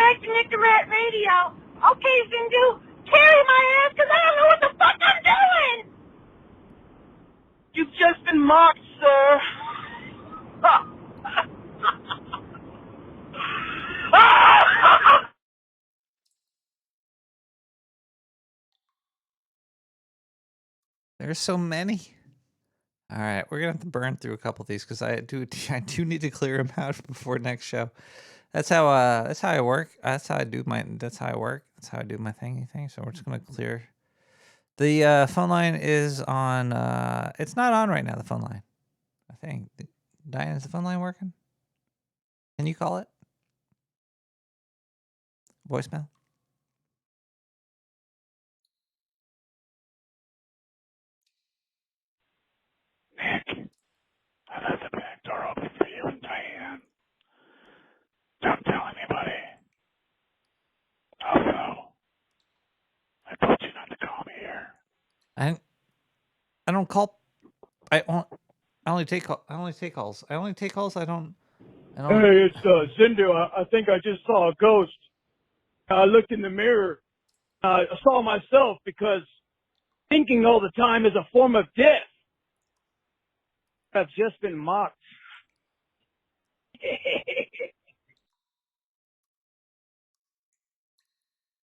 back to Nick the Rat Radio. Okay, Zindu, carry my ass because I don't know what the fuck I'm doing. You've just been mocked, sir. There's so many. All right, we're gonna have to burn through a couple of these because I do need to clear them out before next show. That's how I work. That's how I do my. That's how I work. That's how I do my thingy thing. So we're just gonna clear. The phone line is on. It's not on right now. The phone line. I think. Diane, is the phone line working? Can you call it? Voicemail. Nick, I left the back door open for you and Diane. Don't tell anybody. Also, I told you not to call me here. I don't call. I only take calls. I only take calls. I don't. Hey, it's Zindu. I think I just saw a ghost. I looked in the mirror. I saw myself because thinking all the time is a form of death. I've just been mocked.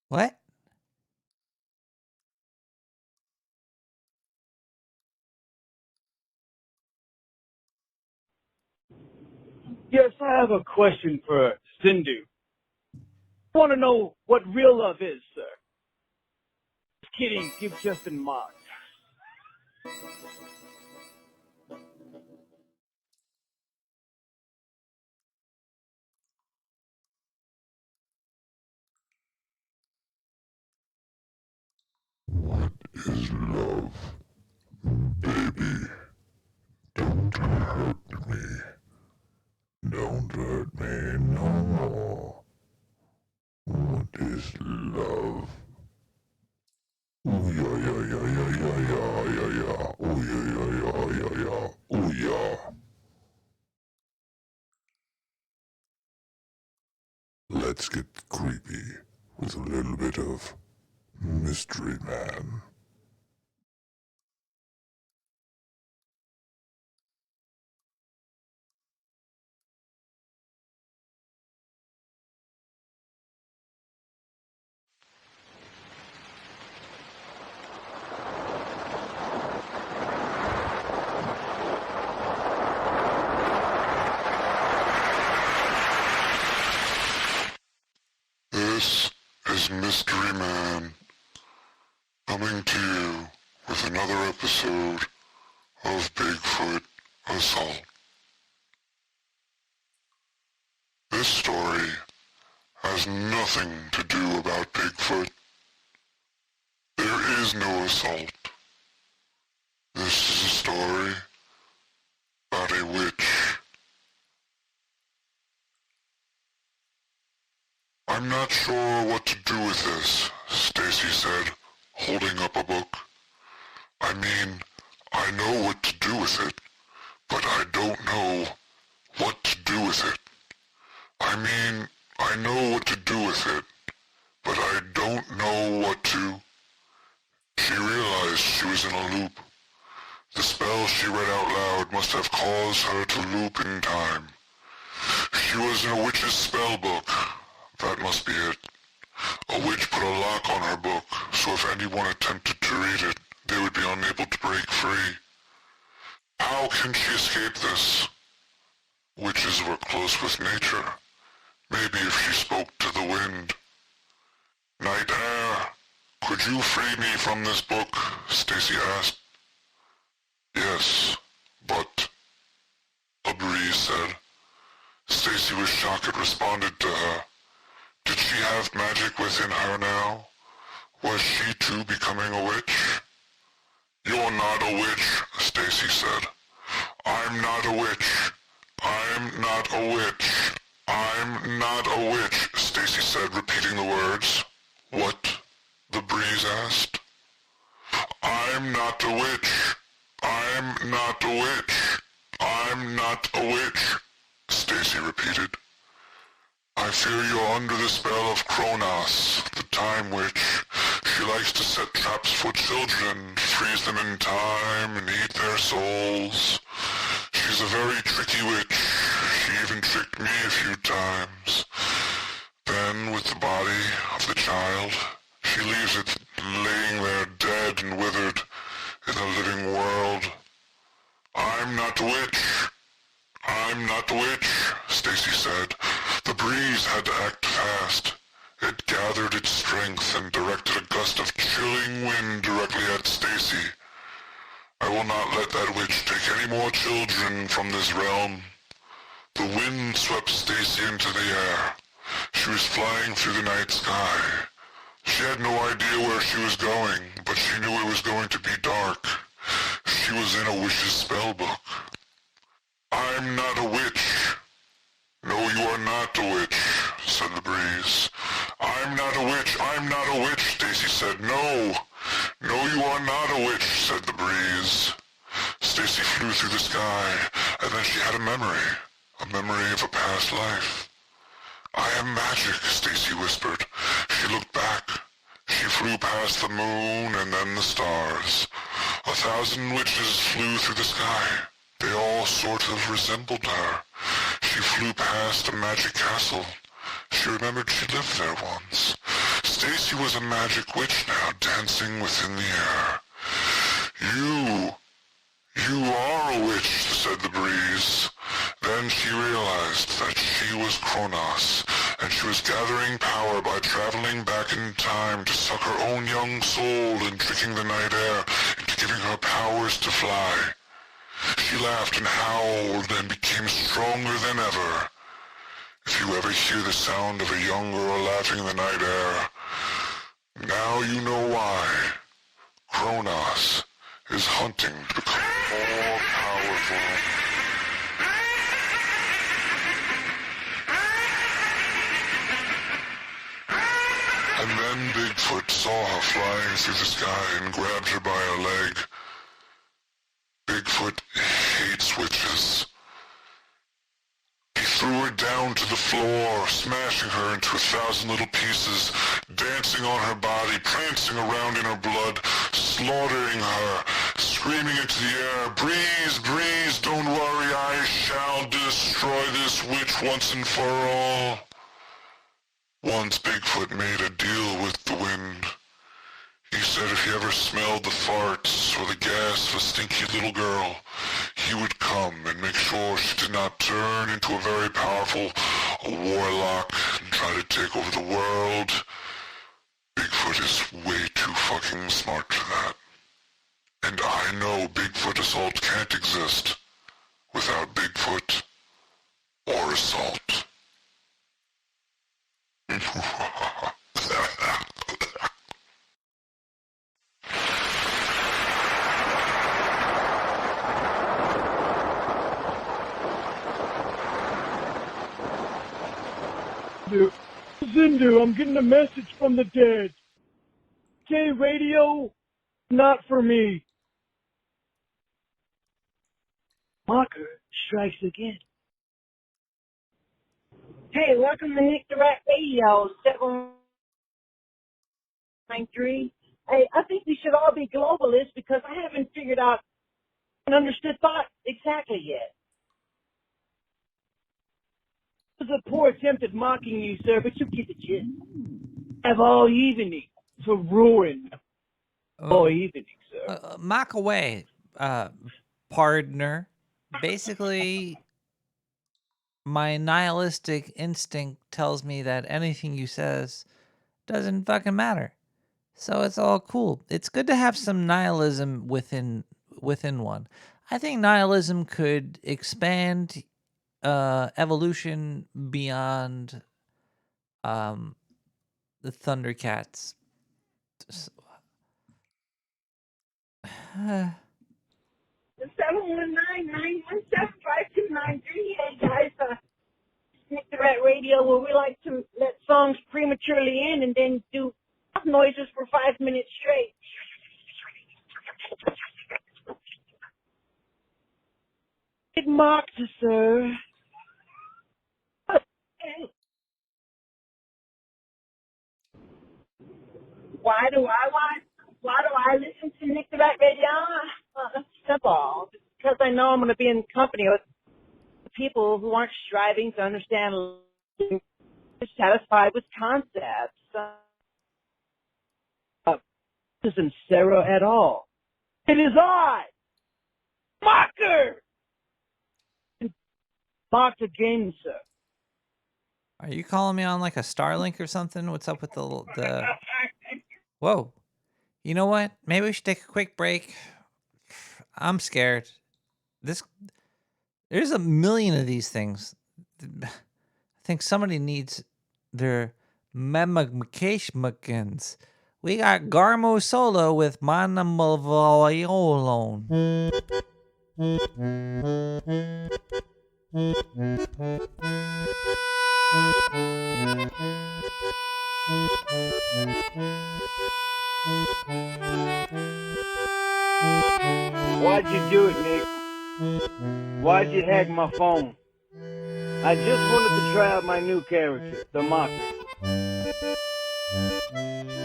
What? Yes, I have a question for Zindu. I want to know what real love is, sir. Just kidding. You've just been mocked. Is love, baby. Don't hurt me. Don't hurt me no more. What is love? Ooh yeah yeah yeah yeah yeah yeah yeah yeah. Ooh yeah yeah yeah yeah yeah. Ooh yeah. Let's get creepy with a little bit of Mystery Man. This is Mystery Man coming to you with another episode of Bigfoot Assault. This story has nothing to do about Bigfoot. There is no assault. This is a story about a witch. I'm not sure what to do with this, Stacy said, holding up a book. I mean, I know what to do with it, but I don't know what to do with it. I mean, I know what to do with it, but I don't know what to. She realized she was in a loop. The spell she read out loud must have caused her to loop in time. She was in a witch's spell book. That must be it. A witch put a lock on her book, so if anyone attempted to read it, they would be unable to break free. How can she escape this? Witches were close with nature. Maybe if she spoke to the wind. Night Air, could you free me from this book? Stacy asked. Yes, but... a breeze said. Stacy was shocked it responded to her. Did she have magic within her now? Was she too becoming a witch? You're not a witch, Stacy said. I'm not a witch. I'm not a witch. I'm not a witch, Stacy said, repeating the words. What? The breeze asked. I'm not a witch. I'm not a witch. I'm not a witch, Stacy repeated. I fear you're under the spell of Kronos, the time witch. She likes to set traps for children, freeze them in time, and eat their souls. She's a very tricky witch. She even tricked me a few times. Then, with the body of the child, she leaves it laying there dead and withered in the living world. I'm not the witch. I'm not the witch, Stacy said. The breeze had to act fast. It gathered its strength and directed a gust of chilling wind directly at Stacy. I will not let that witch take any more children from this realm. The wind swept Stacy into the air. She was flying through the night sky. She had no idea where she was going, but she knew it was going to be dark. She was in a witch's spell book. I'm not a witch. No, you are not a witch, said the breeze. I'm not a witch. I'm not a witch, Stacy said. No. No, you are not a witch, said the breeze. Stacy flew through the sky, and then she had a memory of a past life. I am magic, Stacy whispered. She looked back. She flew past the moon and then the stars. 1,000 witches flew through the sky. They all sort of resembled her. She flew past a magic castle. She remembered she lived there once. Stacy was a magic witch now, dancing within the air. You are a witch, said the breeze. Then she realized that she was Kronos, and she was gathering power by traveling back in time to suck her own young soul and tricking the night air into giving her powers to fly. She laughed and howled and became stronger than ever. If you ever hear the sound of a young girl laughing in the night air, now you know why. Kronos is hunting to become more powerful. And then Bigfoot saw her flying through the sky and grabbed her by her leg. Bigfoot hates witches. He threw her down to the floor, smashing her into 1,000 little pieces, dancing on her body, prancing around in her blood, slaughtering her, screaming into the air, "Breeze, breeze, don't worry, I shall destroy this witch once and for all." Once Bigfoot made a deal with the wind. He said if he ever smelled the farts or the gas of a stinky little girl, he would come and make sure she did not turn into a very powerful warlock and try to take over the world. Bigfoot is way too fucking smart for that. And I know Bigfoot assault can't exist without Bigfoot or assault. Zindu, I'm getting a message from the dead. Gay radio, not for me. Marker strikes again. Hey, welcome to Nick the Rat Radio 793. Hey, I think we should all be globalists because I haven't figured out and understood thought exactly yet. It was a poor attempt at mocking you, sir, but you get the gist. Have all evening to ruin all evening, sir. Mock away, partner. Basically, my nihilistic instinct tells me that anything you says doesn't fucking matter. So it's all cool. It's good to have some nihilism within one. I think nihilism could expand evolution beyond the Thundercats. 719-917-5293. Hey guys, Nick the Rat Radio, where we like to let songs prematurely end and then do noises for 5 minutes straight. It mocked, sir. Why do I listen to Nick the Rat Radio? It's simple. Because I know I'm going to be in company with people who aren't striving to understand, satisfied with concepts. Isn't Sarah at all. It is I, Mocker! Mocked again, sir. Are you calling me on like a Starlink or something? What's up with the... Whoa. You know what? Maybe we should take a quick break. I'm scared. There's a million of these things. I think somebody needs their medications. We got Garmo Solo with Monomoviolone. Why'd you do it, Nick? Why'd you hack my phone? I just wanted to try out my new character, the Mocker.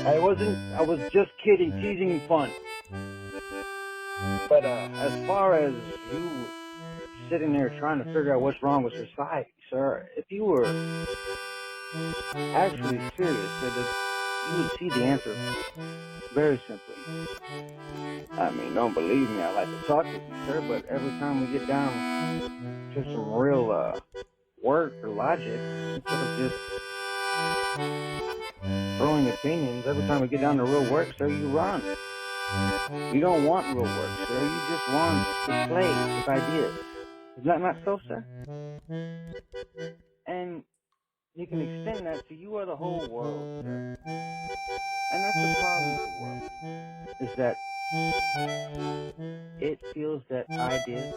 I was just kidding, teasing and fun. But as far as you sitting there trying to figure out what's wrong with society, sir, if you were actually serious, you would see the answer very simply. I mean, don't believe me, I like to talk to you, sir, but every time we get down to some real work or logic, instead of just throwing opinions, every time we get down to real work, sir, you run. You don't want real work, sir, you just want to play with ideas. Is that not so, sir? And you can extend that to you are the whole world, sir. And that's the problem with the world, is that it feels that I did.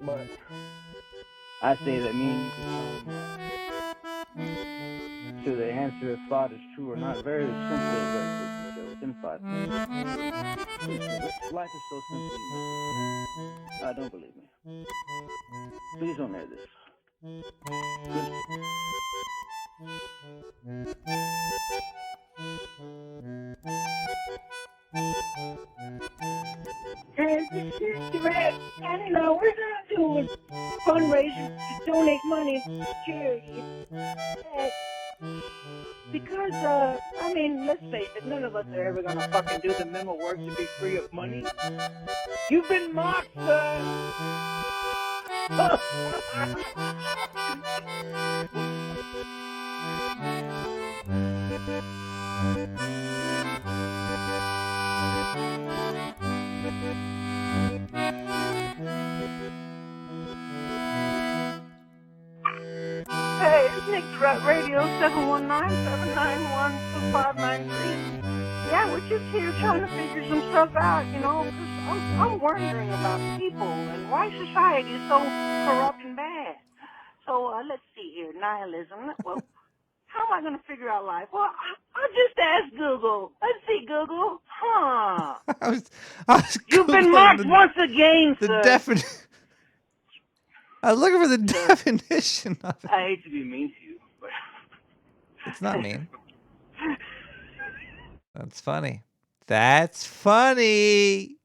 But I say that me and you can come to the answer if thought is true or not very simply, very quickly, so within 5 minutes. Life is so simple. Don't believe me. Please don't air this. And this is the Rat. I don't know, we're going to do a fundraiser to donate money to charity. Because, I mean, let's face it, none of us are ever going to fucking do the memo work to be free of money. You've been mocked, sir. Hey, it's Nick the Rat Radio, 719-791-2593. Yeah, we're just here trying to figure some stuff out, you know, because I'm wondering about people and why society is so corrupt and bad. So let's see here, nihilism. Well, how am I going to figure out life? Well, I'll just ask Google. Let's see, Google. Huh. I was You've been mocked once again, the sir. I was looking for the definition of it. I hate to be mean to you, but It's not mean. That's funny. That's funny.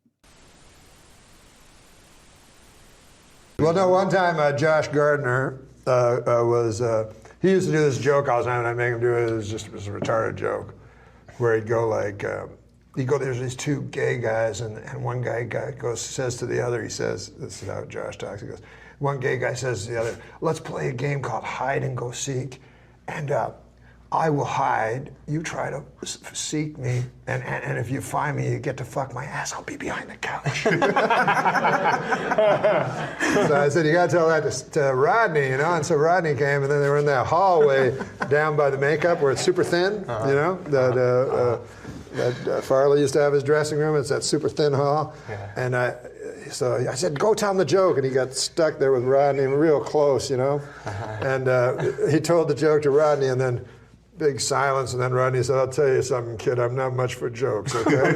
Well, no, one time Josh Gardner he used to do this joke all the time, and I make him do it. It was a retarded joke, where he'd go like, there's these two gay guys, and one guy says to the other, he says, this is how Josh talks, he goes, one gay guy says to the other, let's play a game called hide and go seek, and I will hide, you try to seek me, and if you find me, you get to fuck my ass, I'll be behind the couch. So I said, you gotta tell that to Rodney, you know, and so Rodney came, and then they were in that hallway down by the makeup where it's super thin, you know, that Farley used to have his dressing room, it's that super thin hall, and so I said, go tell him the joke, and he got stuck there with Rodney real close, you know, and he told the joke to Rodney, and then big silence, and then Rodney said, I'll tell you something, kid, I'm not much for jokes, okay?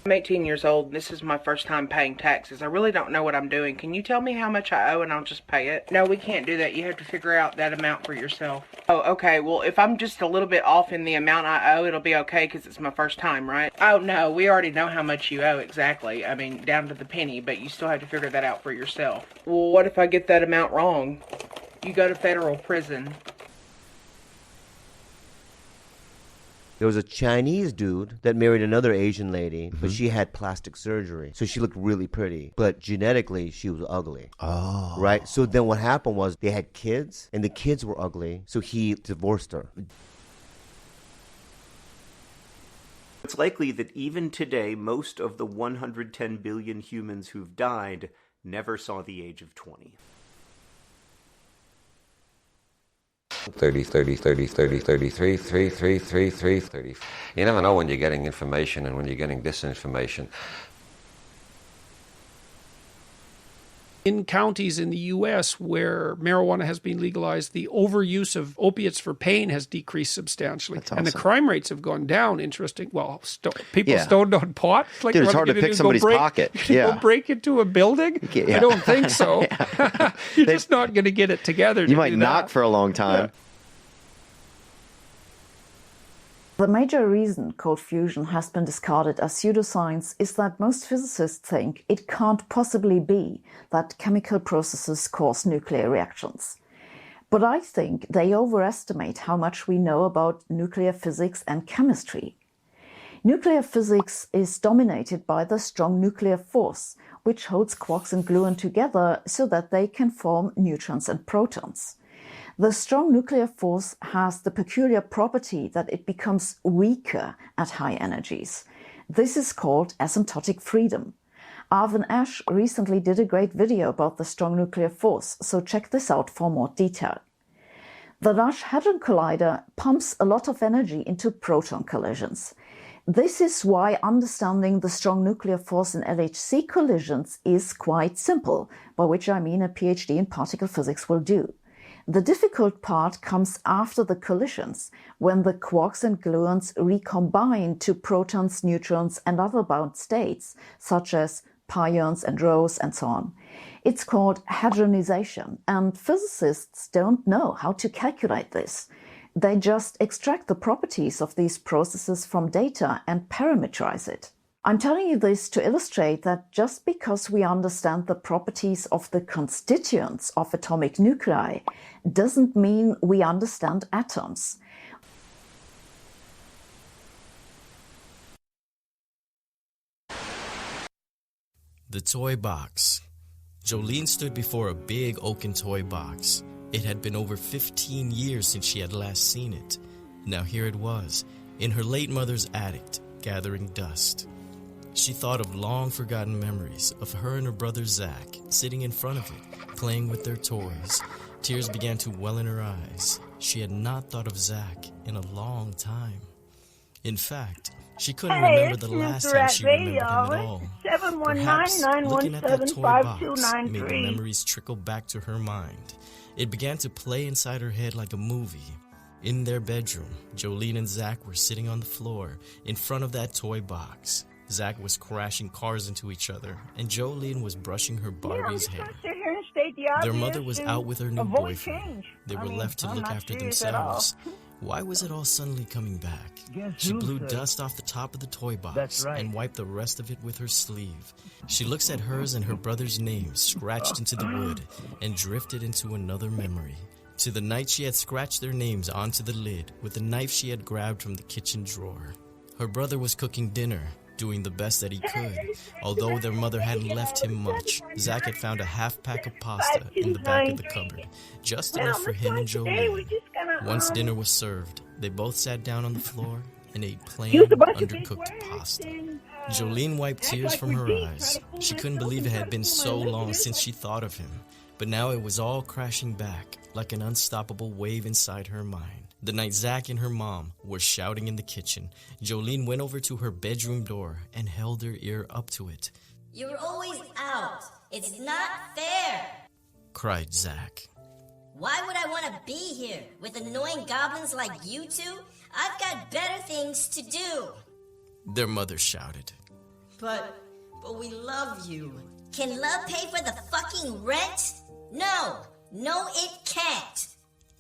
I'm 18 years old, and this is my first time paying taxes. I really don't know what I'm doing. Can you tell me how much I owe and I'll just pay it? No, we can't do that. You have to figure out that amount for yourself. Oh, okay. Well, if I'm just a little bit off in the amount I owe, it'll be okay because it's my first time, right? Oh, no, we already know how much you owe exactly. I mean, down to the penny, but you still have to figure that out for yourself. Well, what if I get that amount wrong? You go to federal prison. There was a Chinese dude that married another Asian lady, but she had plastic surgery. So she looked really pretty. But genetically, she was ugly. Oh. Right? So then what happened was they had kids, and the kids were ugly. So he divorced her. It's likely that even today, most of the 110 billion humans who've died never saw the age of 20. 30, 30, 30, 30, 33, 3, 3, 3, 3, 30. You never know when you're getting information and when you're getting disinformation. In counties in the U.S. where marijuana has been legalized, the overuse of opiates for pain has decreased substantially. That's And the awesome. crime rates have gone down, interesting. Well, people Yeah. stoned on pot? Like, Dude, it's what hard are to you gonna pick do, somebody's pocket. Go break into a building? Yeah. I don't think so. You're just not going to get it together. You might knock for a long time. The major reason cold fusion has been discarded as pseudoscience is that most physicists think it can't possibly be that chemical processes cause nuclear reactions. But I think they overestimate how much we know about nuclear physics and chemistry. Nuclear physics is dominated by the strong nuclear force, which holds quarks and gluon together so that they can form neutrons and protons. The strong nuclear force has the peculiar property that it becomes weaker at high energies. This is called asymptotic freedom. Arvin Ash recently did a great video about the strong nuclear force, so check this out for more detail. The Large Hadron Collider pumps a lot of energy into proton collisions. This is why understanding the strong nuclear force in LHC collisions is quite simple, by which I mean a PhD in particle physics will do. The difficult part comes after the collisions, when the quarks and gluons recombine to protons, neutrons, and other bound states, such as pions and rhos and so on. It's called hadronization, and physicists don't know how to calculate this. They just extract the properties of these processes from data and parameterize it. I'm telling you this to illustrate that just because we understand the properties of the constituents of atomic nuclei doesn't mean we understand atoms. The toy box. Jolene stood before a big oaken toy box. It had been over 15 years since she had last seen it. Now here it was, in her late mother's attic, gathering dust. She thought of long-forgotten memories of her and her brother Zach sitting in front of it, playing with their toys. Tears began to well in her eyes. She had not thought of Zach in a long time. In fact, she couldn't remember the last time she remembered him at all. Perhaps looking at that toy box made the memories trickle back to her mind. It began to play inside her head like a movie. In their bedroom, Jolene and Zach were sitting on the floor in front of that toy box. Zach was crashing cars into each other, and Jolene was brushing her Barbie's hair. Their mother was out with her new boyfriend. They were left to look after themselves. Why was it all suddenly coming back? She blew dust off the top of the toy box and wiped the rest of it with her sleeve. She looks at hers and her brother's names scratched into the wood and drifted into another memory. To the night she had scratched their names onto the lid with the knife she had grabbed from the kitchen drawer. Her brother was cooking dinner, doing the best that he could. Although their mother hadn't left him much, Zach had found a half-pack of pasta in the back of the cupboard, just enough for him and Jolene. Once dinner was served, they both sat down on the floor and ate plain, undercooked pasta. Jolene wiped tears from her eyes. She couldn't believe it had been so long since she thought of him, but now it was all crashing back like an unstoppable wave inside her mind. The night Zach and her mom were shouting in the kitchen, Jolene went over to her bedroom door and held her ear up to it. "You're always out. It's not fair," cried Zach. "Why would I want to be here with annoying goblins like you two? I've got better things to do." Their mother shouted. But we love you. Can love pay for the fucking rent? No, it can't.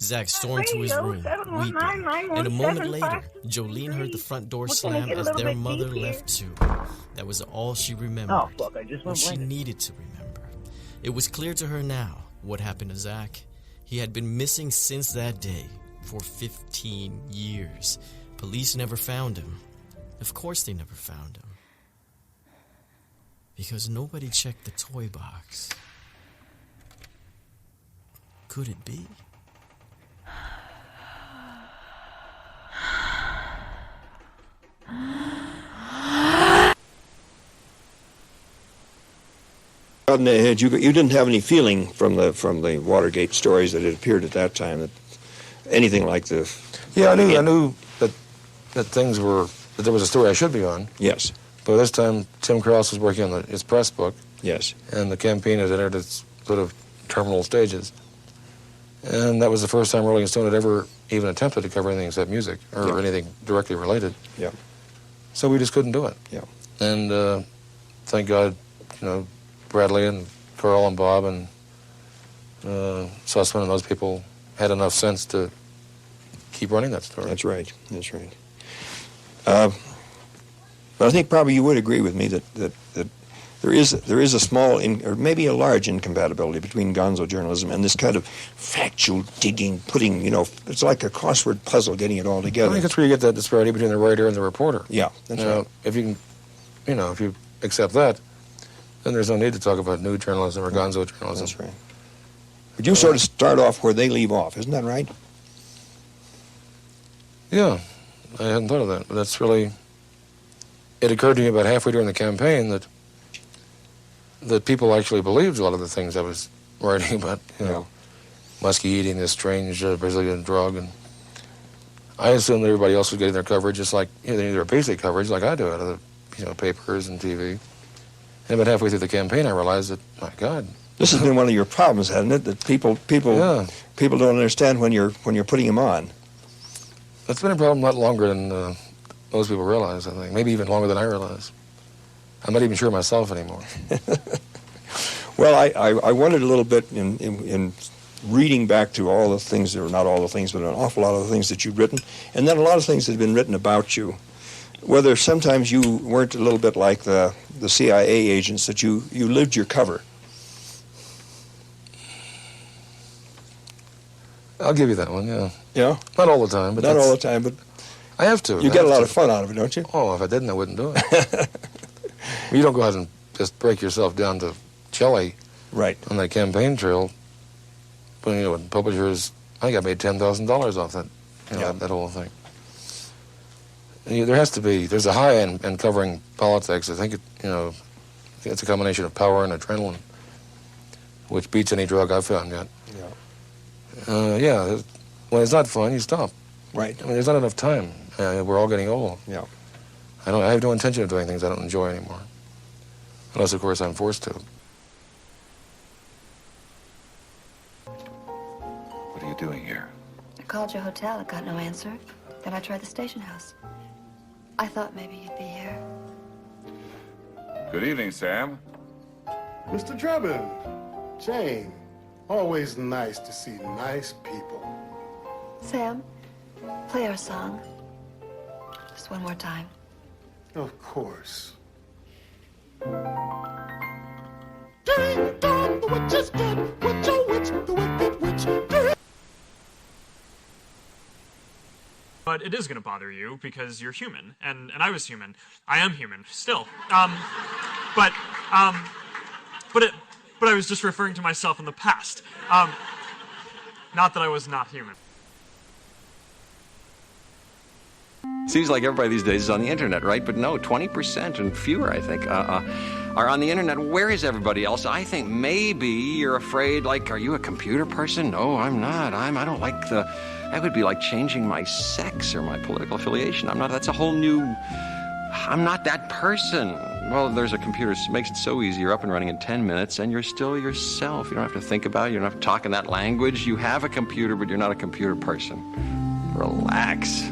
Zach stormed to his room, weeping, and a moment later, Jolene heard the front door slam as their mother left too. That was all she remembered. Oh, fuck, I just What went she blank. needed to remember. It was clear to her now what happened to Zach. He had been missing since that day, for 15 years. Police never found him. Of course they never found him. Because nobody checked the toy box. Could it be? Had you didn't have any feeling from the Watergate stories that had appeared at that time that anything like this? Yeah, I knew that things were that there was a story I should be on. Yes. But this time, Tim Krause was working on his press book. Yes. And the campaign had entered its sort of terminal stages. And that was the first time Rolling Stone had ever even attempted to cover anything except music or anything directly related. Yeah. So we just couldn't do it. Yeah. And thank God, Bradley and Carl and Bob and Sussman and those people had enough sense to keep running that story. That's right. That's right. But I think probably you would agree with me that there is a small or maybe a large incompatibility between gonzo journalism and this kind of factual digging, putting it's like a crossword puzzle, getting it all I together. think that's where you get that disparity between the writer and the reporter. Yeah, that's right. If you can, if you accept that, then there's no need to talk about new journalism or gonzo journalism. That's right. But you sort of start off where they leave off, isn't that right? Yeah, I hadn't thought of that, but that's really. It occurred to me about halfway during the campaign that people actually believed a lot of the things I was writing about. Muskie eating this strange Brazilian drug, and I assumed that everybody else was getting their coverage just like their basic coverage, like I do out of the papers and TV. And about halfway through the campaign, I realized that, my God, this has been one of your problems, hasn't it? That people don't understand when you're putting them on. That's been a problem a lot longer than most people realize, I think. Maybe even longer than I realize. I'm not even sure myself anymore. Well, I wondered a little bit in reading back to all the things, or not all the things, but an awful lot of the things that you've written, and then a lot of things that have been written about you, whether sometimes you weren't a little bit like the CIA agents, that you lived your cover. I'll give you that one, yeah. Yeah? Not all the time, but not all the time, but I have to. You get a lot of fun out of it, don't you? Oh, if I didn't, I wouldn't do it. You don't go out and just break yourself down to jelly, right, on that campaign trail. But with publishers, I think I made $10,000 off that, that whole thing. And there has to be. There's a high in covering politics. I think it's a combination of power and adrenaline, which beats any drug I've found yet. Yeah. When it's not fun, you stop. Right. I mean, there's not enough time. We're all getting old. Yeah. I have no intention of doing things I don't enjoy anymore, unless, of course, I'm forced to. What are you doing here? I called your hotel. I got no answer. Then I tried the station house. I thought maybe you'd be here. Good evening, Sam. Mr. Drebin, Jane, always nice to see nice people. Sam, play our song. Just one more time. Of course. Ding dong, the witch is dead. Witch, oh witch, the wicked witch. But it is going to bother you because you're human, and I was human. I am human still. But I was just referring to myself in the past. Not that I was not human. Seems like everybody these days is on the internet, right? But no, 20% and fewer, I think, are on the internet. Where is everybody else? I think maybe you're afraid, like, are you a computer person? No, I'm not. I don't like that would be like changing my sex or my political affiliation. I'm not, that's a whole new, I'm not that person. Well, there's a computer, makes it so easy. You're up and running in 10 minutes and you're still yourself. You don't have to think about it. You don't have to talk in that language. You have a computer, but you're not a computer person. Relax.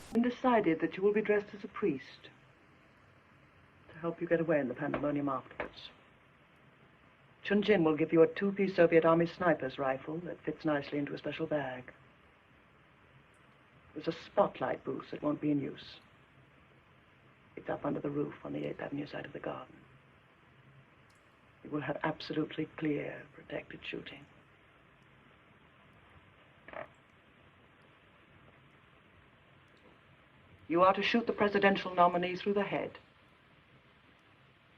When the sun decided that you will be dressed as a priest to help you get away in the pandemonium afterwards. Chun-Jin will give you a two-piece Soviet Army sniper's rifle that fits nicely into a special bag. There's a spotlight booth that won't be in use. It's up under the roof on the 8th Avenue side of the garden. You will have absolutely clear, protected shooting. You are to shoot the presidential nominee through the head.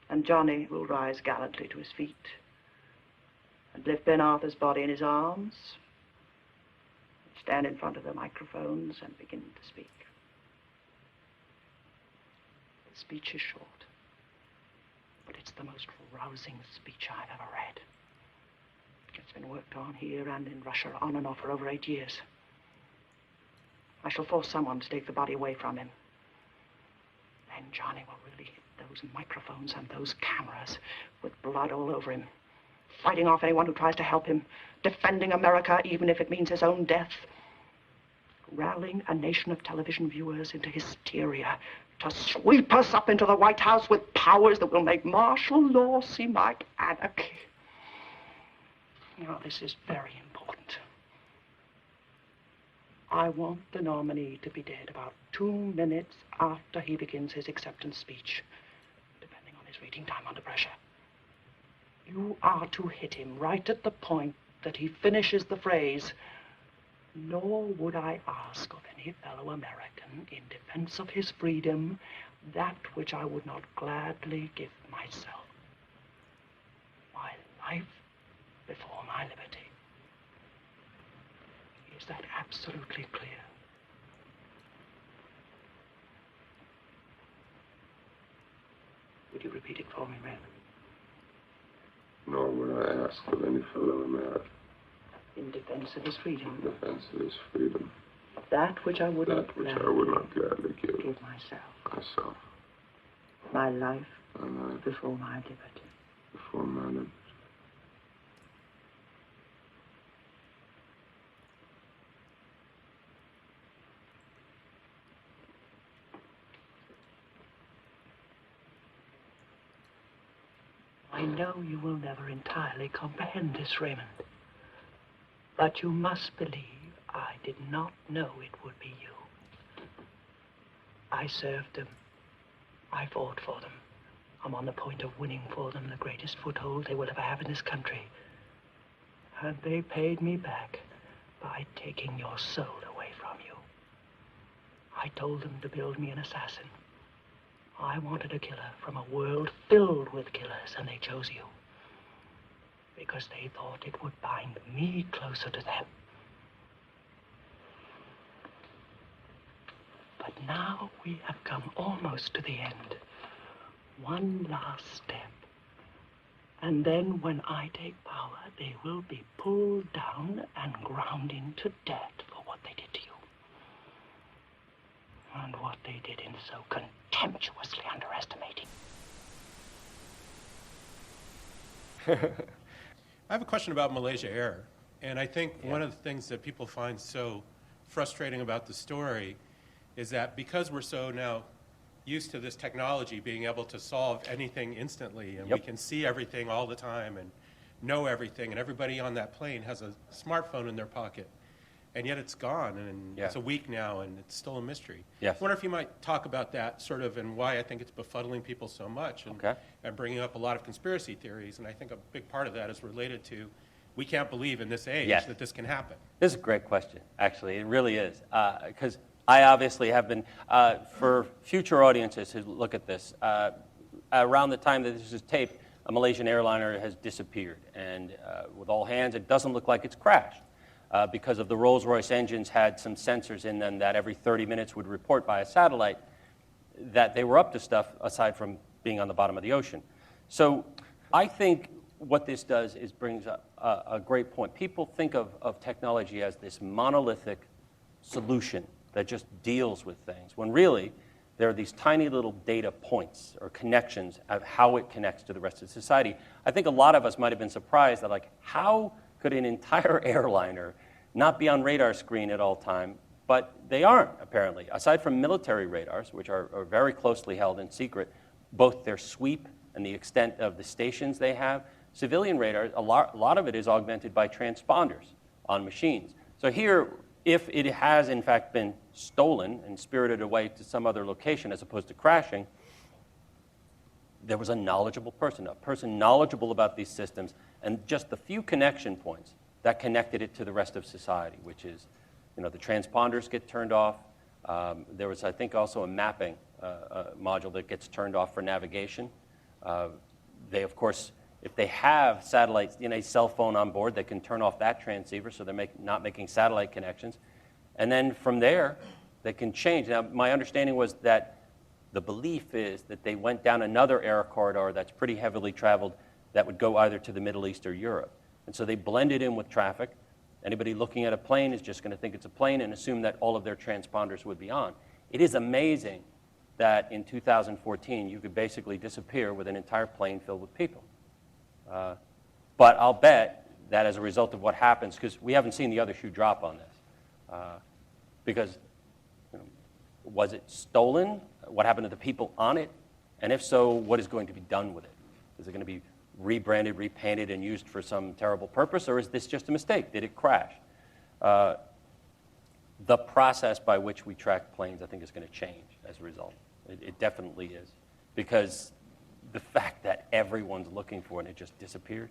And Johnny will rise gallantly to his feet and lift Ben Arthur's body in his arms, stand in front of the microphones and begin to speak. The speech is short, but it's the most rousing speech I've ever read. It's been worked on here and in Russia on and off for over 8 years. I shall force someone to take the body away from him. Then Johnny will really hit those microphones and those cameras with blood all over him, fighting off anyone who tries to help him, defending America even if it means his own death, rallying a nation of television viewers into hysteria to sweep us up into the White House with powers that will make martial law seem like anarchy. Now, this is very important. I want the nominee to be dead about 2 minutes after he begins his acceptance speech, depending on his reading time under pressure. You are to hit him right at the point that he finishes the phrase, "Nor would I ask of any fellow American in defense of his freedom that which I would not gladly give myself. My life before my liberty." Is that absolutely clear? Would you repeat it for me, Red? Nor would I ask of any fellow American. In defense of his freedom. In defense of his freedom. That which I would not gladly give myself. Myself. My life. My life. Before my liberty. Before my liberty. I know you will never entirely comprehend this, Raymond. But you must believe I did not know it would be you. I served them. I fought for them. I'm on the point of winning for them the greatest foothold they will ever have in this country. And they paid me back by taking your soul away from you. I told them to build me an assassin. I wanted a killer from a world filled with killers, and they chose you. Because they thought it would bind me closer to them. But now we have come almost to the end. One last step. And then when I take power, they will be pulled down and ground into debt for what they did to you. And what they did in so contemptuously underestimating. I have a question about Malaysia Air. And I think one of the things that people find so frustrating about the story is that because we're so now used to this technology being able to solve anything instantly, and we can see everything all the time and know everything, and everybody on that plane has a smartphone in their pocket. And yet it's gone, and it's a week now, and it's still a mystery. Yes. I wonder if you might talk about that sort of and why I think it's befuddling people so much and bringing up a lot of conspiracy theories. And I think a big part of that is related to we can't believe in this age that this can happen. This is a great question, actually. It really is. Because I obviously have been, for future audiences who look at this, around the time that this is taped, a Malaysian airliner has disappeared. And with all hands, it doesn't look like it's crashed. Because of the Rolls-Royce engines had some sensors in them that every 30 minutes would report by a satellite that they were up to stuff aside from being on the bottom of the ocean. So I think what this does is brings up a great point. People think of technology as this monolithic solution that just deals with things, when really there are these tiny little data points or connections of how it connects to the rest of society. I think a lot of us might have been surprised that, like, how could an entire airliner not be on radar screen at all time, but they aren't, apparently. Aside from military radars, which are very closely held in secret, both their sweep and the extent of the stations they have, civilian radars, a lot of it is augmented by transponders on machines. So here, if it has in fact been stolen and spirited away to some other location as opposed to crashing, there was a knowledgeable person, a person knowledgeable about these systems, and just the few connection points that connected it to the rest of society, which is, the transponders get turned off. There was, I think, also a mapping module that gets turned off for navigation. They, of course, if they have satellites, a cell phone on board, they can turn off that transceiver so they're not making satellite connections. And then from there, they can change. Now, my understanding was that the belief is that they went down another air corridor that's pretty heavily traveled that would go either to the Middle East or Europe. And so they blended in with traffic. Anybody looking at a plane is just going to think it's a plane and assume that all of their transponders would be on. It is amazing that in 2014 you could basically disappear with an entire plane filled with people. But I'll bet that as a result of what happens, because we haven't seen the other shoe drop on this, because was it stolen? What happened to the people on it? And if so, what is going to be done with it? Is it going to be rebranded, repainted, and used for some terrible purpose, or is this just a mistake? Did it crash? The process by which we track planes, I think, is going to change as a result. It definitely is. Because the fact that everyone's looking for it and it just disappeared,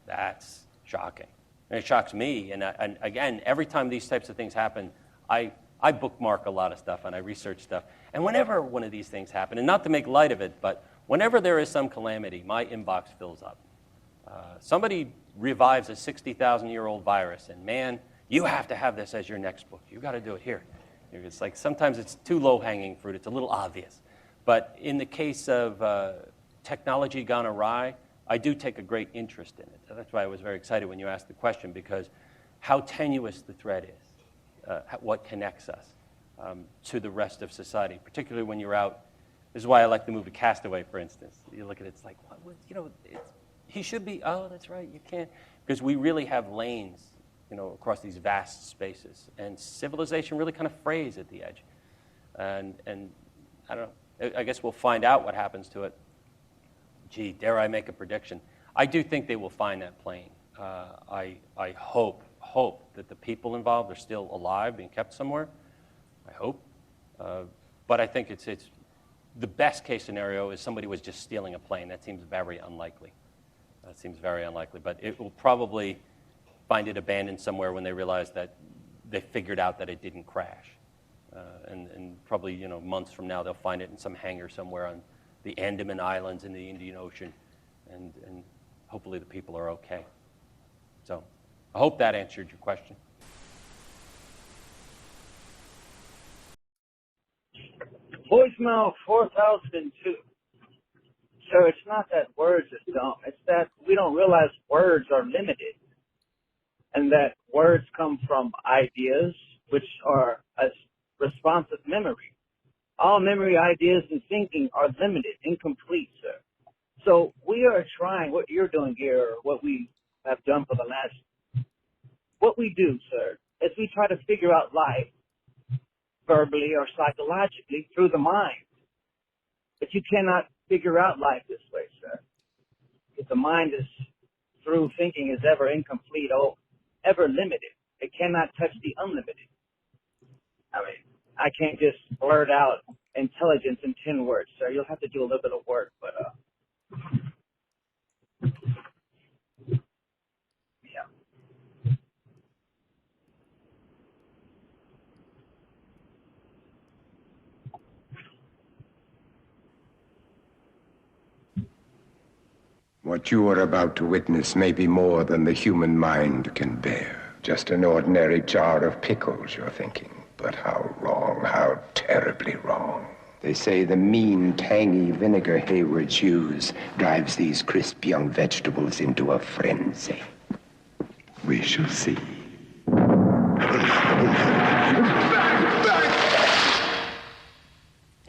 that's shocking. And it shocks me. And again, every time these types of things happen, I bookmark a lot of stuff and I research stuff. And whenever one of these things happen, and not to make light of it, but whenever there is some calamity, my inbox fills up. Somebody revives a 60,000-year-old virus, and man, you have to have this as your next book. You got to do it here. It's like sometimes it's too low-hanging fruit. It's a little obvious. But in the case of technology gone awry, I do take a great interest in it. So that's why I was very excited when you asked the question, because how tenuous the thread is, what connects us to the rest of society, particularly when you're out. This is why I like the movie Castaway, for instance. You look at it, it's like, he should be, oh, that's right, you can't. Because we really have lanes, across these vast spaces. And civilization really kind of frays at the edge. And I don't know, I guess we'll find out what happens to it. Gee, dare I make a prediction? I do think they will find that plane. I hope that the people involved are still alive, being kept somewhere. I hope. But I think it's the best case scenario is somebody was just stealing a plane. That seems very unlikely. But it will probably find it abandoned somewhere when they realize that they figured out that it didn't crash. And probably, months from now, they'll find it in some hangar somewhere on the Andaman Islands in the Indian Ocean. And hopefully the people are okay. So I hope that answered your question. Voicemail 4002. So it's not that words are dumb. It's that we don't realize words are limited. And that words come from ideas, which are a responsive memory. All memory, ideas, and thinking are limited, incomplete, sir. So we are trying, what you're doing here, or what we have done for the last, what we do, sir, is we try to figure out life verbally or psychologically through the mind. But you cannot figure out life this way, sir. Because the mind is, through thinking, is ever incomplete, ever limited. It cannot touch the unlimited. I mean, I can't just blurt out intelligence in 10 words, sir. You'll have to do a little bit of work, but yeah. What you are about to witness may be more than the human mind can bear. Just an ordinary jar of pickles, you're thinking. But how wrong, how terribly wrong. They say the mean, tangy vinegar Haywards use drives these crisp young vegetables into a frenzy. We shall see.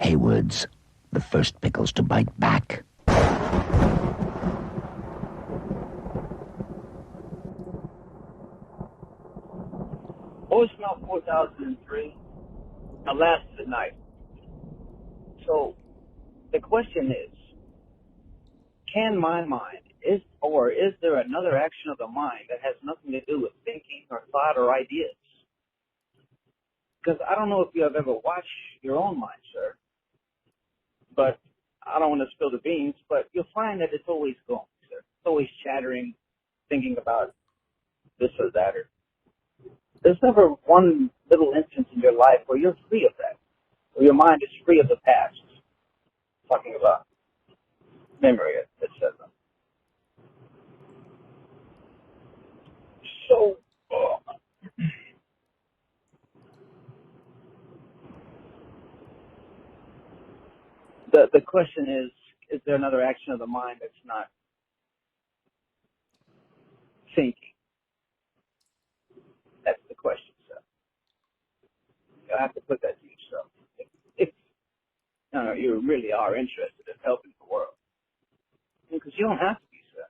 Haywards, the first pickles to bite back. voicemail 4003. Alas, tonight. So the question is, can my mind is there another action of the mind that has nothing to do with thinking or thought or ideas? Because I don't know if you have ever watched your own mind, sir, but I don't want to spill the beans, but you'll find that it's always going, sir. It's always chattering, thinking about this or that. Or there's never one little instance in your life where you're free of that, where your mind is free of the past. Talking about memory, etc. So, the question is there another action of the mind that's not thinking? That's the question, sir. You'll have to put that to yourself. If you really are interested in helping the world. Because you don't have to be, sir.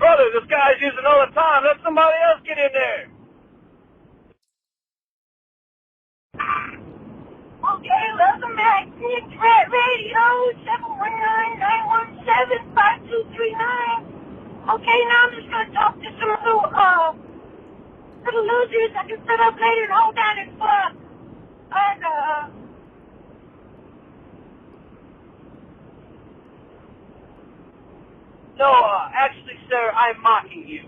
Brother, this guy's using all the time. Let somebody else get in there. Okay, welcome back to Threat Radio, 719-917-5239. Okay, now I'm just going to talk to some little losers I can set up later and hold down and fuck. And, No, actually, sir, I'm mocking you.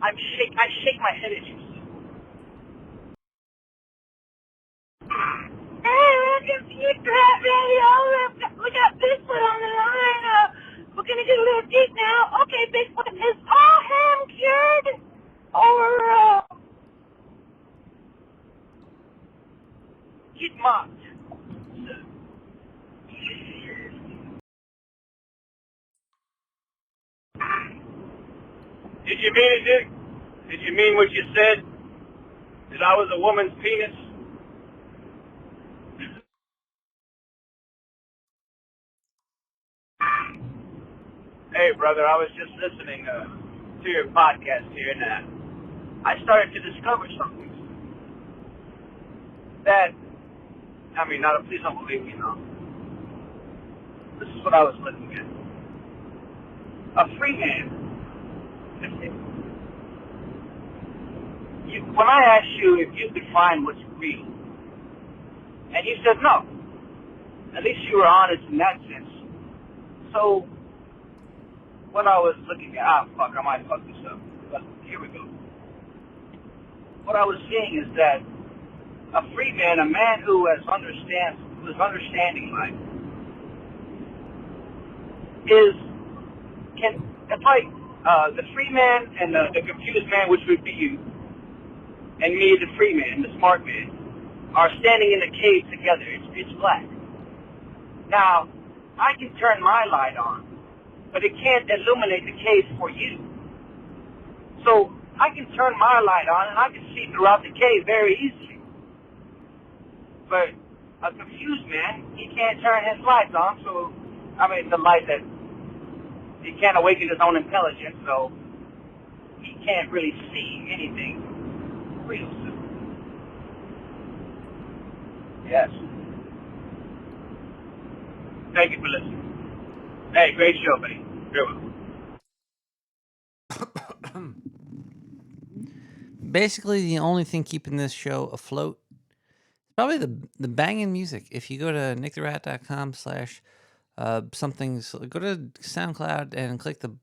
I shake my head at you. hey, welcome to Threat Radio. We got Bigfoot on the line. We're going to get a little deep now. Okay, Bigfoot, is all ham cured? Or, Get mocked. Did you mean it, Dick? Did you mean what you said? That I was a woman's penis? Hey, brother, I was just listening to your podcast here, and I started to discover something. That, I mean, not, please don't believe me now. This is what I was looking at. A free man. When I asked you if you could find what's real, and you said no. At least you were honest in that sense. So, what I was looking at, I might fuck this up, but here we go. What I was seeing is that a free man, a man who is understanding life, it's like the free man and the confused man, which would be you, and me, the free man, the smart man, are standing in the cave together. It's black. Now, I can turn my light on, but it can't illuminate the cave for you. So I can turn my light on and I can see throughout the cave very easily. But a confused man, he can't turn his lights on, so, I mean, the light that, he can't awaken his own intelligence, so he can't really see anything real soon. Yes. Thank you for listening. Hey, great show, buddy. Good one. Basically, the only thing keeping this show afloat is probably the banging music. If you go to nicktherat.com/ something's, go to SoundCloud and click the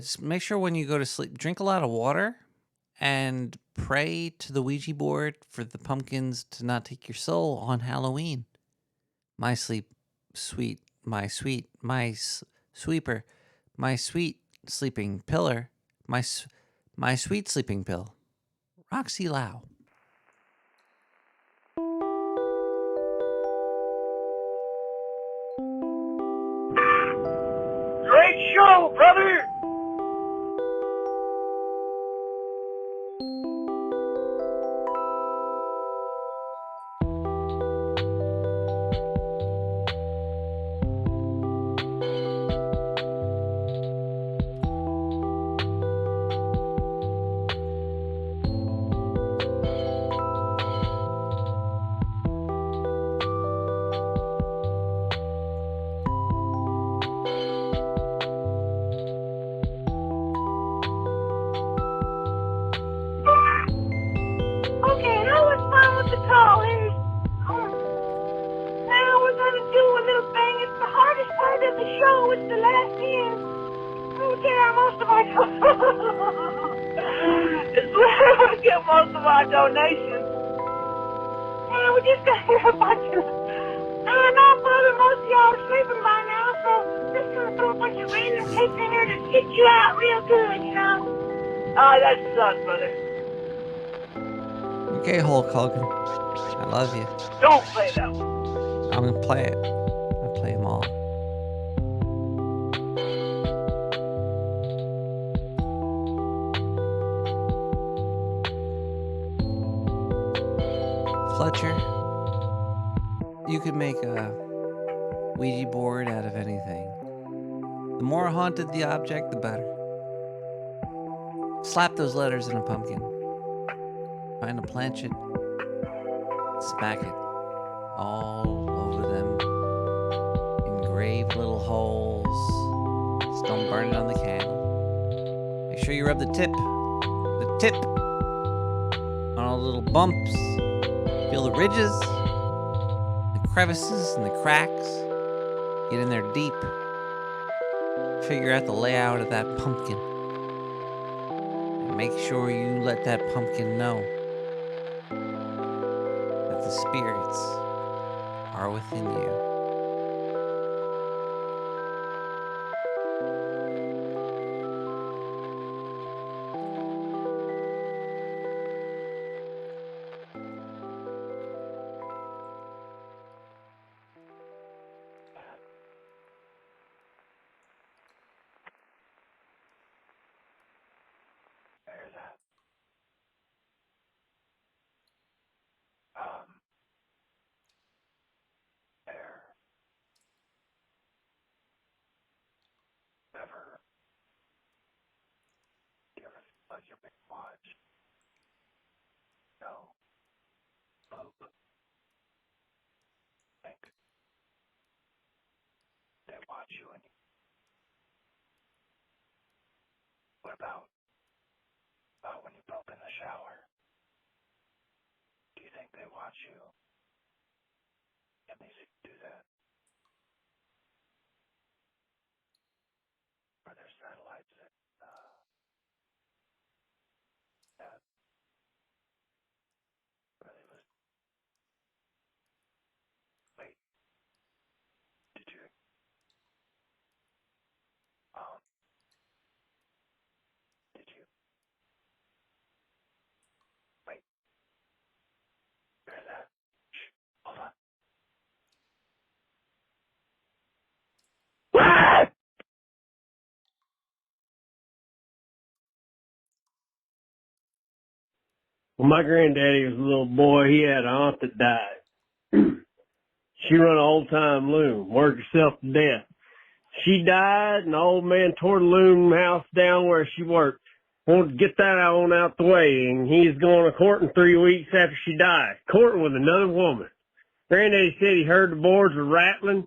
just make sure when you go to sleep, drink a lot of water and pray to the Ouija board for the pumpkins to not take your soul on Halloween. My sweeper, my sweet sleeping pillar, my sweet sleeping pill, Roxy Lau. Great show, brother! Okay, that was fun with the callers. Now we're gonna do a little thing. It's the hardest part of the show. It's the last end. We get out most of our it's where we get most of our donations. And we just got here a bunch of. I know, brother, most of y'all are sleeping by now, so just gonna throw a bunch of random tapes in here to get you out real good, you know. Oh, that sucks, brother. Okay, Hulk Hogan, I love you. Don't play that one. I'm gonna play it. I play them all. Fletcher, you can make a Ouija board out of anything. The more haunted the object, the better. Slap those letters in a pumpkin. Find a planchette, smack it all over them. Engrave little holes. Just don't burn it on the candle. Make sure you rub the tip on all the little bumps. Feel the ridges, the crevices, and the cracks. Get in there deep. Figure out the layout of that pumpkin. And make sure you let that pumpkin know that the spirits are within you. about when you poop in the shower? Do you think they watch you? Can they see you do that? Are there satellites that where they listen? Wait, did you? Did you? Wait, hear that? Shh, hold on. When my granddaddy was a little boy, he had an aunt that died. She run an old-time loom, worked herself to death. She died, and the old man tore the loom house down where she worked. Wanted to get that on out the way, and he's going to court in 3 weeks after she died, courting with another woman. Granddaddy said he heard the boards were rattling,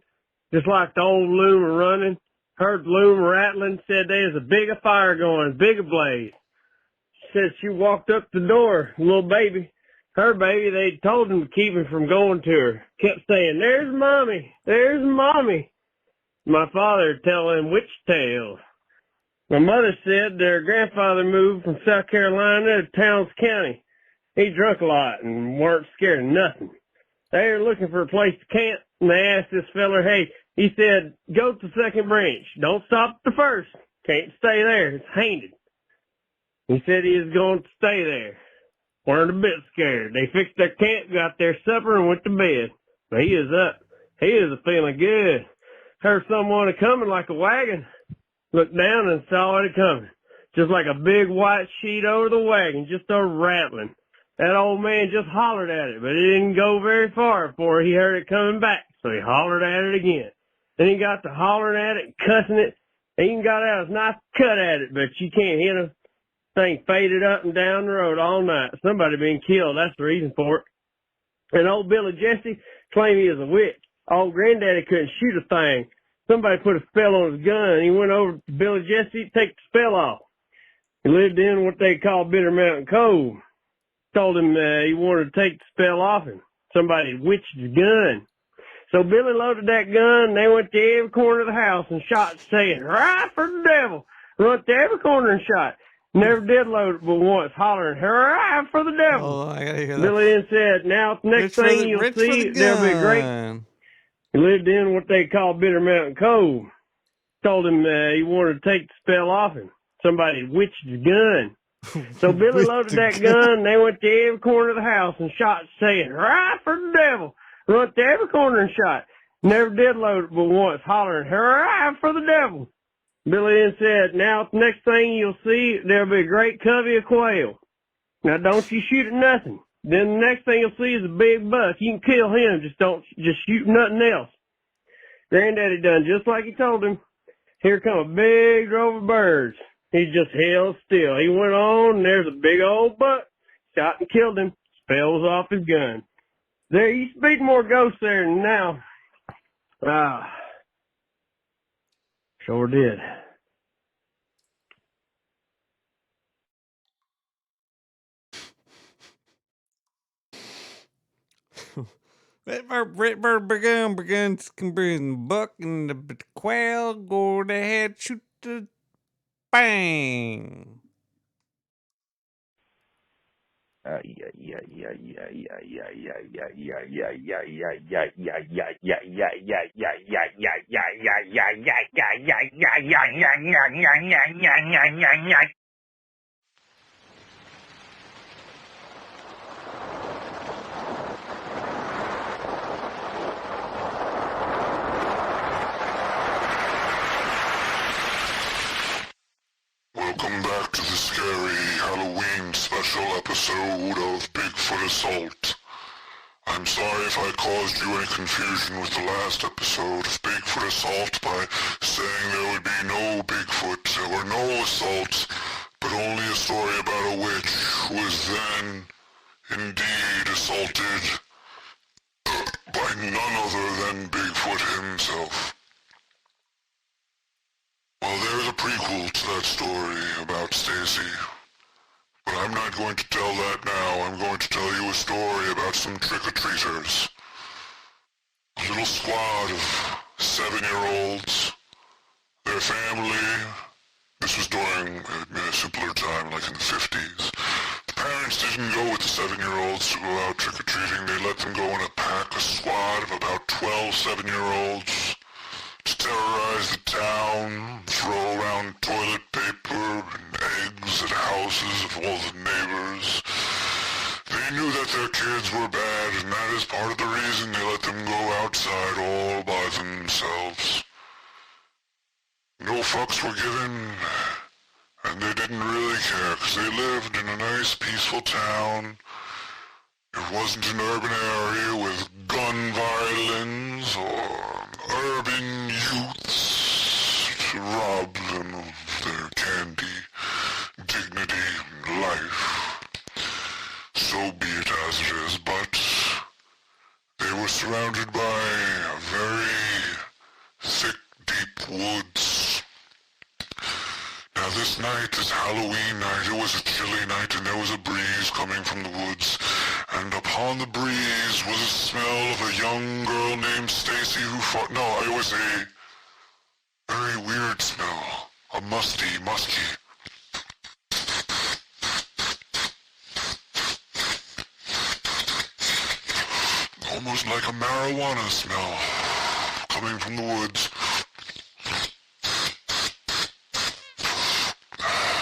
just like the old loom were running. Heard the loom rattling, said there was a big fire going, big a blaze. Said she walked up the door, little baby. Her baby, they told him to keep him from going to her. Kept saying, "There's Mommy, there's Mommy." My father would tell them witch tales. My mother said their grandfather moved from South Carolina to Towns County. He drunk a lot and weren't scared of nothing. They were looking for a place to camp, and they asked this feller, he said, "Go to the second branch. Don't stop at the first. Can't stay there. It's haunted." He said he was going to stay there. Weren't a bit scared. They fixed their camp, got their supper, and went to bed. But he was up. He was feeling good. Heard someone a-coming like a wagon. Looked down and saw it a-coming. Just like a big white sheet over the wagon, just a rattling. That old man just hollered at it, but it didn't go very far before he heard it coming back, so he hollered at it again. Then he got to hollering at it and cussing it. He even got out his knife to cut at it, but you can't hit him. Thing faded up and down the road all night. Somebody been killed. That's the reason for it. And old Billy Jesse claimed he was a witch. Old Granddaddy couldn't shoot a thing. Somebody put a spell on his gun, and he went over to Billy Jesse to take the spell off. He lived in what they call Bitter Mountain Cove. Told him he wanted to take the spell off him. Somebody witched his gun. So Billy loaded that gun, and they went to every corner of the house and shot, saying, "Hurrah for the devil!" Went to every corner and shot. Never did load it but once, hollering, "Hurrah for the devil!" Oh, I gotta hear that. Billy then said, "Now, the next thing you'll see, there'll be a great..." He lived in what they call Bitter Mountain Cove. Told him he wanted to take the spell off him. Somebody witched his gun. So Billy loaded that gun, and they went to every corner of the house and shot, saying, "Hurrah for the devil!" Went to every corner and shot. Never did load it but once, hollering, "Hurrah for the devil!" Billy then said, "Now, the next thing you'll see, there'll be a great covey of quail. Now, don't you shoot at nothing. Then the next thing you'll see is a big buck. You can kill him, just shoot nothing else." Granddaddy done just like he told him. Here come a big drove of birds. He just held still. He went on, and there's a big old buck. Shot and killed him. Spell was off his gun. There used to be more ghosts there than now. Sure did. Begin buck and the quail go to head shoot the bang. Welcome back to the scary Halloween special episode of Bigfoot Assault. I'm sorry if I caused you any confusion with the last episode of Bigfoot Assault by saying there would be no Bigfoot. There were no assaults, but only a story about a witch who was then indeed assaulted by none other than Bigfoot himself. Well, there's a prequel to that story about Stacy. But I'm not going to tell that now. I'm going to tell you a story about some trick-or-treaters. A little squad of 7-year-olds, their family. This was during a simpler time, like in the 50s. The parents didn't go with the 7-year-olds to go out trick-or-treating. They let them go in a pack, a squad of about 12 7-year-olds to terrorize the town, throw around toilet paper and eggs at houses of all the neighbors. They knew that their kids were bad, and that is part of the reason they let them go outside all by themselves. No fucks were given, and they didn't really care, because they lived in a nice, peaceful town. It wasn't an urban area with gun violence or urban youths to rob them of their candy, dignity, and life. So be it as it is, but they were surrounded by a very thick, deep woods. Now this night, this Halloween night, it was a chilly night and there was a breeze coming from the woods. And upon the breeze was a smell of a young girl named Stacy who fought... No, it was a very weird smell. A musky. Almost like a marijuana smell coming from the woods.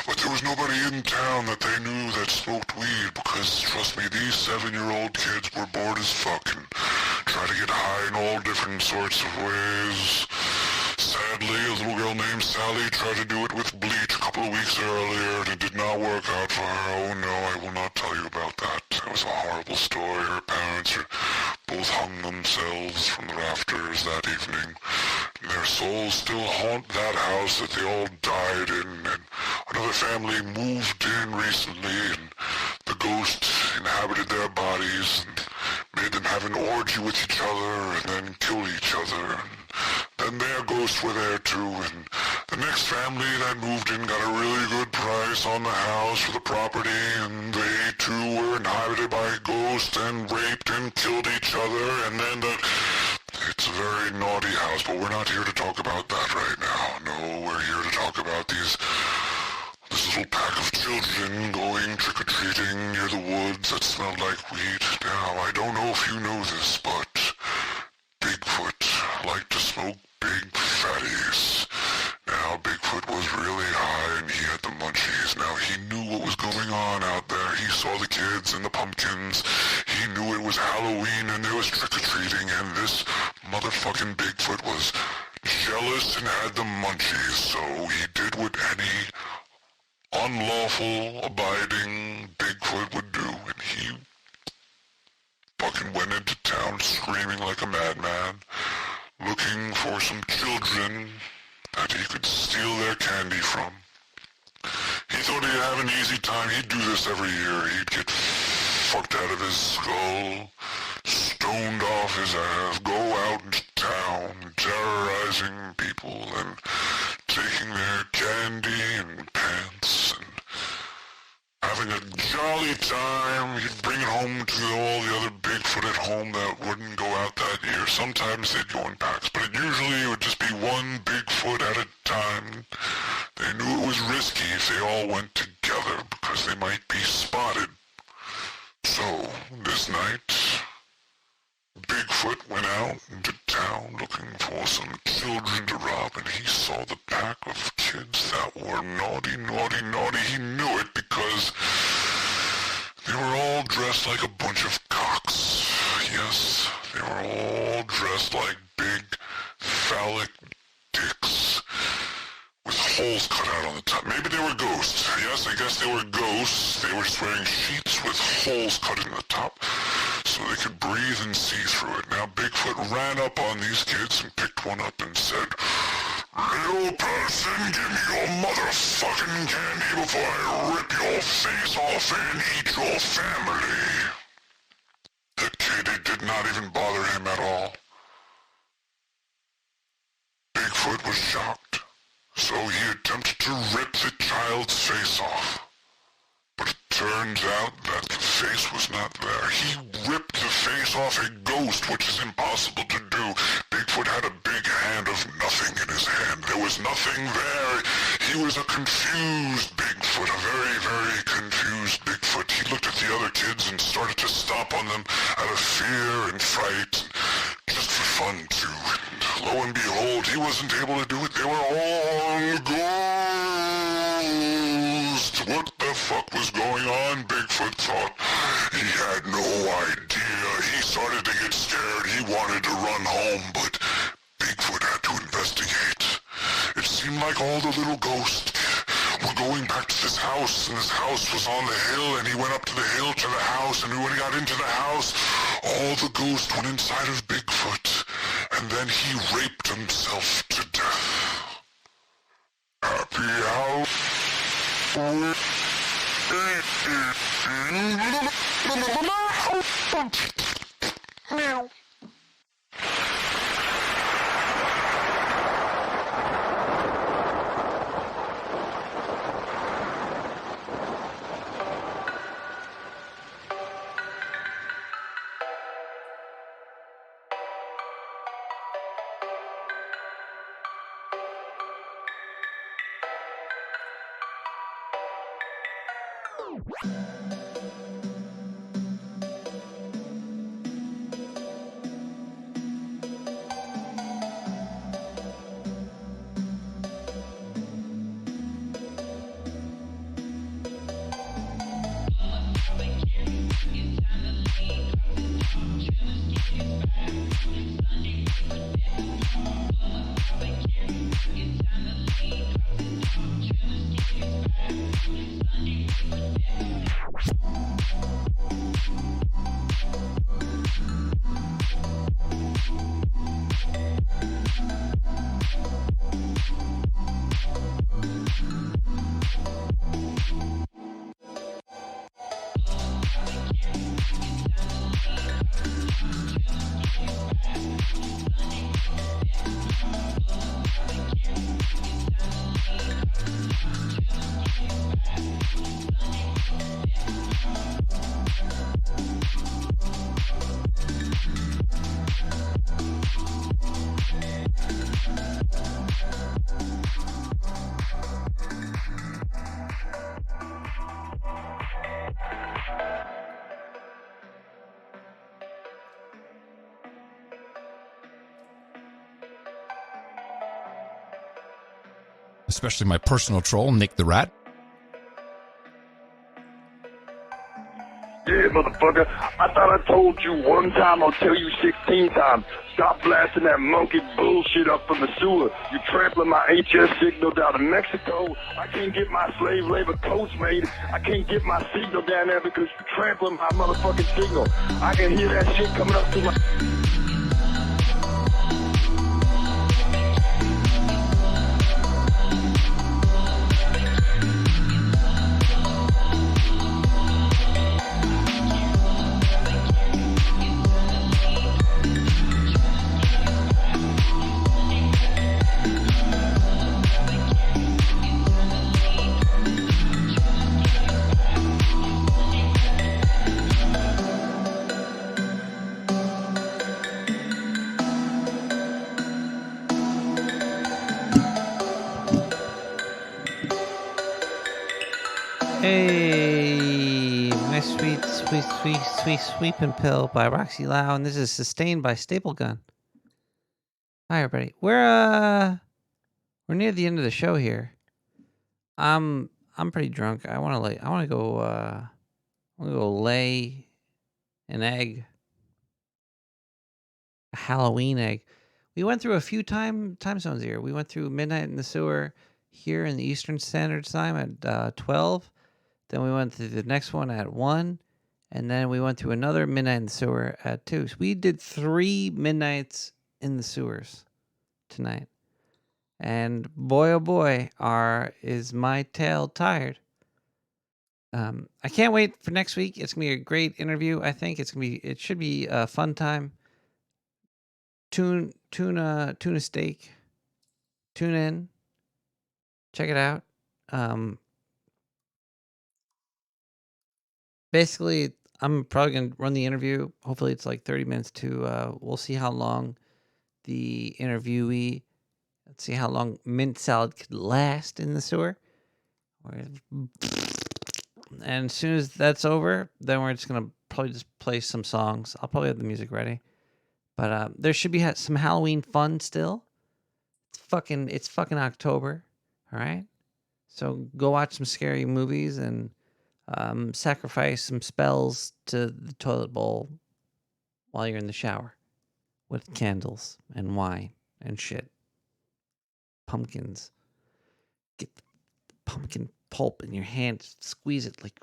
But there was nobody in town that they knew that smoked weed because, trust me, these 7-year-old kids were bored as fuck and tried to get high in all different sorts of ways. Sadly, a little girl named Sally tried to do it with bleach a couple of weeks earlier and it did not work out for her. Oh no, I will not tell you about that. It was a horrible story. Her parents both hung themselves from the rafters that evening. Their souls still haunt that house that they all died in, and another family moved in recently, and the ghost inhabited their bodies and made them have an orgy with each other and then kill each other. And then their ghosts were there too, and the next family that moved in got a really good price on the house for the property, and they too were inhabited by ghosts and raped and killed each other, and then it's a very naughty house, but we're not here to talk about that right now. No, we're here to talk about this little pack of children going trick-or-treating near the woods that smelled like weed. Now, I don't know if you know this, but Bigfoot liked to smoke big fatties. Now, Bigfoot was really high and he had the munchies. Now, he knew what was going on out there. He saw the kids and the pumpkins. He knew it was Halloween and there was trick-or-treating, and this motherfucking Bigfoot was jealous and had the munchies, so he did what any unlawful, abiding Bigfoot would do, and he fucking went into town screaming like a madman, looking for some children that he could steal their candy from. He thought he'd have an easy time. He'd do this every year. He'd get fucked out of his skull, stoned off his ass, go out into town, terrorizing people and taking their candy and pants and having a jolly time. He'd bring it home to all the other Bigfoot at home that wouldn't go out that year. Sometimes they'd go in packs, but usually it would just be one Bigfoot at a time. They knew it was risky if they all went together because they might be spotted. So, this night, Bigfoot went out into town looking for some children to rob, and he saw the pack of kids that were naughty. He knew it because they were all dressed like a bunch of cocks. Yes, they were all dressed like big, phallic dicks with holes cut out on the top. Maybe they were ghosts. Yes, I guess they were ghosts. They were just wearing sheets with holes cut in the top so they could breathe and see through it. Now, Bigfoot ran up on these kids and picked one up and said, "Little person, give me your motherfucking candy before I rip your face off and eat your family." The kid, it did not even bother him at all. Bigfoot was shocked, so he attempted to rip child's face off. But it turns out that the face was not there. He ripped the face off a ghost, which is impossible to do. Bigfoot had a big hand of nothing in his hand. There was nothing there. He was a confused Bigfoot, a very, very confused Bigfoot. He looked at the other kids and started to stomp on them out of fear and fright, just for fun, too. And lo and behold, he wasn't able to do it. They were all ghosts. What the fuck was going on? Bigfoot thought. He had no idea. He started to get scared. He wanted to run home, but Bigfoot had to investigate. It seemed like all the little ghosts were going back to this house, and this house was on the hill, and he went up to the hill to the house, and when he got into the house, all the ghosts went inside of Bigfoot, and then he raped himself to death. Happy house. Meow. Especially my personal troll, Nick the Rat. Yeah, motherfucker. I thought I told you one time, I'll tell you 16 times. Stop blasting that monkey bullshit up from the sewer. You trampling my HS signal down to Mexico. I can't get my slave labor coats made. I can't get my signal down there because you're trampling my motherfucking signal. I can hear that shit coming up through my... Hey, my sweet, sweet, sweet, sweet sweeping pill by Roxy Lau, and this is sustained by Staple Gun. Hi, everybody. We're near the end of the show here. I'm pretty drunk. I want to go lay an egg, a Halloween egg. We went through a few time zones here. We went through midnight in the sewer here in the Eastern Standard Time at 12. Then we went to the next one at 1. And then we went through another midnight in the sewer at 2. So we did 3 midnights in the sewers tonight. And boy, oh boy, is my tail tired. I can't wait for next week. It's going to be a great interview. I think it should be a fun time. Tuna steak. Tune in. Check it out. basically, I'm probably going to run the interview. Hopefully it's like 30 minutes to, we'll see how long the interviewee, let's see how long mint salad could last in the sewer. And as soon as that's over, then we're just going to probably just play some songs. I'll probably have the music ready. But there should be some Halloween fun still. It's fucking October, all right? So go watch some scary movies and sacrifice some spells to the toilet bowl while you're in the shower with candles and wine and shit. Pumpkins. Get the pumpkin pulp in your hand, squeeze it like.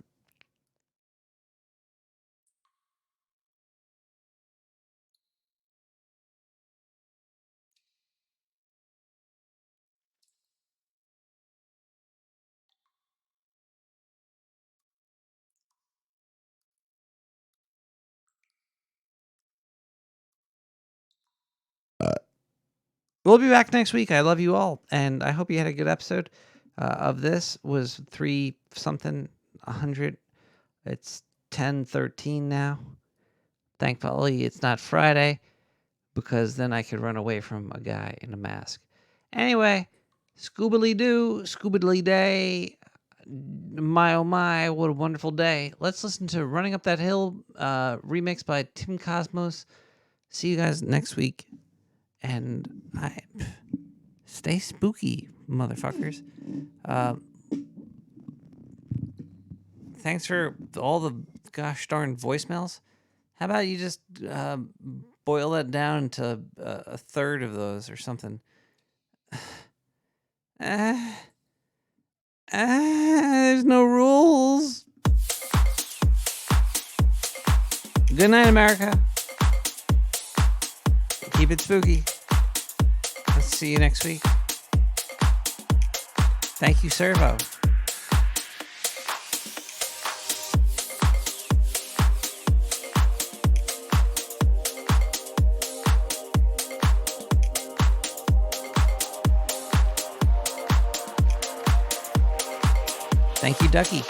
We'll be back next week. I love you all, and I hope you had a good episode of this. Was 3-something-100. It's 10:13 now. Thankfully, it's not Friday, because then I could run away from a guy in a mask. Anyway, scoobily-doo, scoobily-day. My, oh my, what a wonderful day. Let's listen to Running Up That Hill, remixed by Tim Cosmos. See you guys next week. And stay spooky, motherfuckers. Thanks for all the gosh darn voicemails. How about you just boil that down to a third of those or something? There's no rules. Good night, America. Keep it spooky. Let's see you next week. Thank you, Servo. Thank you, Ducky.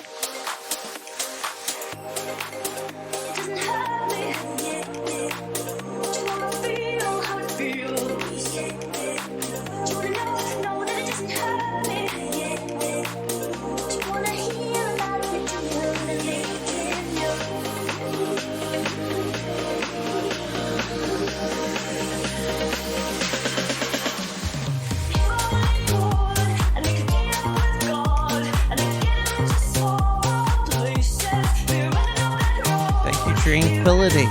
Tranquility.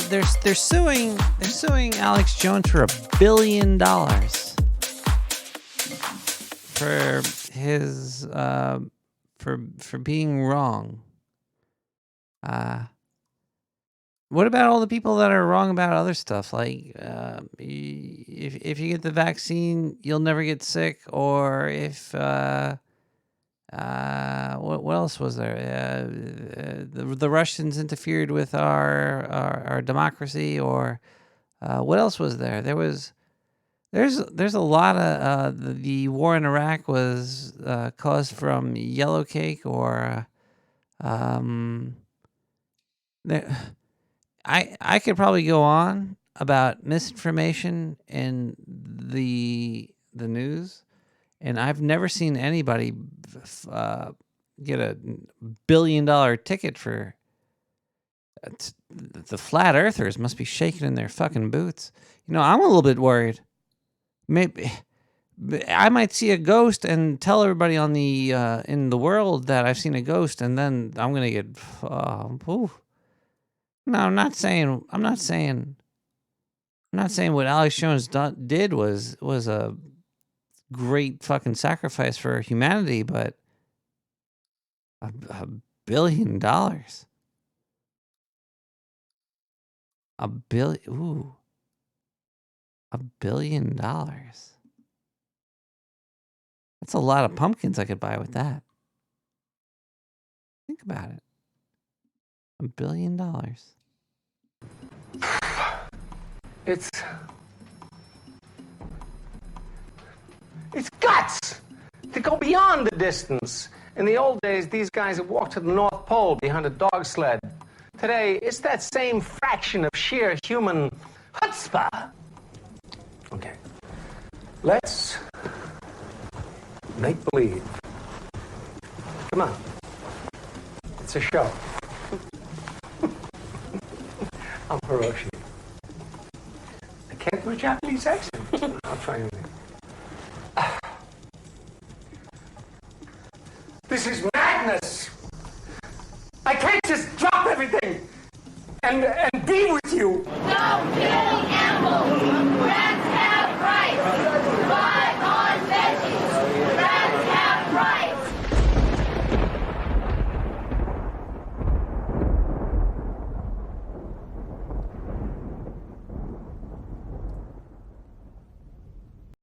they're suing Alex Jones for $1 billion for his for being wrong. What about all the people that are wrong about other stuff? Like, if you get the vaccine, you'll never get sick, or if what else was there? The Russians interfered with our democracy, or what else was there? There's a lot of the war in Iraq was caused from yellow cake, or I could probably go on about misinformation in the news, and I've never seen anybody get a $1 billion ticket for the flat earthers. Must be shaking in their fucking boots. You know, I'm a little bit worried. Maybe I might see a ghost and tell everybody on the in the world that I've seen a ghost, and then I'm gonna get No, I'm not saying what Alex Jones did was a great fucking sacrifice for humanity, but $1 billion. $1 billion. Ooh. $1 billion. That's a lot of pumpkins I could buy with that. Think about it. $1 billion. It's guts to go beyond the distance. In the old days, these guys had walked to the North Pole behind a dog sled. Today, it's that same fraction of sheer human chutzpah. Okay, let's make believe. Come on, it's a show. I'm Hiroshi. I can't do a Japanese accent. I'll try anything. This is madness. I can't just drop everything and be with you. No,